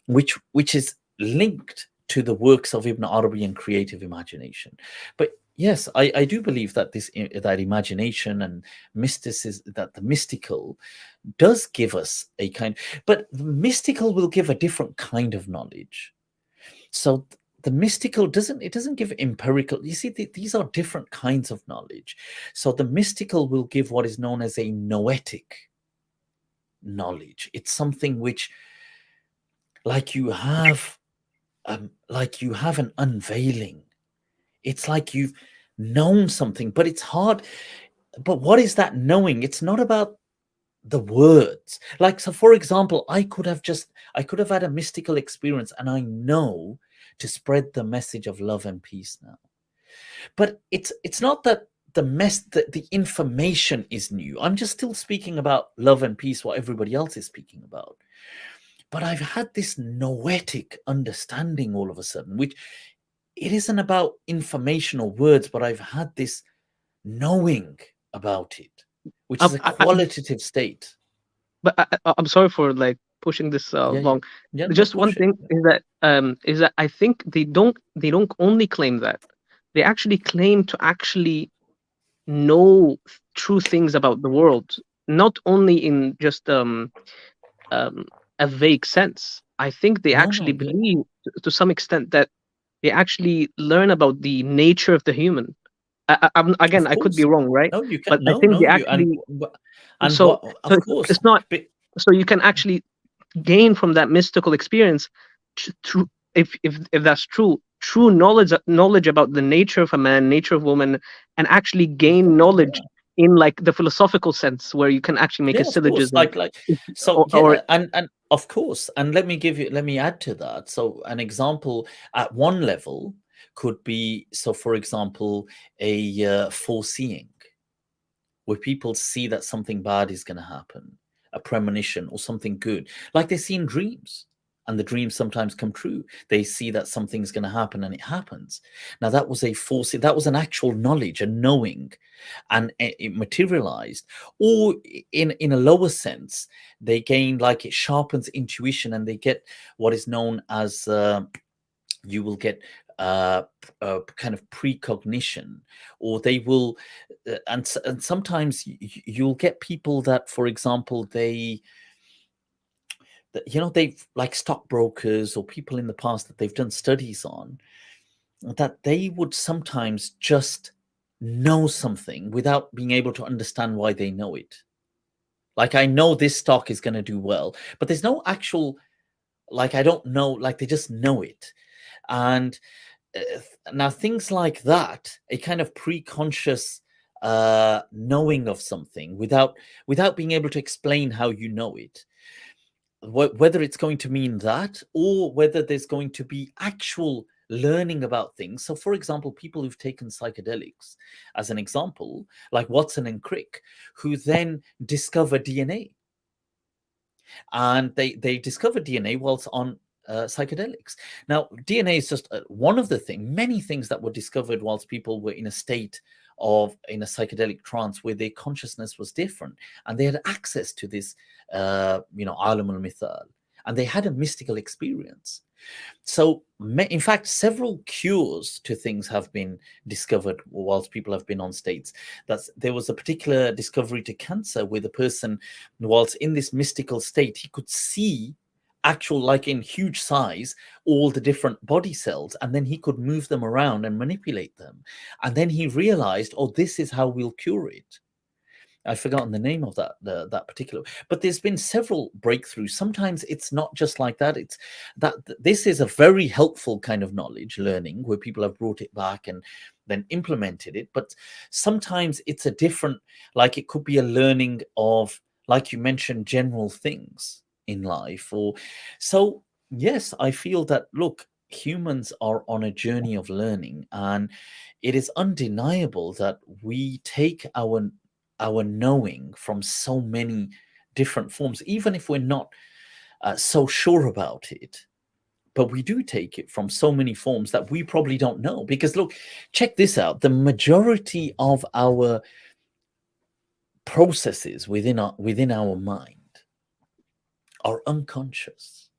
which is linked to the works of Ibn Arabi and creative imagination. But yes, I do believe that that imagination and mysticism, that the mystical does give us a kind, but the mystical will give a different kind of knowledge. So the mystical doesn't give empirical. You see, these are different kinds of knowledge. So the mystical will give what is known as a noetic knowledge. It's something which, like you have an unveiling. It's like you've known something, but it's hard. But what is that knowing? It's not about the words. Like, so for example, I could have had a mystical experience, and I know to spread the message of love and peace now. But it's not that the information is new. I'm just still speaking about love and peace, what everybody else is speaking about. But I've had this noetic understanding all of a sudden, which it isn't about information or words, but I've had this knowing about it, which is a qualitative state. But I'm sorry for like pushing this Yeah, yeah. long. Yeah, no, Just one push it. thing is that I think they don't only claim that, they actually claim to actually know true things about the world, not only in just a vague sense. I think they No, actually no, yeah. believe to some extent that they actually learn about the nature of the human. Again, Of I could be course. wrong, right? No, you can. But I No, think no, they you actually and so what? Of course. it's not, so you can actually gain from that mystical experience true, if that's true knowledge about the nature of a man, nature of woman, and actually Of gain course, yeah. knowledge in like the philosophical sense where you can actually make Yeah, a of course. syllogism So or yeah, and of course, and let me add to that. So an example at one level could be, so for example, a foreseeing, where people see that something bad is going to happen, a premonition or something good, like they see in dreams. And the dreams sometimes come true. They see that something's going to happen and it happens. Now, that was a force, that was an actual knowledge, a knowing, and it materialized. Or in a lower sense, they gain, like, it sharpens intuition, and they get what is known as you will get kind of precognition, or they will and sometimes you'll get people that, for example, they've, like, stockbrokers or people in the past that they've done studies on, that they would sometimes just know something without being able to understand why they know it. Like, I know this stock is going to do well, but there's no actual, like, I don't know, like, they just know it. And now things like that, a kind of pre-conscious knowing of something without being able to explain how you know it, whether it's going to mean that, or whether there's going to be actual learning about things. So, for example, people who've taken psychedelics as an example, like Watson and Crick, who then discover DNA, and they discovered DNA whilst on psychedelics. Now, DNA is just one of the many things that were discovered whilst people were in a state in a psychedelic trance, where their consciousness was different, and they had access to this, alam al-mithal, and they had a mystical experience. So, in fact, several cures to things have been discovered whilst people have been on states. There was a particular discovery to cancer where the person, whilst in this mystical state, he could see actual, like in huge size, all the different body cells, and then he could move them around and manipulate them. And then he realized, oh, this is how we'll cure it. I've forgotten the name of that particular, but there's been several breakthroughs. Sometimes it's not just like that. It's that this is a very helpful kind of knowledge learning, where people have brought it back and then implemented it. But sometimes it's a different, like, it could be a learning of, like you mentioned, general things in life. Or so, yes, I feel that, look, humans are on a journey of learning, and it is undeniable that we take our knowing from so many different forms, even if we're not so sure about it. But we do take it from so many forms that we probably don't know. Because, look, check this out: the majority of our processes within our mind are unconscious.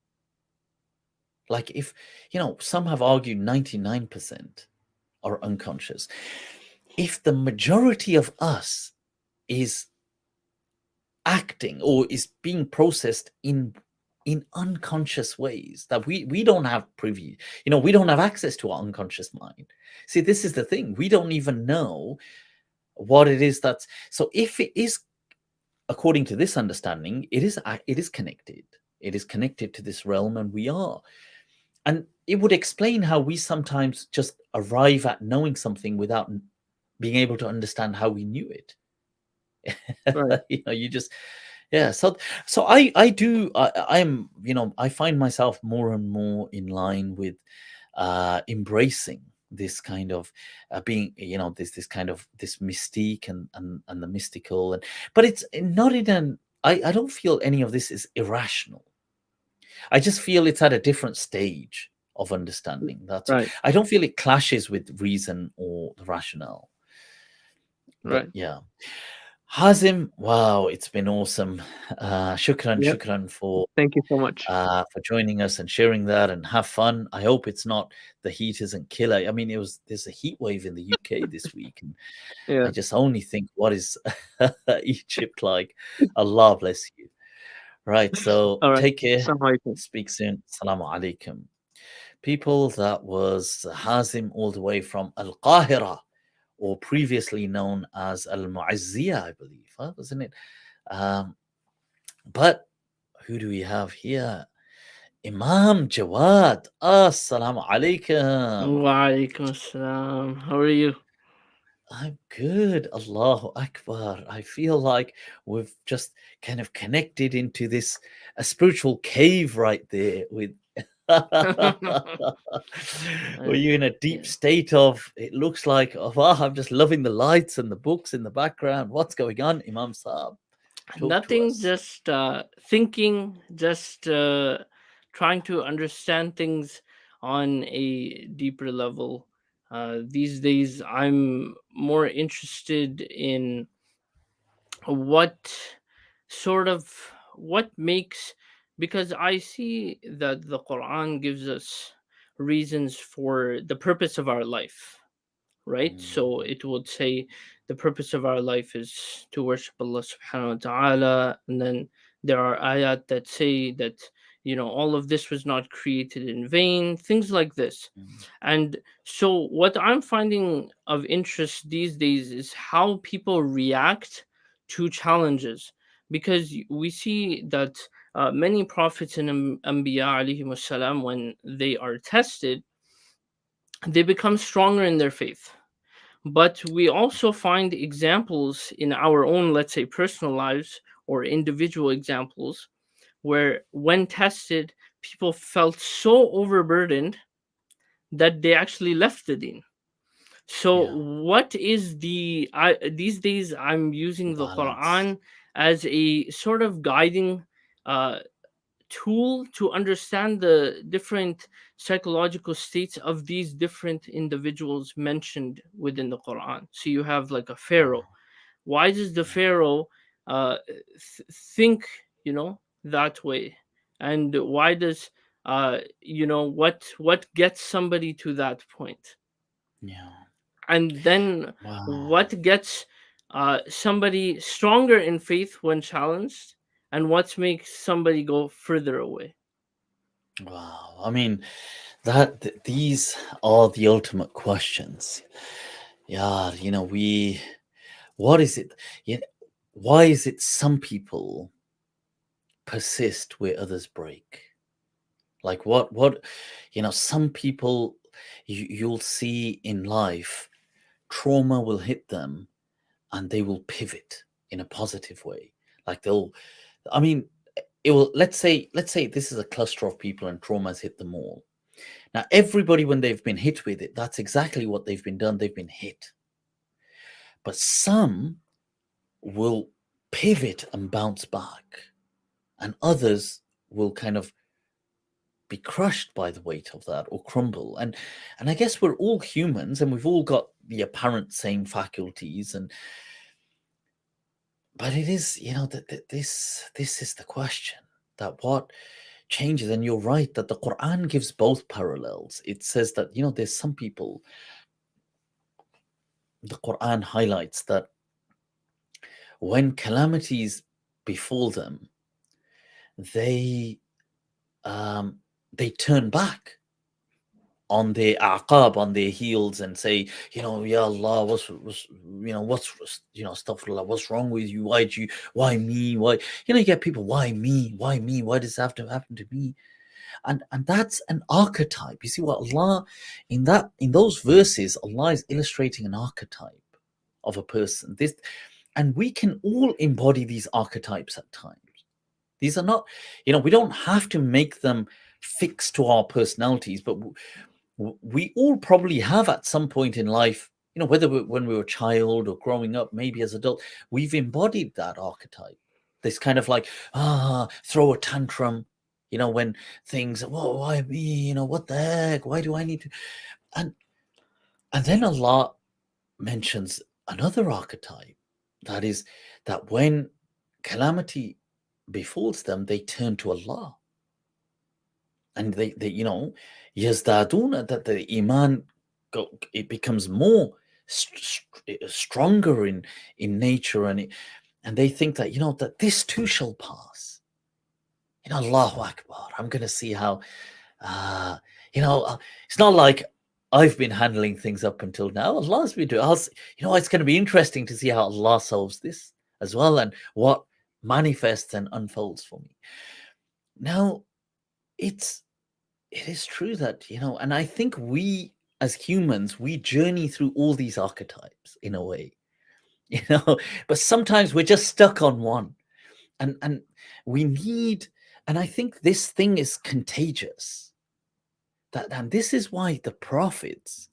Like, if some have argued 99% are unconscious. If the majority of us is acting or is being processed in unconscious ways that we don't have privy, we don't have access to our unconscious mind. See, this is the thing: we don't even know what it is. So if it is, according to this understanding, it is connected. It is connected to this realm, and we are. And it would explain how we sometimes just arrive at knowing something without being able to understand how we knew it. right. You just, yeah. So I'm, I find myself more and more in line with embracing this kind of being, this kind of this mystique and the mystical, but it's not in an, I don't feel any of this is irrational. I just feel it's at a different stage of understanding. Right. I don't feel it clashes with reason or the rationale. But Right. yeah. Hazim, wow, it's been awesome. Shukran, Yeah, shukran thank you so much. for joining us and sharing that, and have fun. I hope it's not the heat isn't killer. I mean, there's a heat wave in the UK this week, and Yeah. I just only think, what is Egypt like? Allah bless you. Right, so All right. take care. Assalamu alaikum. Speak soon. Assalamu alaikum. People, that was Hazim all the way from Al Qahira, or previously known as Al Mu'azziyah, I believe, wasn't it? But who do we have here? Imam Jawad. Assalamu alaikum. Wa alaikum assalam. How are you? I'm good. Allahu Akbar. I feel like we've just kind of connected into this a spiritual cave right there with were you in a deep state of, it looks like, oh wow, I'm just loving the lights and the books in the background. What's going on, Imam Saab? Talk to Nothing, us. just thinking, just trying to understand things on a deeper level. These days, I'm more interested in what what makes, because I see that the Quran gives us reasons for the purpose of our life, right? So it would say the purpose of our life is to worship Allah subhanahu wa ta'ala. And then there are ayat that say that, all of this was not created in vain, things like this. And so what I'm finding of interest these days is how people react to challenges, because we see that many prophets and Anbiya alayhim wassalam, when they are tested, they become stronger in their faith. But we also find examples in our own, let's say, personal lives or individual examples, where when tested, people felt so overburdened that they actually left the deen. So Yeah. what is these days I'm using the Balance. Quran as a sort of guiding tool to understand the different psychological states of these different individuals mentioned within the Quran. So you have like a pharaoh. Why does the pharaoh think, that way? And why does what gets somebody to that point? Yeah. And then Wow. what gets somebody stronger in faith when challenged, and what makes somebody go further away? Wow. I mean, these are the ultimate questions. Yeah, what is it? Why is it some people persist where others break? Like what, some people, you'll see in life, trauma will hit them and they will pivot in a positive way. Like I mean, it will, let's say this is a cluster of people and trauma's hit them all. Now, everybody, when they've been hit with it, that's exactly what they've been done. They've been hit. But some will pivot and bounce back, and others will kind of be crushed by the weight of that or crumble. And I guess we're all humans and we've all got the apparent same faculties, but it is, this is the question, that what changes. And you're right that the Quran gives both parallels. It says that, there's some people, the Quran highlights that when calamities befall them, they turn back on their aqab, on their heels, and say, Ya Allah, what's astaghfirullah, what's wrong with you? Why me? Why? You get people, why me? Why me? Why does it have to happen to me? And that's an archetype. You see what Allah, in those verses, Allah is illustrating an archetype of a person. And we can all embody these archetypes at times. These are not, we don't have to make them fixed to our personalities, but we all probably have at some point in life, whether when we were a child or growing up, maybe as adult, we've embodied that archetype. This kind of like, throw a tantrum, when things, whoa, why me? What the heck? Why do I need to? And then Allah mentions another archetype, That is, that when calamity befalls them, they turn to Allah. And they yazdaduna, that the iman, it becomes more stronger in nature, and they think that, that this too shall pass. Allahu Akbar, I'm going to see how, it's not like I've been handling things up until now. Allah's been doing, it's going to be interesting to see how Allah solves this as well, and what manifests and unfolds for me. Now, it is true that, and I think we as humans, we journey through all these archetypes in a way, but sometimes we're just stuck on one, and we need, and I think this thing is contagious. And this is why the prophets,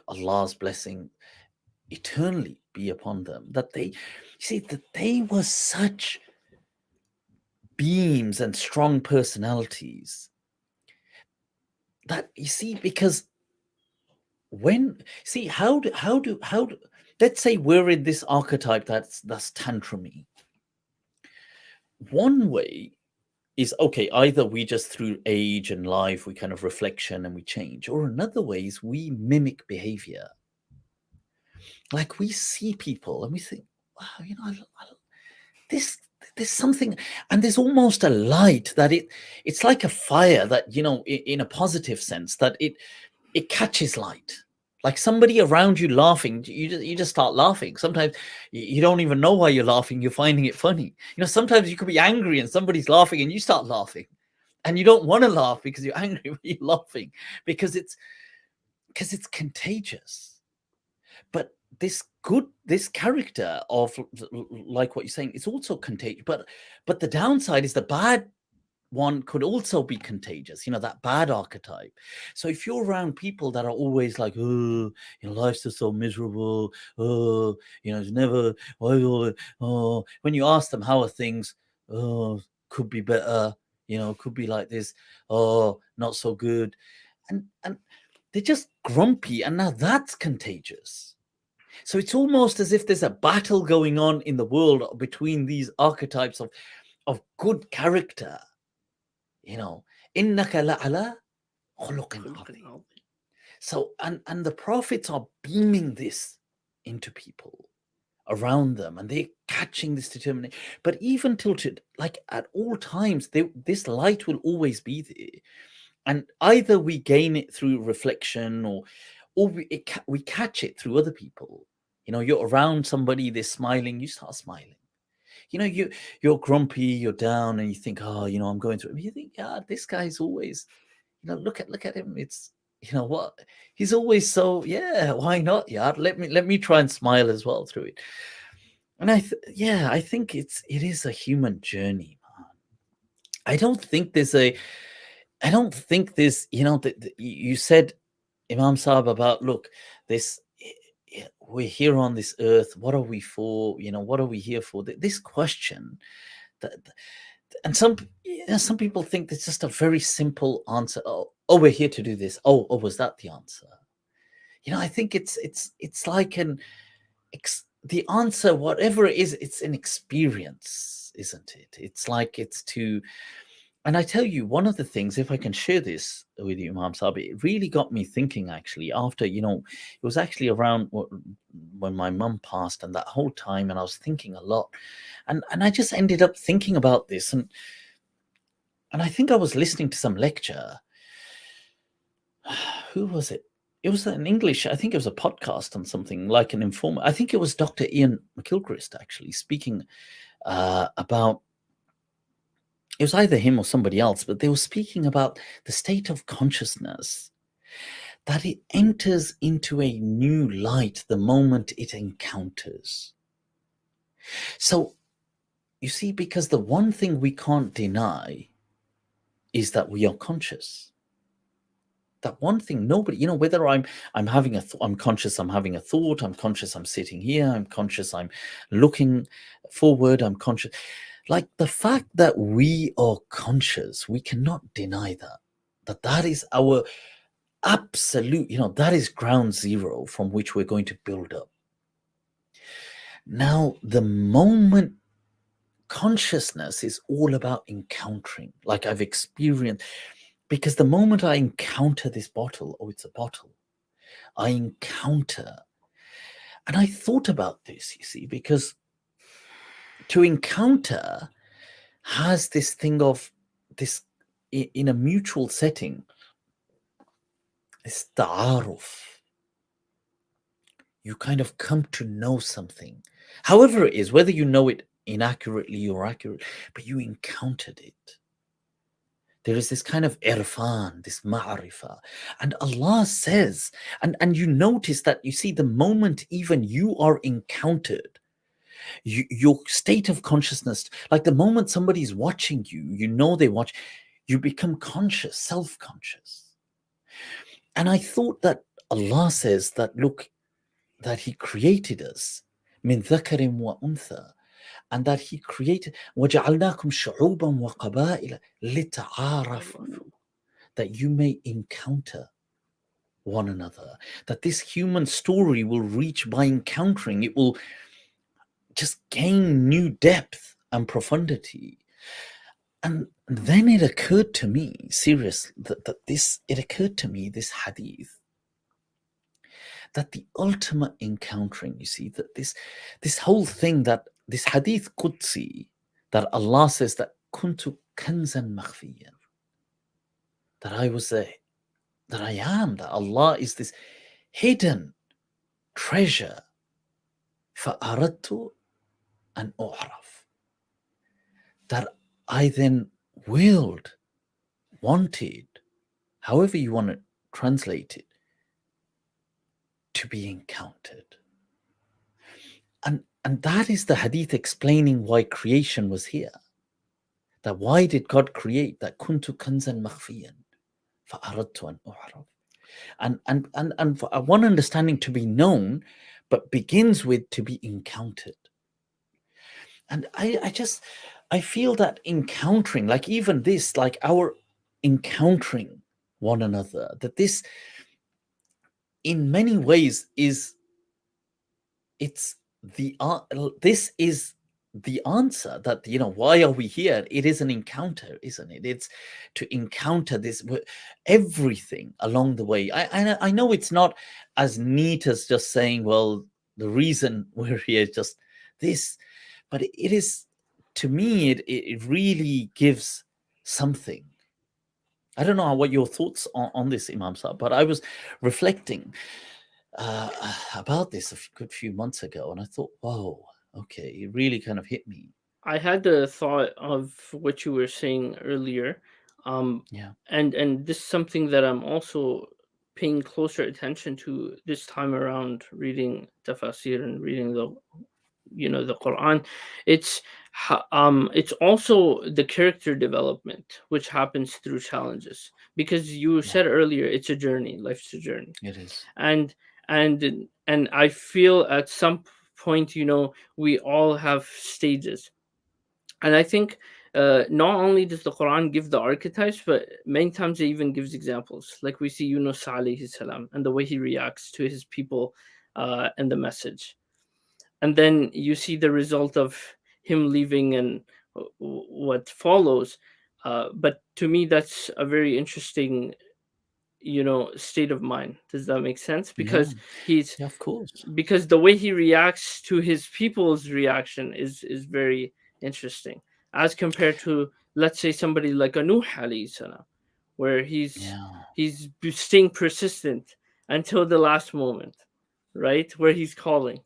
Allah's blessing eternally be upon them, that they were such beams and strong personalities, that because how do let's say we're in this archetype that's tantrumy. One way is, okay, either we just through age and life, we kind of reflection and we change, or another way is we mimic behavior. Like we see people and we think, wow, there's something, and there's almost a light that it's like a fire that, in a positive sense, that it catches light. Like somebody around you laughing, you just start laughing. Sometimes you don't even know why you're laughing. You're finding it funny. Sometimes you could be angry and somebody's laughing and you start laughing, and you don't want to laugh because you're angry, but you're laughing because it's contagious. But this character of, like what you're saying, it's also contagious. But the downside is the bad one could also be contagious, that bad archetype. So if you're around people that are always like, oh, life's just so miserable, oh, it's never, oh, when you ask them how are things, oh, could be better, could be like this, oh, not so good, and they're just grumpy, and now that's contagious. So it's almost as if there's a battle going on in the world between these archetypes of good character. Innaka la'ala khuluqin azim. So, and the prophets are beaming this into people around them, and they're catching this determination. But even like at all times, this light will always be there, and either we gain it through reflection, or we catch it through other people. You're around somebody, they're smiling, you start smiling. You're grumpy, you're down, and you think, oh, I'm going through it. You think, yeah, this guy's always, look at him. It's, what, he's always so, yeah, why not? Yeah, let me try and smile as well through it. And I think it is a human journey, man. I don't think there's, you said, Imam Saab, about, look, we're here on this earth. What are we for? What are we here for? This question, and some people think it's just a very simple answer. Oh, we're here to do this. Oh, was that the answer? I think it's like the answer, whatever it is, it's an experience, isn't it? It's like and I tell you, one of the things, if I can share this with you, Imam Sabi, it really got me thinking, actually, after, it was actually around when my mum passed, and that whole time, and I was thinking a lot. And I just ended up thinking about this. And I think I was listening to some lecture. Who was it? It was in English. I think it was a podcast on something like an informer. I think it was Dr. Ian McGilchrist, actually, speaking about, it was either him or somebody else, but they were speaking about the state of consciousness, that it enters into a new light the moment it encounters. So, you see, because the one thing we can't deny is that we are conscious. That one thing, nobody, whether I'm having I'm conscious I'm having a thought, I'm conscious I'm sitting here, I'm conscious I'm looking forward, I'm conscious. Like the fact that we are conscious, we cannot deny that is our absolute, that is ground zero from which we're going to build up. Now, the moment consciousness is all about encountering, like I've experienced, because the moment I encounter this bottle, oh, it's a bottle, I encounter. And I thought about this, you see, because to encounter has this thing of this in a mutual setting, this ta'aruf. You kind of come to know something, however it is, whether you know it inaccurately or accurate, but you encountered it. There is this kind of irfan, this ma'rifah. And Allah says, and you notice that, you see, the moment even you are encountered, your state of consciousness, like the moment somebody's watching you, you know they watch, you become conscious, self-conscious. And I thought that Allah says that, look, that He created us min dhakarin wa untha, and that He created وَجَعَلْنَاكُمْ شُعُوبًا وَقَبَائِلَ لِتَعَارَفُوا, that you may encounter one another, that this human story will reach by encountering, it will just gain new depth and profundity. And then it occurred to me, seriously, it occurred to me, this hadith, that the ultimate encountering, you see, that this whole thing, that this hadith Qudsi, that Allah says that kuntu kanzan makhfiyan, that I was that I am, that Allah is this hidden treasure, fa'aradtu an u'raf, that I then wanted, however you want to translate it, to be encountered. And that is the hadith explaining why creation was here. That why did God create? That kuntu kanzan makhfiyan fa'aradtu an u'raf. And for one understanding to be known, but begins with to be encountered. And I feel that encountering, like even this, like our encountering one another, that this in many ways this is the answer, that, you know, why are we here? It is an encounter, isn't it? It's to encounter this, everything along the way. I know it's not as neat as just saying, well, the reason we're here is just this, but it is, to me, it really gives something. I don't know what your thoughts on this, Imam Saab, but I was reflecting about this a good few months ago, and I thought, whoa, okay, it really kind of hit me. I had the thought of what you were saying earlier, Yeah. and this is something that I'm also paying closer attention to this time around, reading tafsir and reading the Quran. It's also the character development which happens through challenges, because you said earlier it's a journey, life's a journey. It is. And I feel at some point, we all have stages. And I think not only does the Quran give the archetypes, but many times it even gives examples. Like we see Yunus alayhi salam and the way he reacts to his people and the message. And then you see the result of him leaving and what follows. But to me, that's a very interesting, state of mind. Does that make sense? Because of course, because the way he reacts to his people's reaction is very interesting, as compared to, let's say, somebody like a Nuh alayhi salam, where he's staying persistent until the last moment, right, where he's calling.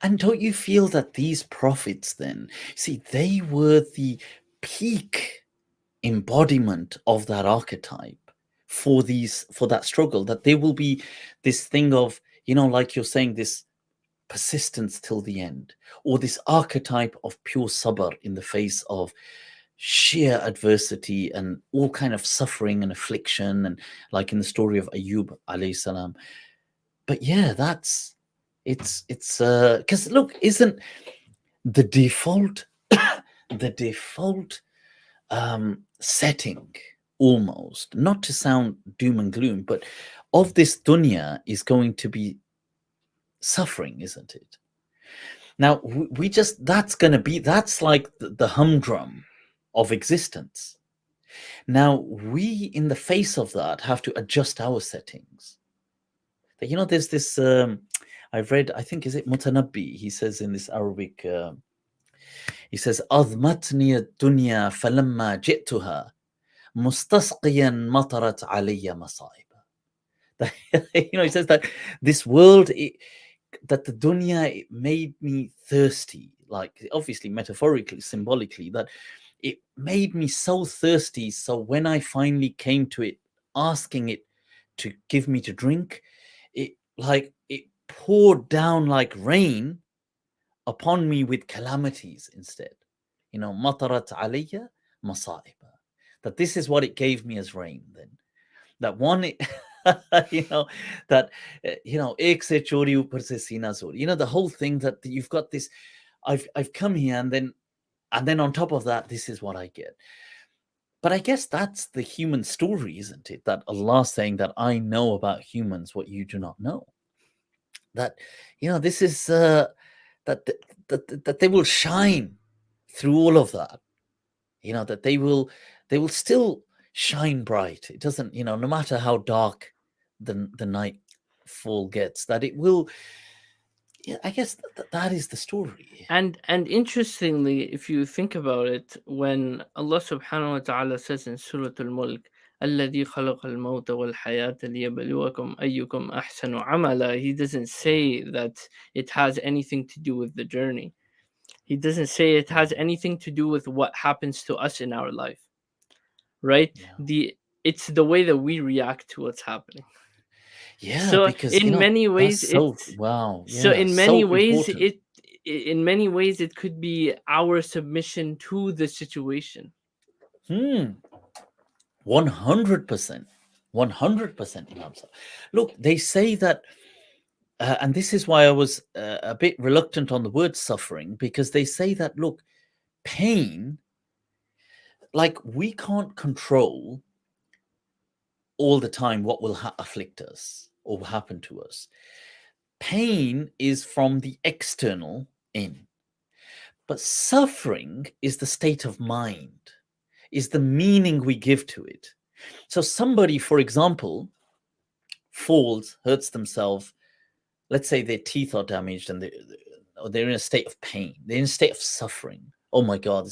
And don't you feel that these prophets, then, see, they were the peak embodiment of that archetype for that struggle, that there will be this thing of, like you're saying, this persistence till the end, or this archetype of pure sabr in the face of sheer adversity and all kind of suffering and affliction, and like in the story of Ayub alayhi salam. But yeah, it's because look, isn't the default setting, almost, not to sound doom and gloom, but of this dunya is going to be suffering, isn't it? Now we just, that's like the humdrum of existence. Now we, in the face of that, have to adjust our settings. There's this, I've read, I think, is it Mutanabbi? He says in this Arabic, he says, أضمتني الدنيا فلما جئتها مستسقيا مطرت علي مصائب. He says that this world, that the dunya, it made me thirsty, like obviously metaphorically, symbolically, that it made me so thirsty. So when I finally came to it, asking it to give me to drink, it poured down like rain upon me with calamities instead. Matarat alayya masaiba. That this is what it gave me as rain then. That one, that, ek se chori upar se sina zori. The whole thing that you've got this, I've come here, and then on top of that, this is what I get. But I guess that's the human story, isn't it? That Allah saying that I know about humans what you do not know. That, this is that they will shine through all of that. That they will still shine bright. It doesn't, no matter how dark the nightfall gets, that it will. I guess that is the story. And interestingly, if you think about it, when Allah subhanahu wa ta'ala says in Surah Al-Mulk, الذي خلق الموت والحياة ليبلوكم أيكم أحسن عملا, he doesn't say that it has anything to do with the journey. He doesn't say it has anything to do with what happens to us in our life, right? Yeah. It's the way that we react to what's happening. Yeah, so because in many ways, wow. Yeah, so in many ways, important. in many ways it could be our submission to the situation. 100%. 100%, Imam Sir. Look, they say that, and this is why I was a bit reluctant on the word suffering, because they say that, look, pain, like we can't control all the time what will afflict us or happen to us. Pain is from the external in. But suffering is the state of mind, is the meaning we give to it. So somebody, for example, falls, hurts themselves. Let's say their teeth are damaged and they're in a state of pain. They're in a state of suffering. Oh my God.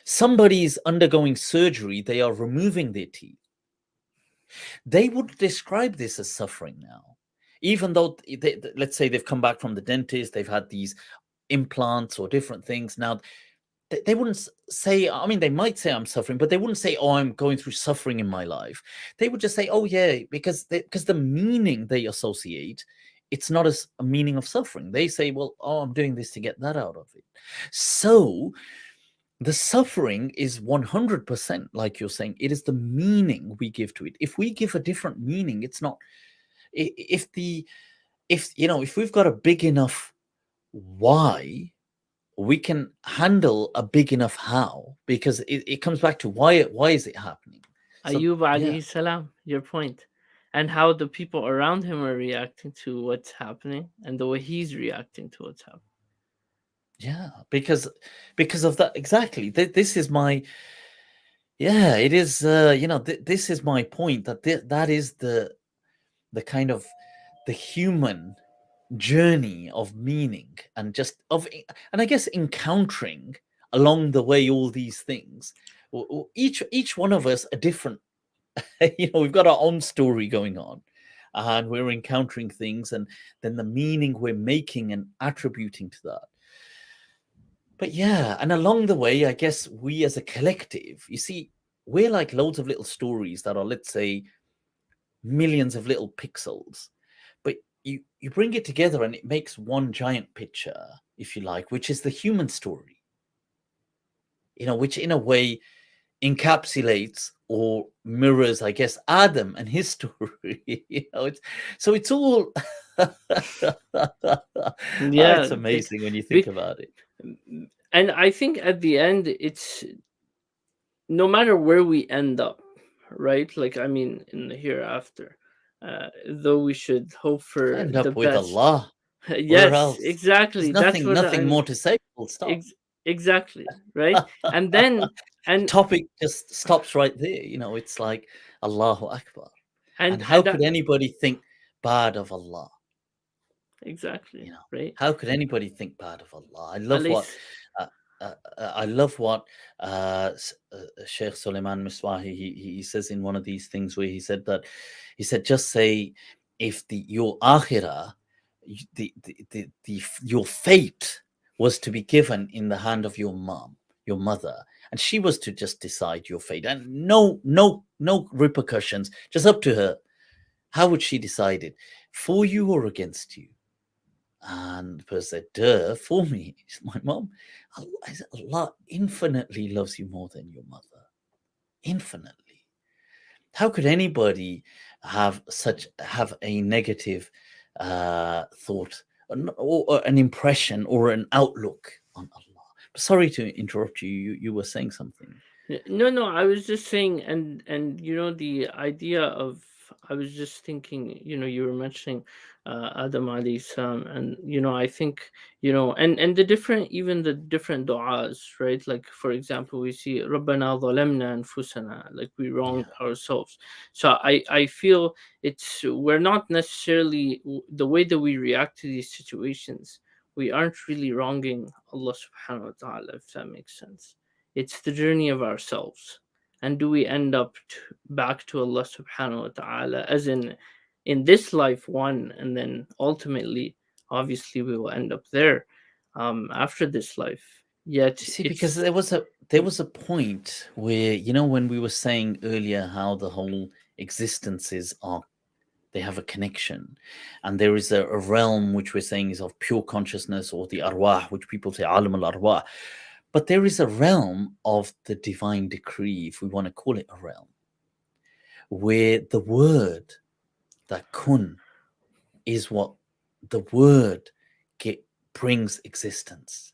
Somebody's undergoing surgery. They are removing their teeth. They would describe this as suffering now. Even though, let's say they've come back from the dentist, they've had these implants or different things. Now, they wouldn't say, I mean, they might say I'm suffering, but they wouldn't say, oh, I'm going through suffering in my life. They would just say, oh, yeah, because the meaning they associate, it's not as a meaning of suffering. They say, well, oh, I'm doing this to get that out of it. So the suffering is 100%, like you're saying, it is the meaning we give to it. If we give a different meaning, it's not, if we've got a big enough why, we can handle a big enough how, because it comes back to why is it happening. So, Ayub alayhi salam, your point, and how the people around him are reacting to what's happening and the way he's reacting to what's happening. Yeah, because of that, exactly. This is my, it is, this is my point, that that is the kind of the human journey of meaning, and I guess encountering along the way all these things. Each one of us a different, we've got our own story going on, and we're encountering things, and then the meaning we're making and attributing to that. But and along the way, I guess we as a collective, you see, we're like loads of little stories that are, let's say, millions of little pixels, but you bring it together and it makes one giant picture, if you like, which is the human story, which in a way encapsulates or mirrors, I guess, Adam and his story. It's all it's amazing when you think about it. And I think at the end, it's no matter where we end up, right? Like, I mean, in the hereafter, though we should hope for end the up with best. Allah. Where Yes, else? There's exactly. That's nothing, what nothing more to say. Full stop. exactly, right? And then and Topic just stops right there. You know, it's like Allahu Akbar. And how and could anybody think bad of Allah? exactly, You know, right? how could anybody think bad of Allah? I love what Alayhi uh, I love what Sheikh Suleiman Miswahi he says in one of these things where he said just say if your akhirah, your fate was to be given in the hand of your mom, your mother, and she was to just decide your fate and no repercussions, just up to her. How would she decide it? For you or against you? And the person said, duh, for me. My mom. Allah infinitely loves you more than your mother. Infinitely. How could anybody have a negative thought or an impression or an outlook on Allah? Sorry to interrupt you. You were saying something. No, I was just saying, and the idea of, I was just thinking, you were mentioning Adam alayhi salam, and I think, and even the different du'as, right? Like, for example, we see Rabbana zalamna anfusana, like we wronged ourselves. So I feel we're not necessarily, the way that we react to these situations, we aren't really wronging Allah subhanahu wa ta'ala, if that makes sense. It's the journey of ourselves. And do we end up back to Allah subhanahu wa ta'ala, as in this life one, and then ultimately, obviously, we will end up there after this life. Yet See, because there was a point where, when we were saying earlier how the whole existences they have a connection, and there is a realm which we're saying is of pure consciousness, or the arwah, which people say alam al arwah. But there is a realm of the divine decree, if we want to call it a realm, where the word, that kun, is what the word brings existence.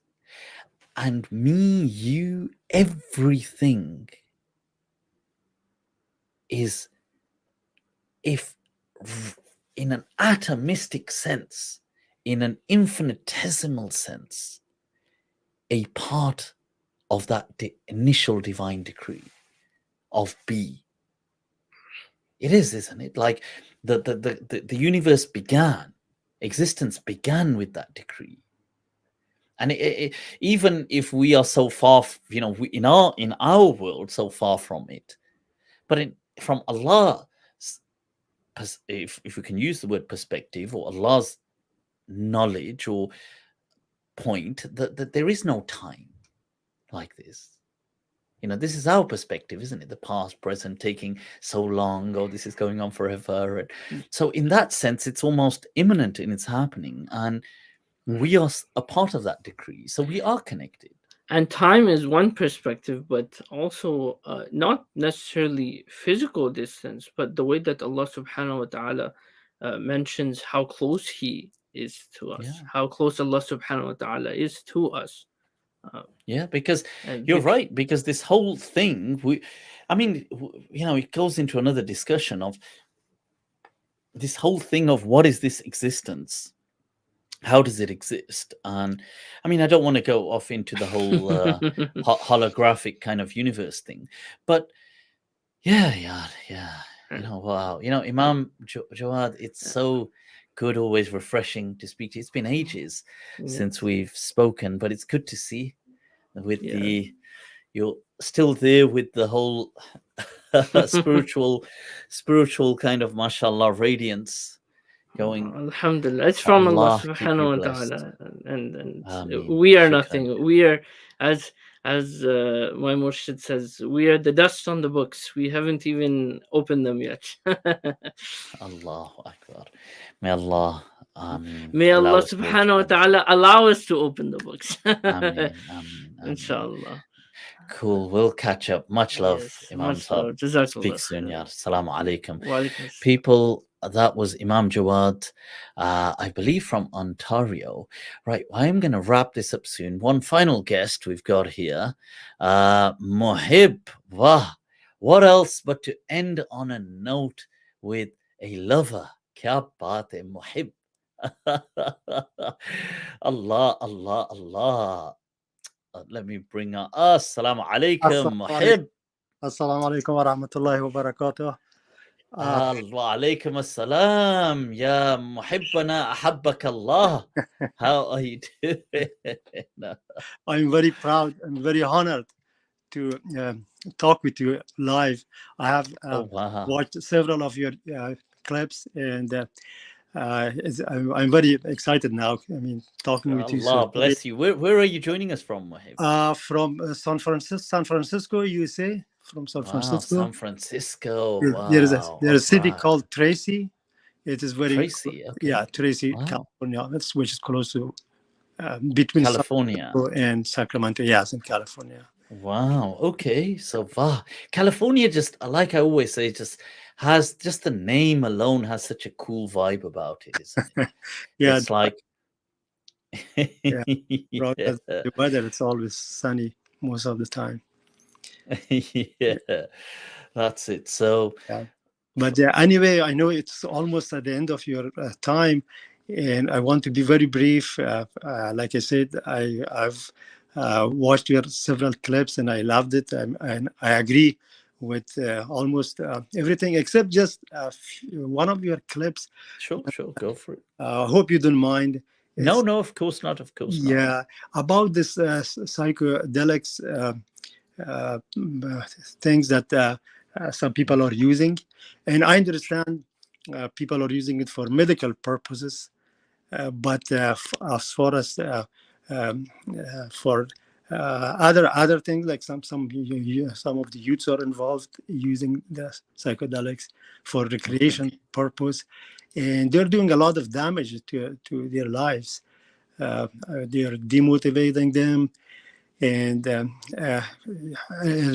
And me, you, everything is, if in an atomistic sense, in an infinitesimal sense, a part of that initial divine decree of be. It is, isn't it? Like the universe began, existence began with that decree. And even if we are so far, in our world, so far from it, but from Allah, if we can use the word perspective, or Allah's knowledge or point, that there is no time like this. This is our perspective, isn't it? The past, present, taking so long. Oh, this is going on forever. And so in that sense, it's almost imminent in its happening. And we are a part of that decree. So we are connected. And time is one perspective, but also not necessarily physical distance, but the way that Allah subhanahu wa ta'ala mentions how close He is to us, how close Allah subhanahu wa ta'ala is to us. Because you're right, because this whole thing, it goes into another discussion of this whole thing of what is this existence? How does it exist? And I don't want to go off into the whole holographic kind of universe thing, but yeah. Wow. Imam Jawad, it's so good, always refreshing to speak to you. It's been ages since we've spoken, but it's good to see with you're still there with the whole spiritual kind of mashallah radiance going. Alhamdulillah, it's from Allah subhanahu wa ta'ala, and we are nothing. We are, as my murshid says, we are the dust on the books. We haven't even opened them yet. Allahu Akbar. May Allah may Allah subhanahu wa ta'ala allow us to open the books. Ameen. Inshallah. Cool. We'll catch up. Much love, Imam Saab. Speak soon, yaar. Assalamu alaikum. Walaikum. People, that was Imam Jawad, I believe from Ontario. Right, I'm going to wrap this up soon. One final guest we've got here, Muhib. Wah. What else but to end on a note with a lover? Kya baat hai, Muhib. Allah, Allah, Allah. Let me bring up. Assalamu alaikum, Assalamu muhib. Assalamu alaikum wa rahmatullahi wa barakatuh. Wa alaikum assalam. Ya muhibbana ahabbak Allah. How are you doing? I'm very proud and very honored to talk with you live. I have Oh, wow. watched several of your clips, and I'm very excited now. I mean, talking with you. Allah bless you. Where are you joining us from, Muhib? From San Francisco, USA. From San Wow, Francisco. San Francisco. There- Wow. There's a city Allah. called Tracy. It is very Tracy, okay. yeah, Tracy, Wow. California. That's which is close to between California. San Francisco and Sacramento. Yes, in California. Wow. Okay. So, wow. California just, like I always say, just has just the name alone has such a cool vibe about it, isn't it? Yeah, It's like, Yeah. yeah. the weather, it's always sunny most of the time. Yeah, that's it. So, Yeah. But anyway, I know it's almost at the end of your time, and I want to be very brief. Like I said, I've watched your several clips and I loved it, and I agree with almost everything except just one of your clips. sure, go for it. I hope you don't mind. No, of course not. Of course not. Yeah, about this psychedelics things that some people are using, and I understand people are using it for medical purposes, but as far as for other things, like some of the youths are involved using the psychedelics for recreation purpose, and they're doing a lot of damage to their lives. They're demotivating them, and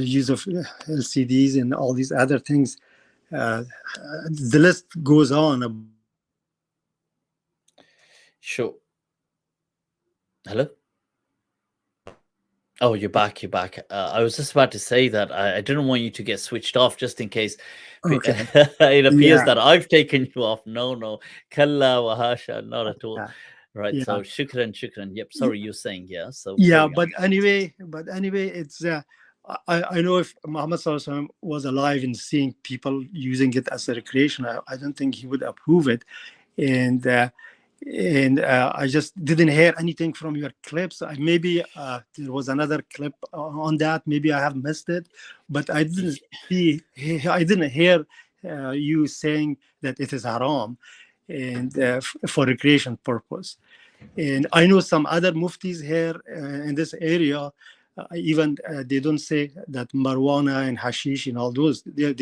use of LCDs and all these other things. The list goes on. Sure. Hello? Oh, you're back. I was just about to say that I didn't want you to get switched off just in case Okay. it appears Yeah. that I've taken you off. No. Kalla wa hasha, not at all. Yeah. Right. Yeah. So shukran. Yep. Sorry, you're saying, yeah. So Yeah, carry on. but anyway, it's I know if Muhammad Sallallahu Alaihi Wasallam was alive and seeing people using it as a recreation, I don't think he would approve it. And I just didn't hear anything from your clips. Maybe there was another clip on that. Maybe I have missed it, but I didn't hear you saying that it is haram and for recreation purpose. And I know some other muftis here in this area, even they don't say that marijuana and hashish and all those. They're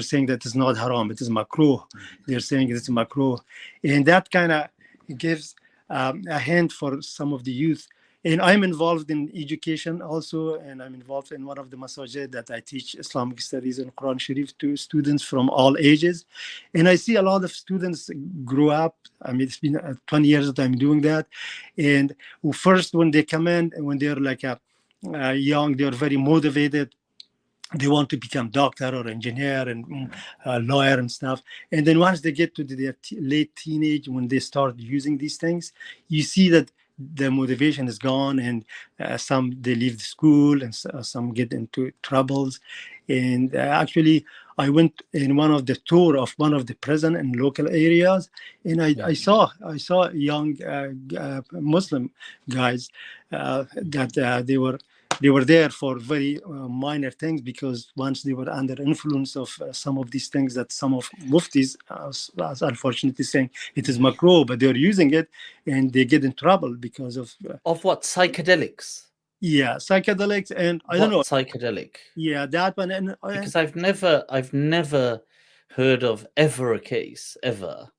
saying that it's not haram, it is makruh. They're saying it's makruh, and that kind of gives a hint for some of the youth. And I'm involved in education also, and I'm involved in one of the masajid that I teach Islamic studies and Quran Sharif to students from all ages. And I see a lot of students grow up. I mean, it's been 20 years that I'm doing that. And first, when they come in, when they're like young, they're very motivated. They want to become doctor or engineer and lawyer and stuff. And then once they get to their late teenage, when they start using these things, you see that the motivation is gone, and some they leave the school, and some get into troubles. And actually, I went in one of the tour of one of the prison in local areas, and I saw young Muslim guys that they were there for very minor things, because once they were under influence of some of these things that some of muftis are unfortunately saying it is makruh, but they're using it and they get in trouble because of what, psychedelics? Yeah, psychedelics, and I don't know. Psychedelic? Yeah, that one. And because I've never heard of ever a case ever.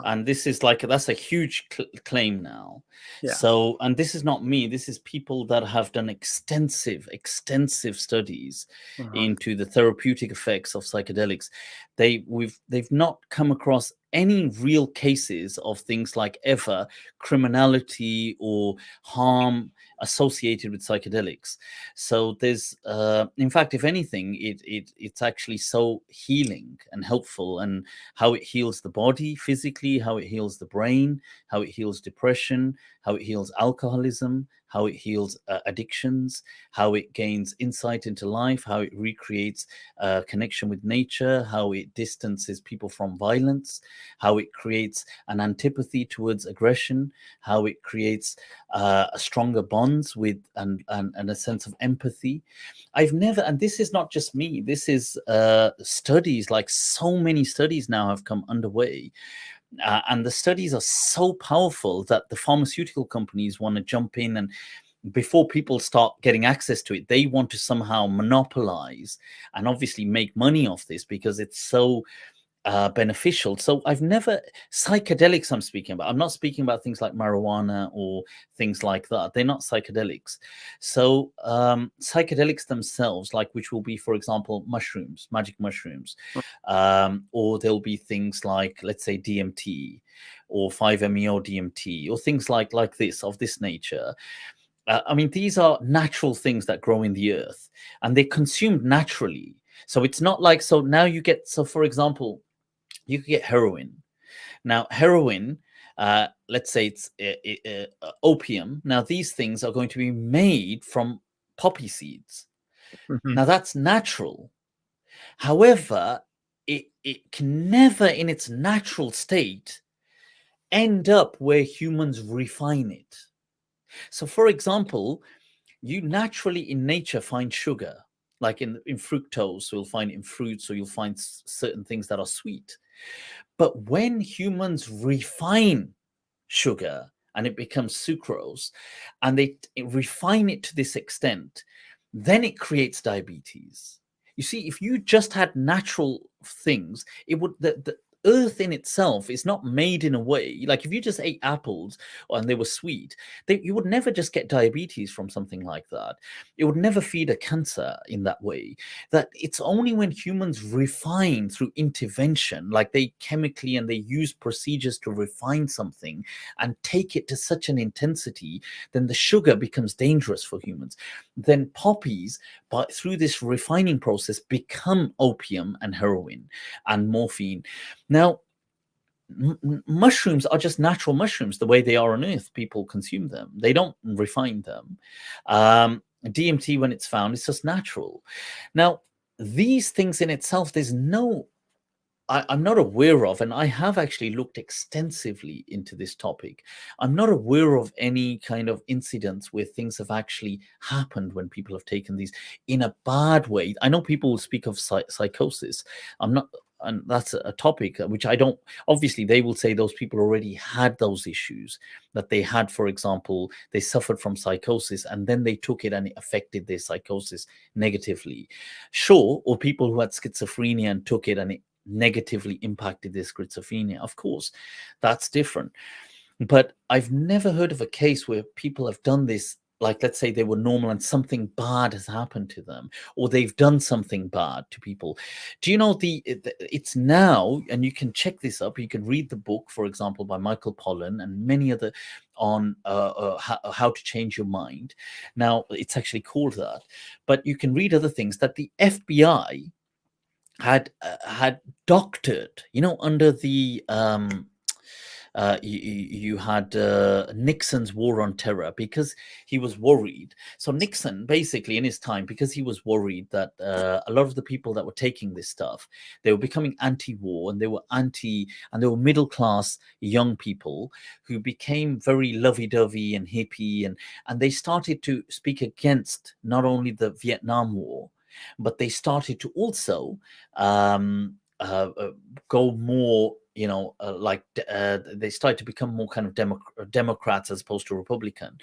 And this is that's a huge claim now. Yeah. So, and this is not me, this is people that have done extensive studies into the therapeutic effects of psychedelics. They've not come across any real cases of things like ever criminality or harm associated with psychedelics. So there's in fact, if anything, it's actually so healing and helpful, and how it heals the body physically, how it heals the brain, how it heals depression, how it heals alcoholism, how it heals addictions, how it gains insight into life, how it recreates connection with nature, how it distances people from violence, how it creates an antipathy towards aggression, how it creates stronger bonds with and a sense of empathy. I've never, and this is not just me, this is studies, like so many studies now have come underway. And the studies are so powerful that the pharmaceutical companies want to jump in, and before people start getting access to it, they want to somehow monopolize and obviously make money off this because it's so beneficial. So I've never, psychedelics I'm speaking about, I'm not speaking about things like marijuana or things like that. They're not psychedelics. So psychedelics themselves, like, which will be, for example, mushrooms, magic mushrooms, or there'll be things like, let's say, DMT or 5-MeO DMT or things like this, of this nature. I mean, these are natural things that grow in the earth and they're consumed naturally. So it's not like, so now you get, so for example, you could get heroin. Now, heroin, let's say it's opium. Now, these things are going to be made from poppy seeds. Now, that's natural. However, it can never in its natural state end up where humans refine it. So, for example, you naturally in nature find sugar, like in fructose, so you'll find it in fruits, or you'll find certain things that are sweet. But when humans refine sugar and it becomes sucrose, and they refine it to this extent, then it creates diabetes. You see, if you just had natural things, it would, the earth in itself is not made in a way, like if you just ate apples and they were sweet, you would never just get diabetes from something like that. It would never feed a cancer in that way. That it's only when humans refine through intervention, like they chemically, and they use procedures to refine something and take it to such an intensity, then the sugar becomes dangerous for humans. Then poppies, but through this refining process, become opium and heroin and morphine. Now, mushrooms are just natural mushrooms, the way they are on Earth. People consume them. They don't refine them. DMT, when it's found, it's just natural. Now, these things in itself, there's no, I'm not aware of, and I have actually looked extensively into this topic. I'm not aware of any kind of incidents where things have actually happened when people have taken these in a bad way. I know people will speak of psychosis. I'm not, and that's a topic which I don't, obviously they will say those people already had those issues, that they had, for example, they suffered from psychosis and then they took it and it affected their psychosis negatively. Sure, or people who had schizophrenia and took it and it negatively impacted their schizophrenia. Of course, that's different. But I've never heard of a case where people have done this, like, let's say they were normal and something bad has happened to them, or they've done something bad to people. Do you know it's now, and you can check this up, you can read the book, for example, by Michael Pollan and many other on how to change your mind. Now, it's actually called that, but you can read other things that the FBI had doctored, under the you had Nixon's war on terror, because he was worried. So Nixon, basically, in his time, because he was worried that a lot of the people that were taking this stuff, they were becoming anti-war, and they were middle class young people who became very lovey-dovey and hippie, and they started to speak against not only the Vietnam War, but they started to also go more, they started to become more kind of Democrats as opposed to Republican.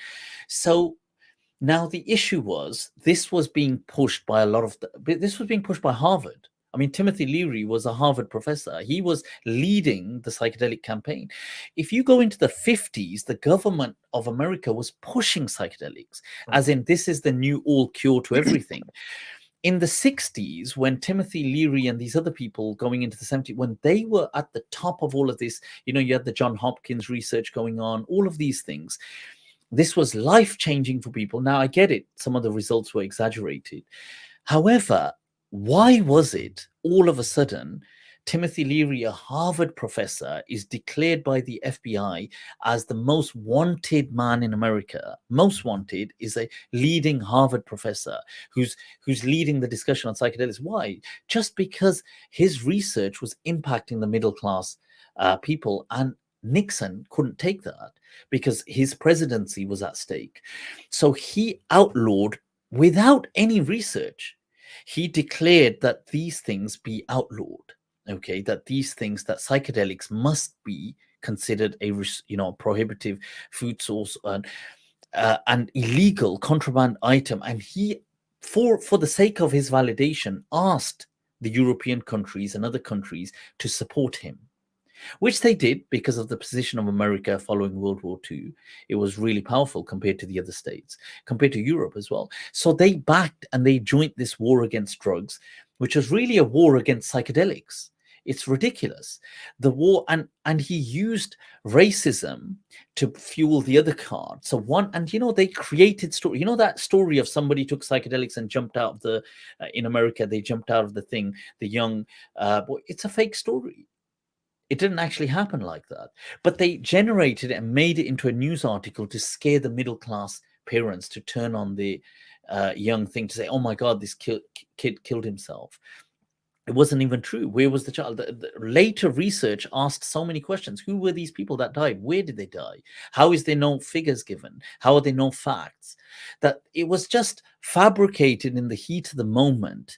So now the issue was, this was being pushed by this was being pushed by Harvard. I mean, Timothy Leary was a Harvard professor. He was leading the psychedelic campaign. If you go into the 50s, the government of America was pushing psychedelics, as in, this is the new all cure to everything. in the 60s, when Timothy Leary and these other people going into the 70s, when they were at the top of all of this, you know, you had the John Hopkins research going on, all of these things. This was life-changing for people. Now, I get it. Some of the results were exaggerated. However, why was it all of a sudden Timothy Leary, a Harvard professor, is declared by the FBI as the most wanted man in America? Most wanted is a leading Harvard professor who's leading the discussion on psychedelics. Why? Just because his research was impacting the middle class people, and Nixon couldn't take that because his presidency was at stake. So he outlawed, without any research, he declared that these things be outlawed. Okay, that these things, that psychedelics must be considered a, you know, prohibitive food source and illegal contraband item. And he, for the sake of his validation, asked the European countries and other countries to support him, which they did because of the position of America following World War II. It was really powerful compared to the other states, compared to Europe as well. So they backed and they joined this war against drugs, which was really a war against psychedelics. It's ridiculous. The war, and he used racism to fuel the other card. So one, and you know, they created story. You know that story of somebody took psychedelics and jumped out of the, in America, they jumped out of the thing, the young boy. It's a fake story. It didn't actually happen like that. But they generated it and made it into a news article to scare the middle class parents to turn on the young thing, to say, oh my God, this kid killed himself. It wasn't even true. Where was the child? The later research asked so many questions. Who were these people that died? Where did they die? How is there no figures given? How are there no facts? That it was just fabricated in the heat of the moment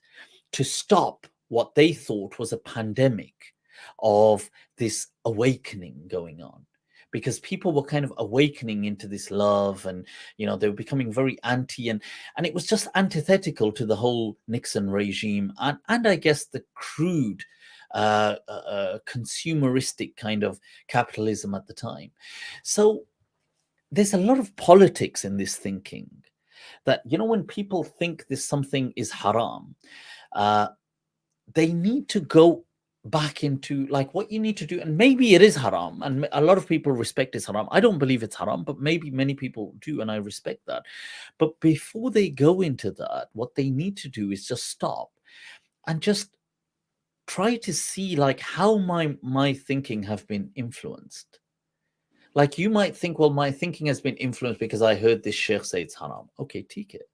to stop what they thought was a pandemic of this awakening going on, because people were kind of awakening into this love, and you know, they were becoming very anti, and it was just antithetical to the whole Nixon regime, and I guess the crude consumeristic kind of capitalism at the time. So there's a lot of politics in this thinking, that, you know, when people think this something is haram, they need to go back into like what you need to do, and maybe it is haram, and a lot of people respect it's haram. I don't believe it's haram, but maybe many people do, and I respect that. But before they go into that, what they need to do is just stop and just try to see like how my thinking have been influenced. Like you might think, well, my thinking has been influenced because I heard this sheikh say it's haram. Okay, take it.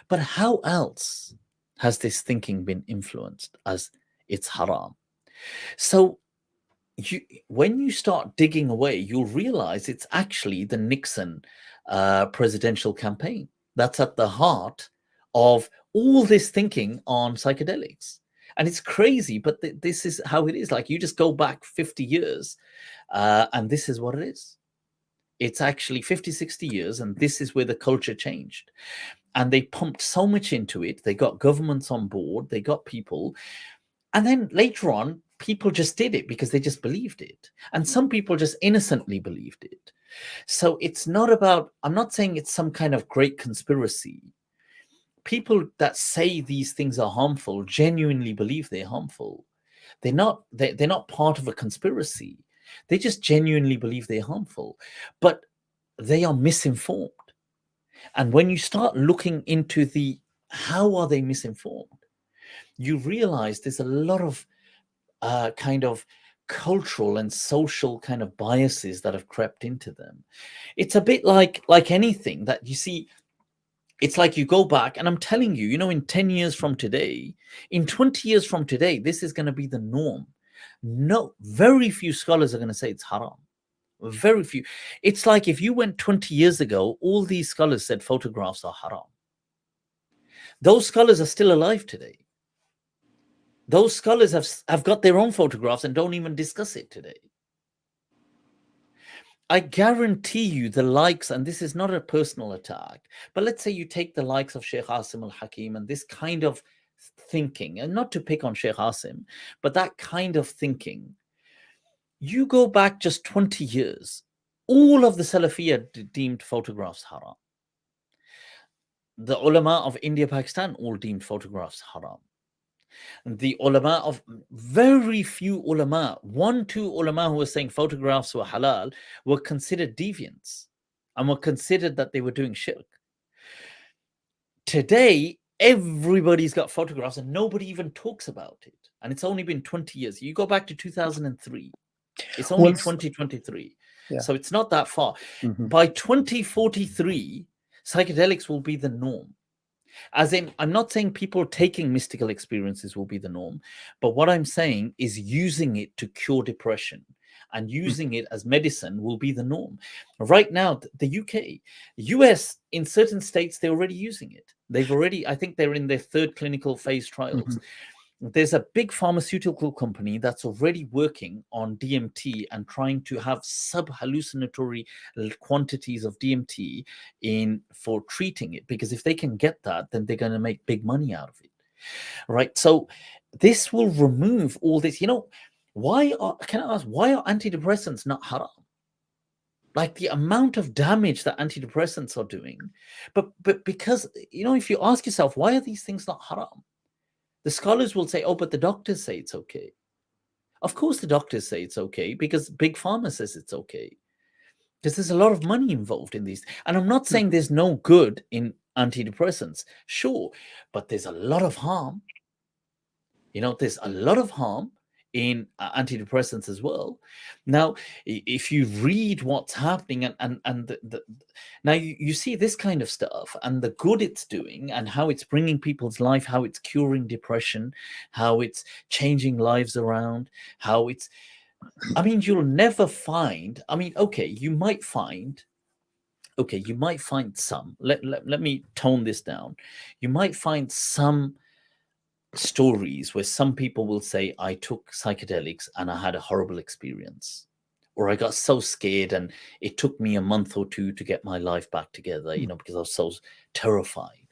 But how else has this thinking been influenced as it's haram? So when you start digging away, you'll realize it's actually the Nixon presidential campaign that's at the heart of all this thinking on psychedelics. And it's crazy, but this is how it is. Like you just go back 50 years and this is what it is. It's actually 50, 60 years, and this is where the culture changed. And they pumped so much into it. They got governments on board. They got people. And then later on, people just did it because they just believed it. And some people just innocently believed it. So it's not about, I'm not saying it's some kind of great conspiracy. People that say these things are harmful genuinely believe they're harmful. They're not part of a conspiracy. They just genuinely believe they're harmful, but they are misinformed. And when you start looking into how are they misinformed, you realize there's a lot of kind of cultural and social kind of biases that have crept into them. It's a bit like anything that you see. It's like you go back, and I'm telling you, you know, in 10 years from today, in 20 years from today, this is going to be the norm. No, very few scholars are going to say it's haram. Very few. It's like if you went 20 years ago, all these scholars said photographs are haram. Those scholars are still alive today. Those scholars have got their own photographs and don't even discuss it today. I guarantee you the likes, and this is not a personal attack, but let's say you take the likes of Sheikh Asim al-Hakim and this kind of thinking, and not to pick on Sheikh Asim, but that kind of thinking. You go back just 20 years, all of the Salafiyya deemed photographs haram. the ulama of India, Pakistan all deemed photographs haram. The ulama of very few ulama, 1-2 ulama who were saying photographs were halal, were considered deviants and were considered that they were doing shirk. Today, everybody's got photographs and nobody even talks about it. And it's only been 20 years. You go back to 2003. It's only 2023. Yeah. So it's not that far. Mhm. By 2043, psychedelics will be the norm. As in, I'm not saying people taking mystical experiences will be the norm, but what I'm saying is using it to cure depression and using it as medicine will be the norm. Right now, the UK, US, in certain states, they're already using it. They've already, I think they're in their 3rd clinical phase trials. There's a big pharmaceutical company that's already working on DMT and trying to have sub-hallucinatory quantities of DMT in for treating it, because if they can get that, then they're going to make big money out of it, right? So this will remove all this. Can I ask, why are antidepressants not haram? Like the amount of damage that antidepressants are doing, but because, if you ask yourself, why are these things not haram? The scholars will say, oh, but the doctors say it's okay. Of course, the doctors say it's okay because Big Pharma says it's okay. Because there's a lot of money involved in these. And I'm not saying there's no good in antidepressants. Sure, but there's a lot of harm. There's a lot of harm in antidepressants as well. Now, if you read what's happening and now you see this kind of stuff and the good it's doing and how it's bringing people's life, how it's curing depression, how it's changing lives around, you'll never find, you might find some, let me tone this down. You might find some stories where some people will say, I took psychedelics and I had a horrible experience, or I got so scared and it took me a month or 2 to get my life back together, because I was so terrified.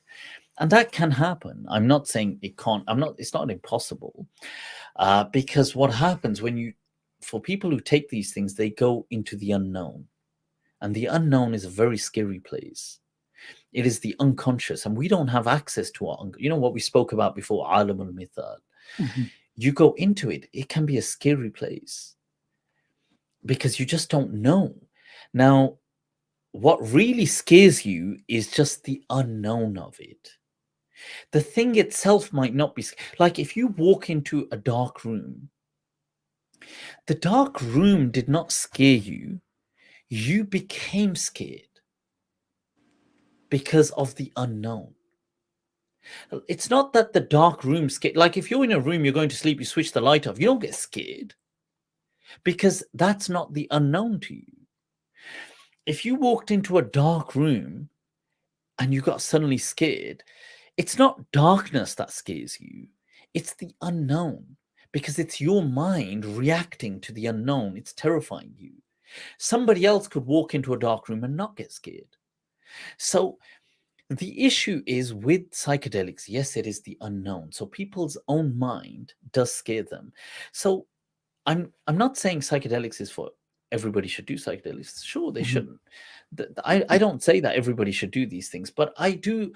And that can happen. I'm not saying it can't. It's not impossible, because what happens for people who take these things, they go into the unknown, and the unknown is a very scary place. It is the unconscious, and we don't have access to what we spoke about before, alam al-mithal. You go into it, it can be a scary place because you just don't know. Now, what really scares you is just the unknown of it. The thing itself might not be, like if you walk into a dark room, the dark room did not scare you. You became scared because of the unknown. It's not that the dark room scared. Like if you're in a room, you're going to sleep, you switch the light off, you don't get scared because that's not the unknown to you. If you walked into a dark room and you got suddenly scared, it's not darkness that scares you. It's the unknown, because it's your mind reacting to the unknown. It's terrifying you. Somebody else could walk into a dark room and not get scared. So the issue is with psychedelics, yes, it is the unknown. So people's own mind does scare them. So I'm not saying psychedelics is for everybody should do psychedelics. Sure, they shouldn't. I don't say that everybody should do these things, but I don't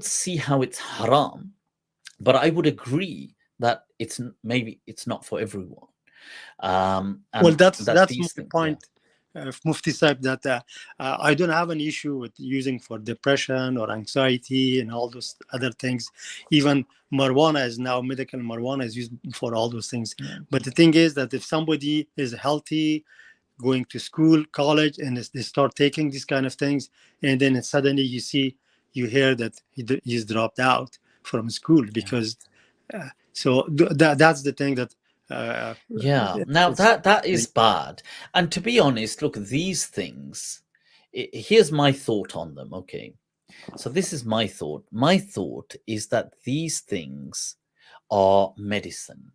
see how it's haram, but I would agree that maybe it's not for everyone. Well, that's my point, Mufti Saib, that I don't have an issue with using for depression or anxiety and all those other things. Even marijuana is now, medical marijuana is used for all those things. Yeah. But the thing is that if somebody is healthy, going to school, college, and they start taking these kind of things, and then suddenly you hear that he's dropped out from school because that's the thing that now that is bad. And to be honest, look, these things, here's my thought on them. Okay, so this is my thought. My thought is that these things are medicine,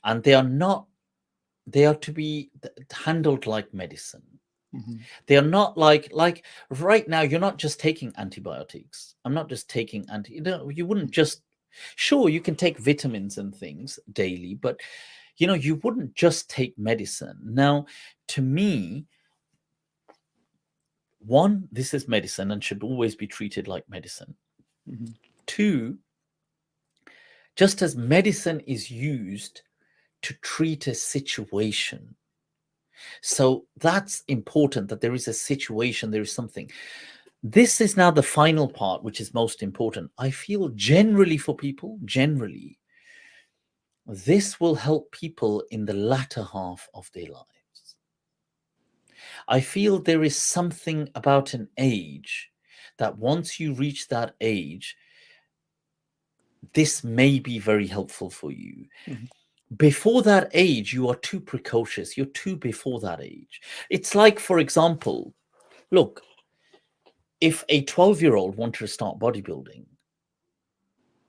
and they are to be handled like medicine. They are not like right now, you're not just taking antibiotics. I'm not just taking you wouldn't just, sure, you can take vitamins and things daily, but you wouldn't just take medicine. Now, to me, one, this is medicine and should always be treated like medicine. Mhm. Two, just as medicine is used to treat a situation. So that's important, that there is a situation, there is something. This is now the final part, which is most important. I feel generally for people, generally, this will help people in the latter half of their lives. I feel there is something about an age that once you reach that age, this may be very helpful for you. Mhm. Before that age, you are too precocious. You're too before that age. It's like, for example, look, if a 12-year-old wanted to start bodybuilding,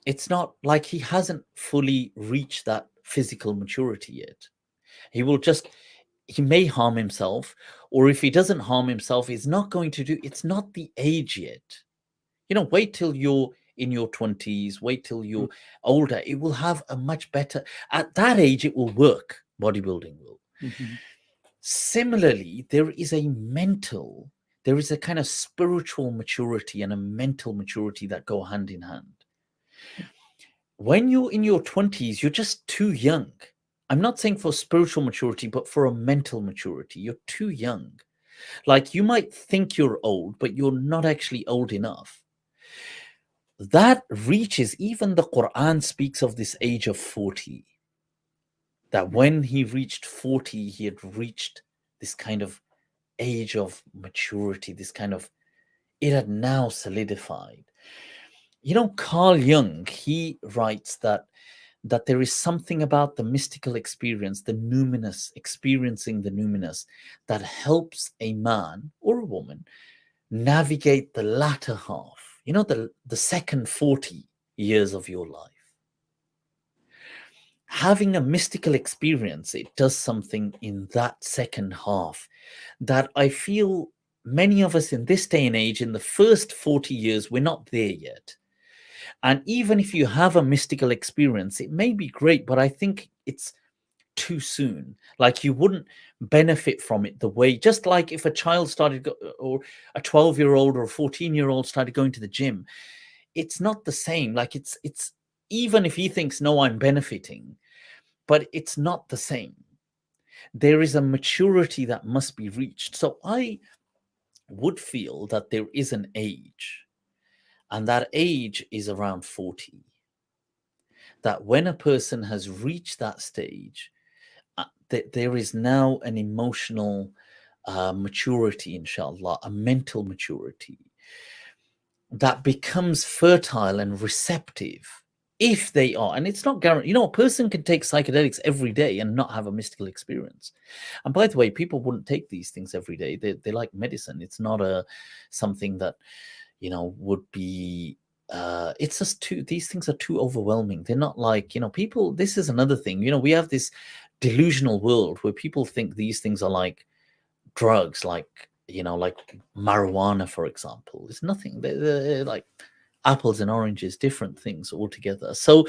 it's not like he hasn't fully reached that physical maturity yet. He may harm himself, or if he doesn't harm himself, he's not going to do, it's not the age yet. Wait till you're in your 20s, wait till you're older. It will have a much better, at that age, it will work. Bodybuilding will. Mhm. Similarly, there is a kind of spiritual maturity and a mental maturity that go hand in hand. When you're in your 20s, you're just too young. I'm not saying for spiritual maturity, but for a mental maturity, you're too young. Like, you might think you're old, but you're not actually old enough. That reaches, even the Quran speaks of this age of 40. That when he reached 40, he had reached this kind of age of maturity, it had now solidified. Carl Jung, he writes that there is something about the mystical experience, the numinous, experiencing the numinous, that helps a man or a woman navigate the latter half, the second 40 years of your life. Having a mystical experience, it does something in that second half that I feel many of us in this day and age, in the first 40 years, we're not there yet. And even if you have a mystical experience, it may be great, but I think it's too soon. Like, you wouldn't benefit from it the way, just like if a child started, or a 12-year-old or a 14-year-old started going to the gym, it's not the same. Like, it's even if he thinks, no, I'm benefiting, but it's not the same. There is a maturity that must be reached. So I would feel that there is an age, and that age is around 40. That when a person has reached that stage, there is now an emotional maturity, inshallah, a mental maturity that becomes fertile and receptive, if they are. And it's not guaranteed. A person can take psychedelics every day and not have a mystical experience. And by the way, people wouldn't take these things every day. They like medicine. It's not something that would be it's just these things are too overwhelming. They're not like, people. This is another thing. We have this delusional world where people think these things are like drugs, like marijuana, for example. It's nothing. They're like apples and oranges, different things altogether. So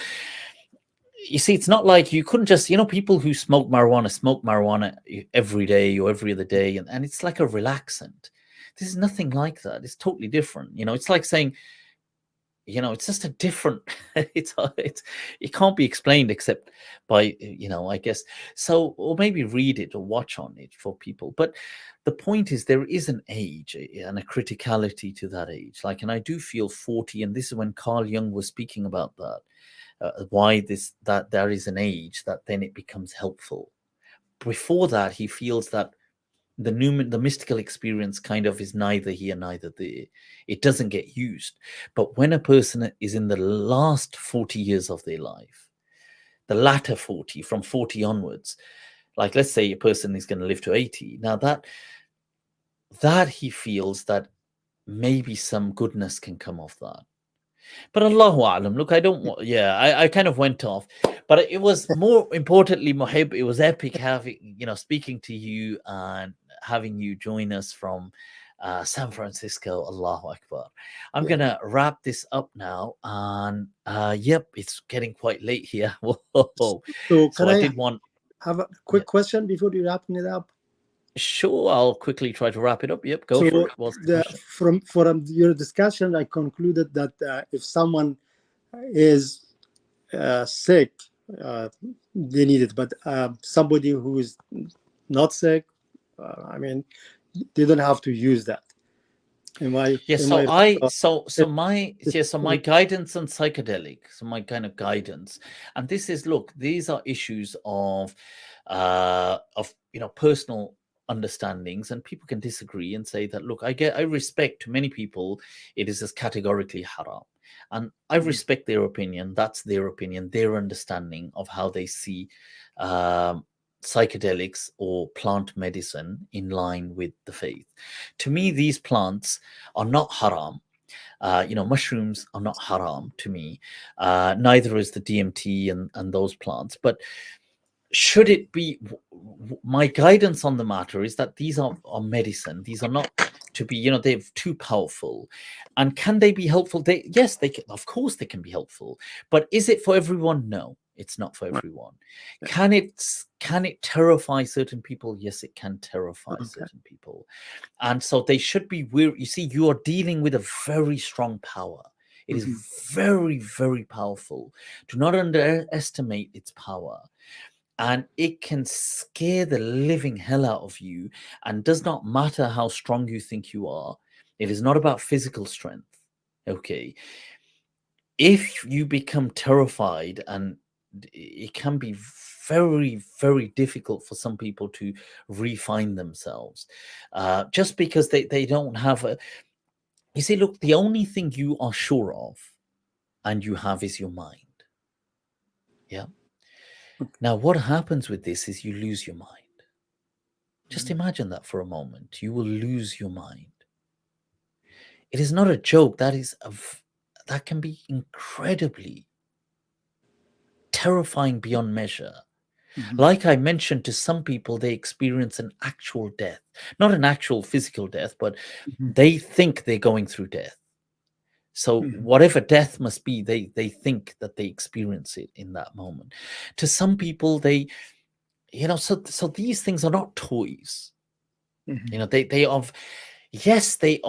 you see, it's not like you couldn't just, people who smoke marijuana every day or every other day, and it's like a relaxant. This is nothing like that. It's totally different. It's like saying, it's just a different, it can't be explained except by, I guess. So, or maybe read it or watch on it for people. But the point is, there is an age and a criticality to that age. Like, and I do feel 40, and this is when Carl Jung was speaking about that, why that there is an age that then it becomes helpful. Before that, he feels that the mystical experience kind of is neither here, neither there. It doesn't get used. But when a person is in the last 40 years of their life, the latter 40, from 40 onwards, like, let's say a person is going to live to 80. Now that he feels that maybe some goodness can come of that. But Allahu A'lam, look, I don't want, I kind of went off, but it was more importantly, Muhib, it was epic having, speaking to you and having you join us from San Francisco. Allahu Akbar. I'm going to wrap this up now. And yep, it's getting quite late here. Whoa. So So I did want. have a quick question before you wrapping it up? Sure, I'll quickly try to wrap it up. Yep, go for it. What's the question? From your discussion, I concluded that if someone is sick, they need it, but somebody who is not sick, I mean, they don't have to use that. Yeah, so my guidance on psychedelic, so my kind of guidance, and this is, look, these are issues of personal understandings, and people can disagree and say that, look, I respect, to many people it is as categorically haram, and I respect their opinion. That's their opinion, their understanding of how they see psychedelics or plant medicine in line with the faith. To me, these plants are not haram. Mushrooms are not haram to me. Neither is the DMT and those plants. But should it be, my guidance on the matter is that these are medicine. These are not to be, they're too powerful. And can they be helpful? Yes, they can. Of course they can be helpful. But is it for everyone? No, it's not for everyone. Can it terrify certain people? Yes, it can terrify certain people. And so they should be weary. You see, you are dealing with a very strong power. It is very, very powerful. Do not underestimate its power. And it can scare the living hell out of you, and does not matter how strong you think you are. It is not about physical strength. Okay. If you become terrified, and it can be very, very difficult for some people to refine themselves, just because they don't have you see, look, the only thing you are sure of and you have is your mind. Yeah. Now, what happens with this is you lose your mind. Just imagine that for a moment. You will lose your mind. It is not a joke. That can be incredibly terrifying beyond measure. Like I mentioned, to some people, they experience an actual death, not an actual physical death, but they think they're going through death. So whatever death must be, they think that they experience it in that moment. To some people, they, so these things are not toys. They are, yes, they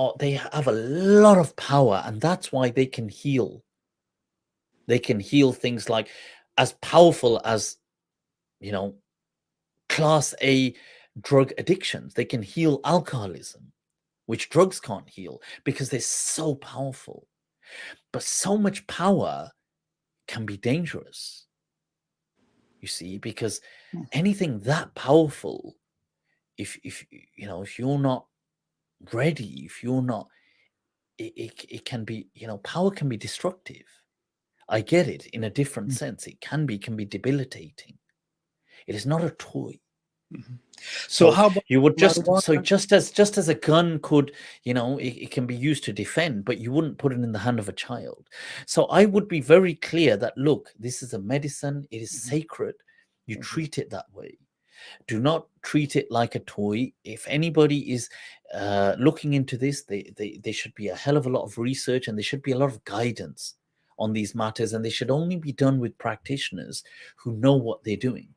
have a lot of power, and that's why they can heal. They can heal things like as powerful as, class A drug addictions. They can heal alcoholism, which drugs can't heal, because they're so powerful. But so much power can be dangerous, you see, because anything that powerful, if you're not ready, if you're not, it can be, power can be destructive. I get it in a different sense. It can be debilitating. It is not a toy. So how about you would just marijuana? just as a gun could, it can be used to defend, but you wouldn't put it in the hand of a child. So I would be very clear that, look, this is a medicine. It is sacred. You treat it that way. Do not treat it like a toy. If anybody is looking into this, they should be a hell of a lot of research, and there should be a lot of guidance on these matters, and they should only be done with practitioners who know what they're doing.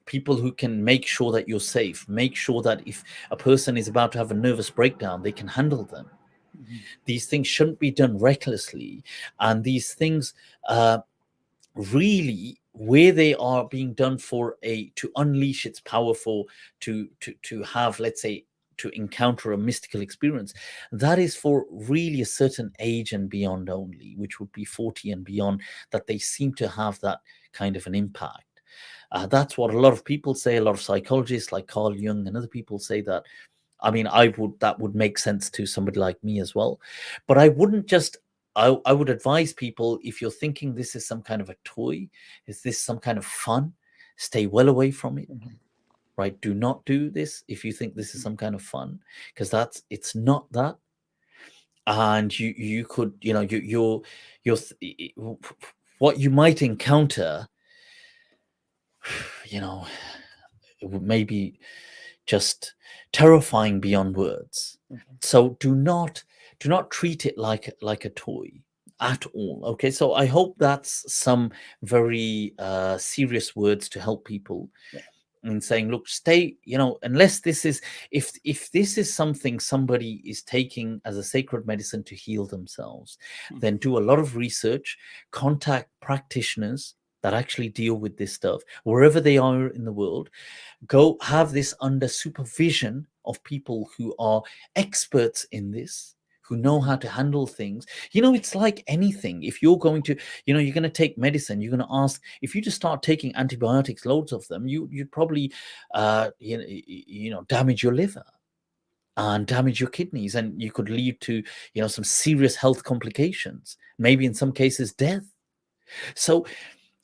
People who can make sure that you're safe, make sure that if a person is about to have a nervous breakdown, they can handle them. These things shouldn't be done recklessly, and these things really, where they are being done to unleash its power, to have, let's say, to encounter a mystical experience, that is for really a certain age and beyond only, which would be 40 and beyond, that they seem to have that kind of an impact. That's what a lot of people say. A lot of psychologists like Carl Jung and other people say that. I mean, that would make sense to somebody like me as well. But I wouldn't just, I would advise people, if you're thinking this is some kind of a toy, is this some kind of fun, stay well away from it. Right? Do not do this if you think this is some kind of fun, because it's not that. And you could, what you might encounter, it would maybe just terrifying beyond words. So do not treat it like a toy at all. Okay, so I hope that's some very serious words to help people. in saying, look, stay, unless this is, if this is something somebody is taking as a sacred medicine to heal themselves, then do a lot of research, contact practitioners that actually deal with this stuff wherever they are in the world. Go have this under supervision of people who are experts in this, who know how to handle things. It's like anything. If you're going to, you're going to take medicine, you're going to ask, if you just start taking antibiotics, loads of them, you'd probably, damage your liver and damage your kidneys, and you could lead to, some serious health complications, maybe in some cases death. So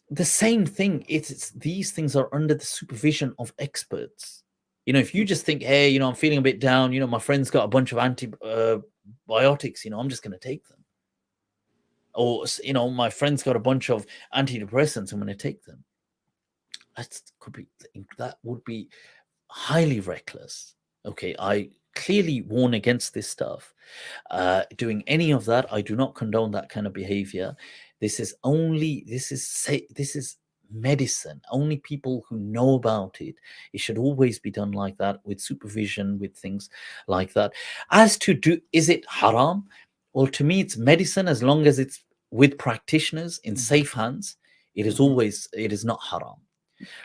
the same thing, it's these things are under the supervision of experts. If you just think, hey, I'm feeling a bit down, my friend's got a bunch of antibiotics, I'm just going to take them. Or, my friend's got a bunch of antidepressants, I'm going to take them. That would be highly reckless. Okay, I clearly warn against this stuff. Doing any of that, I do not condone that kind of behavior. This is medicine. Only people who know about it. It should always be done like that, with supervision, with things like that. As to is it haram? Well, to me, it's medicine as long as it's with practitioners in safe hands. It is not haram.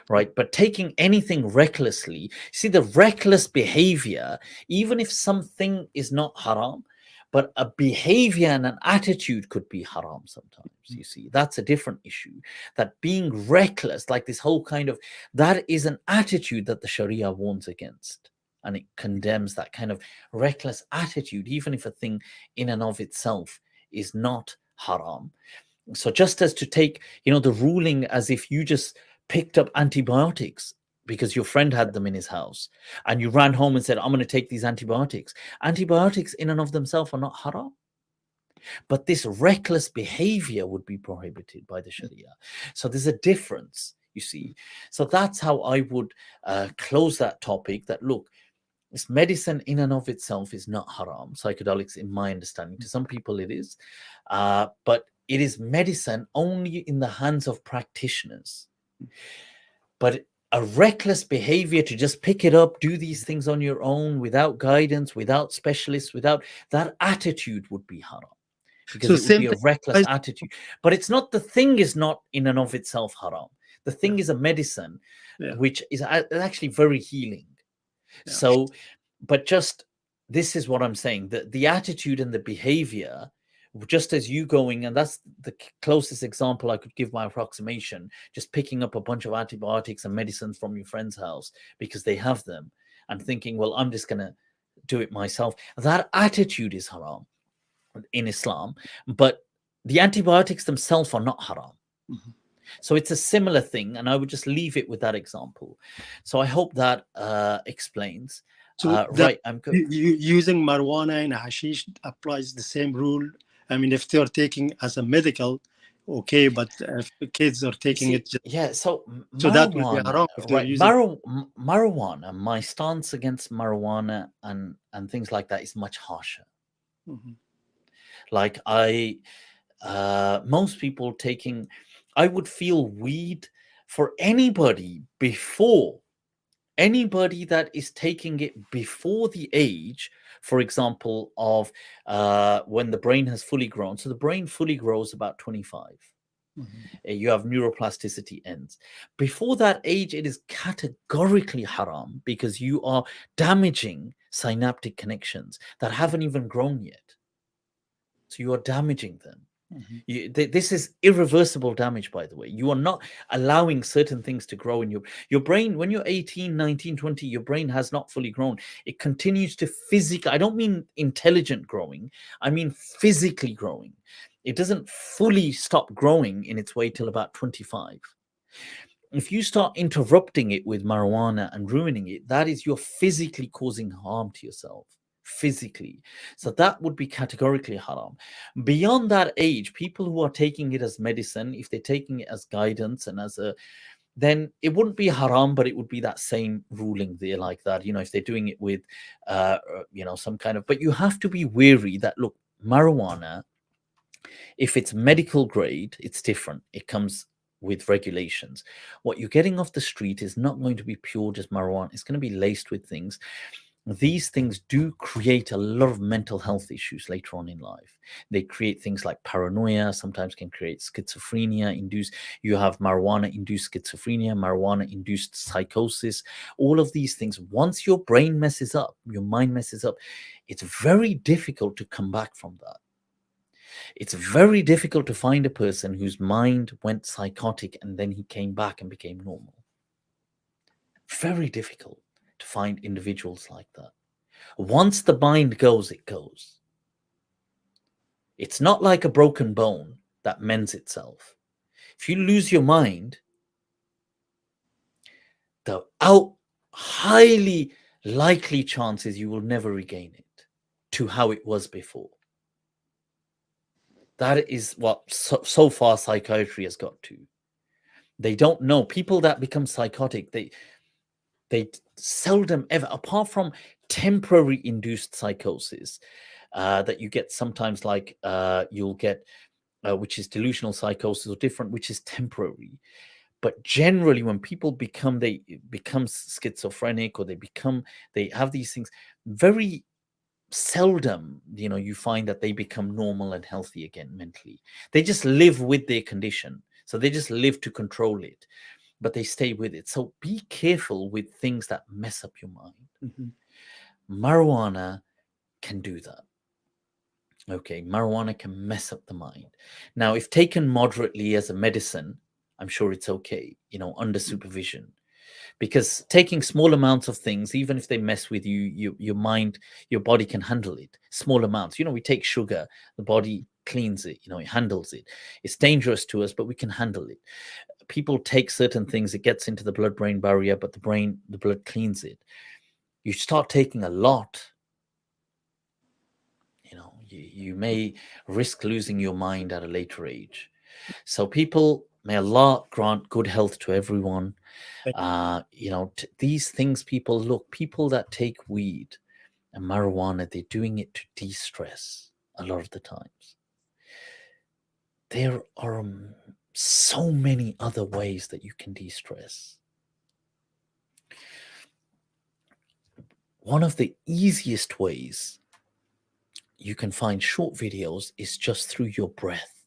Right. But taking anything recklessly, see, the reckless behavior, even if something is not haram, but a behavior and an attitude could be haram sometimes. You see, that's a different issue. That being reckless, like this whole kind of, that is an attitude that the Sharia warns against. And it condemns that kind of reckless attitude, even if a thing in and of itself is not haram. So just as to take, the ruling as if you just picked up antibiotics because your friend had them in his house and you ran home and said, I'm going to take these antibiotics. Antibiotics in and of themselves are not haram. But this reckless behavior would be prohibited by the Sharia. So there's a difference, you see. So that's how I would close that topic, that look, this medicine in and of itself is not haram. Psychedelics, in my understanding, to some people it is. But it is medicine only in the hands of practitioners. But a reckless behavior to just pick it up, do these things on your own, without guidance, without specialists, without that attitude would be haram. Because it would be a reckless attitude. But it's not, the thing is not in and of itself haram. The thing is a medicine, which is actually very healing. Yeah. So, but just, this is what I'm saying, that the attitude and the behavior, just as you going, and that's the closest example I could give, my approximation, just picking up a bunch of antibiotics and medicines from your friend's house because they have them and thinking, well, I'm just going to do it myself. That attitude is haram in Islam, but the antibiotics themselves are not haram. Mm-hmm. So it's a similar thing, and I would just leave it with that example. So I hope that explains. So right, I'm good. Using marijuana and hashish applies the same rule. I mean, if they're taking as a medical, okay, but if the kids are taking it, so that would be haram. Right, marijuana. My stance against marijuana and things like that is much harsher. Mm-hmm. Like most people taking, I would feel weed for anybody that is taking it before the age, for example, of when the brain has fully grown. So the brain fully grows about 25. Mm-hmm. You have neuroplasticity ends. Before that age, it is categorically haram because you are damaging synaptic connections that haven't even grown yet. So you are damaging them. Mm-hmm. This is irreversible damage, by the way. You are not allowing certain things to grow in your brain. When you're 18, 19, 20, your brain has not fully grown. It continues to physically, I don't mean intelligent growing, I mean physically growing. It doesn't fully stop growing in its way till about 25. If you start interrupting it with marijuana and ruining it, that is, you're physically causing harm to yourself. Physically. So that would be categorically haram. Beyond that age, people who are taking it as medicine, if they're taking it as guidance and then it wouldn't be haram, but it would be that same ruling there, like that, if they're doing it with, some kind of, but you have to be wary that, look, marijuana, if it's medical grade, it's different. It comes with regulations. What you're getting off the street is not going to be pure just marijuana. It's going to be laced with things. These things do create a lot of mental health issues later on in life. They create things like paranoia, sometimes can create schizophrenia, you have marijuana-induced schizophrenia, marijuana-induced psychosis, all of these things. Once your brain messes up, your mind messes up, it's very difficult to come back from that. It's very difficult to find a person whose mind went psychotic and then he came back and became normal. Very difficult to find individuals like that. Once the mind goes, it goes. It's not like a broken bone that mends itself. If you lose your mind, the highly likely chances you will never regain it to how it was before. That is what so far psychiatry has got to. They don't know. People that become psychotic, they seldom ever, apart from temporary induced psychosis that you get sometimes, like you'll get, which is delusional psychosis or different, which is temporary. But generally, when people become schizophrenic, or they have these things, very seldom, you find that they become normal and healthy again mentally. They just live with their condition. So they just live to control it, but they stay with it. So be careful with things that mess up your mind. Mm-hmm. Marijuana can do that. Okay, marijuana can mess up the mind. Now, if taken moderately as a medicine, I'm sure it's okay, under supervision. Because taking small amounts of things, even if they mess with you, your mind, your body can handle it. Small amounts. We take sugar, the body cleans it, it handles it. It's dangerous to us, but we can handle it. People take certain things, it gets into the blood-brain barrier, but the blood cleans it. You start taking a lot, you may risk losing your mind at a later age. So people, may Allah grant good health to everyone. These things, people that take weed and marijuana, they're doing it to de-stress a lot of the times. There are so many other ways that you can de-stress. One of the easiest ways you can find short videos is just through your breath.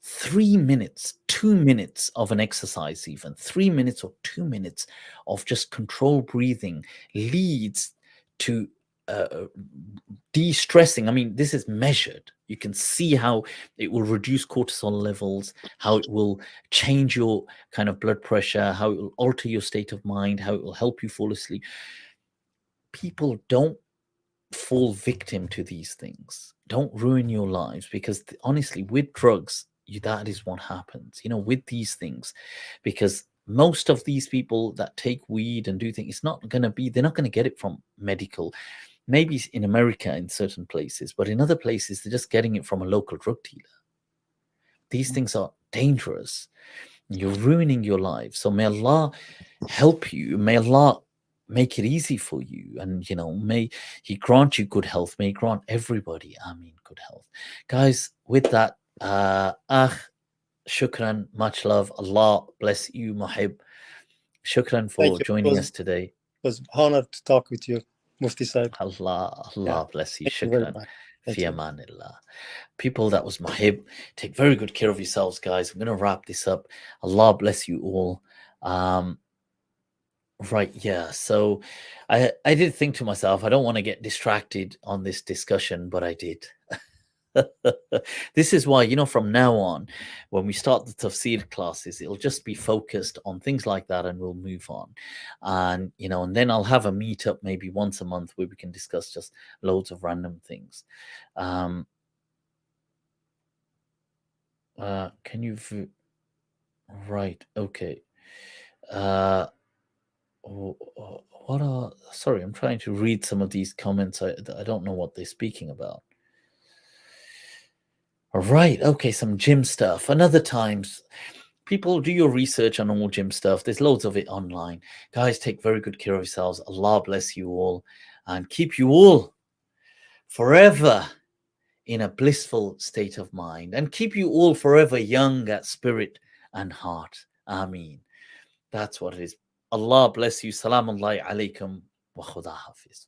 3 minutes, 2 minutes of an exercise, even 3 minutes or 2 minutes of just controlled breathing leads to de-stressing. I mean, this is measured. You can see how it will reduce cortisol levels, how it will change your kind of blood pressure, how it will alter your state of mind, how it will help you fall asleep. People don't fall victim to these things. Don't ruin your lives, because honestly, with drugs, that is what happens, with these things, because most of these people that take weed and do things, they're not going to get it from medical, maybe in America in certain places, but in other places, they're just getting it from a local drug dealer. These things are dangerous. You're ruining your life. So may Allah help you. May Allah make it easy for you. And, may He grant you good health. May He grant everybody, Ameen, good health. Guys, with that, shukran, much love. Allah bless you, Muhib. Shukran for joining us today. It was honored to talk with you, Mufti Saib. Allah bless you. Shukran. Fi amanillah. People, that was Muhib. Take very good care of yourselves, guys. I'm going to wrap this up. Allah bless you all. Right, yeah. So I did think to myself, I don't want to get distracted on this discussion, but I did. This is why, from now on, when we start the tafsir classes, it'll just be focused on things like that, and we'll move on. And and then I'll have a meetup maybe once a month where we can discuss just loads of random things. Can you right, okay. Sorry, I'm trying to read some of these comments. I don't know what they're speaking about. All right, okay, some gym stuff. Another times, people, do your research on all gym stuff. There's loads of it online. Guys, take very good care of yourselves. Allah bless you all and keep you all forever in a blissful state of mind, and keep you all forever young at spirit and heart. Ameen. That's what it is. Allah bless you. Salaam alaikum wa khuda hafiz.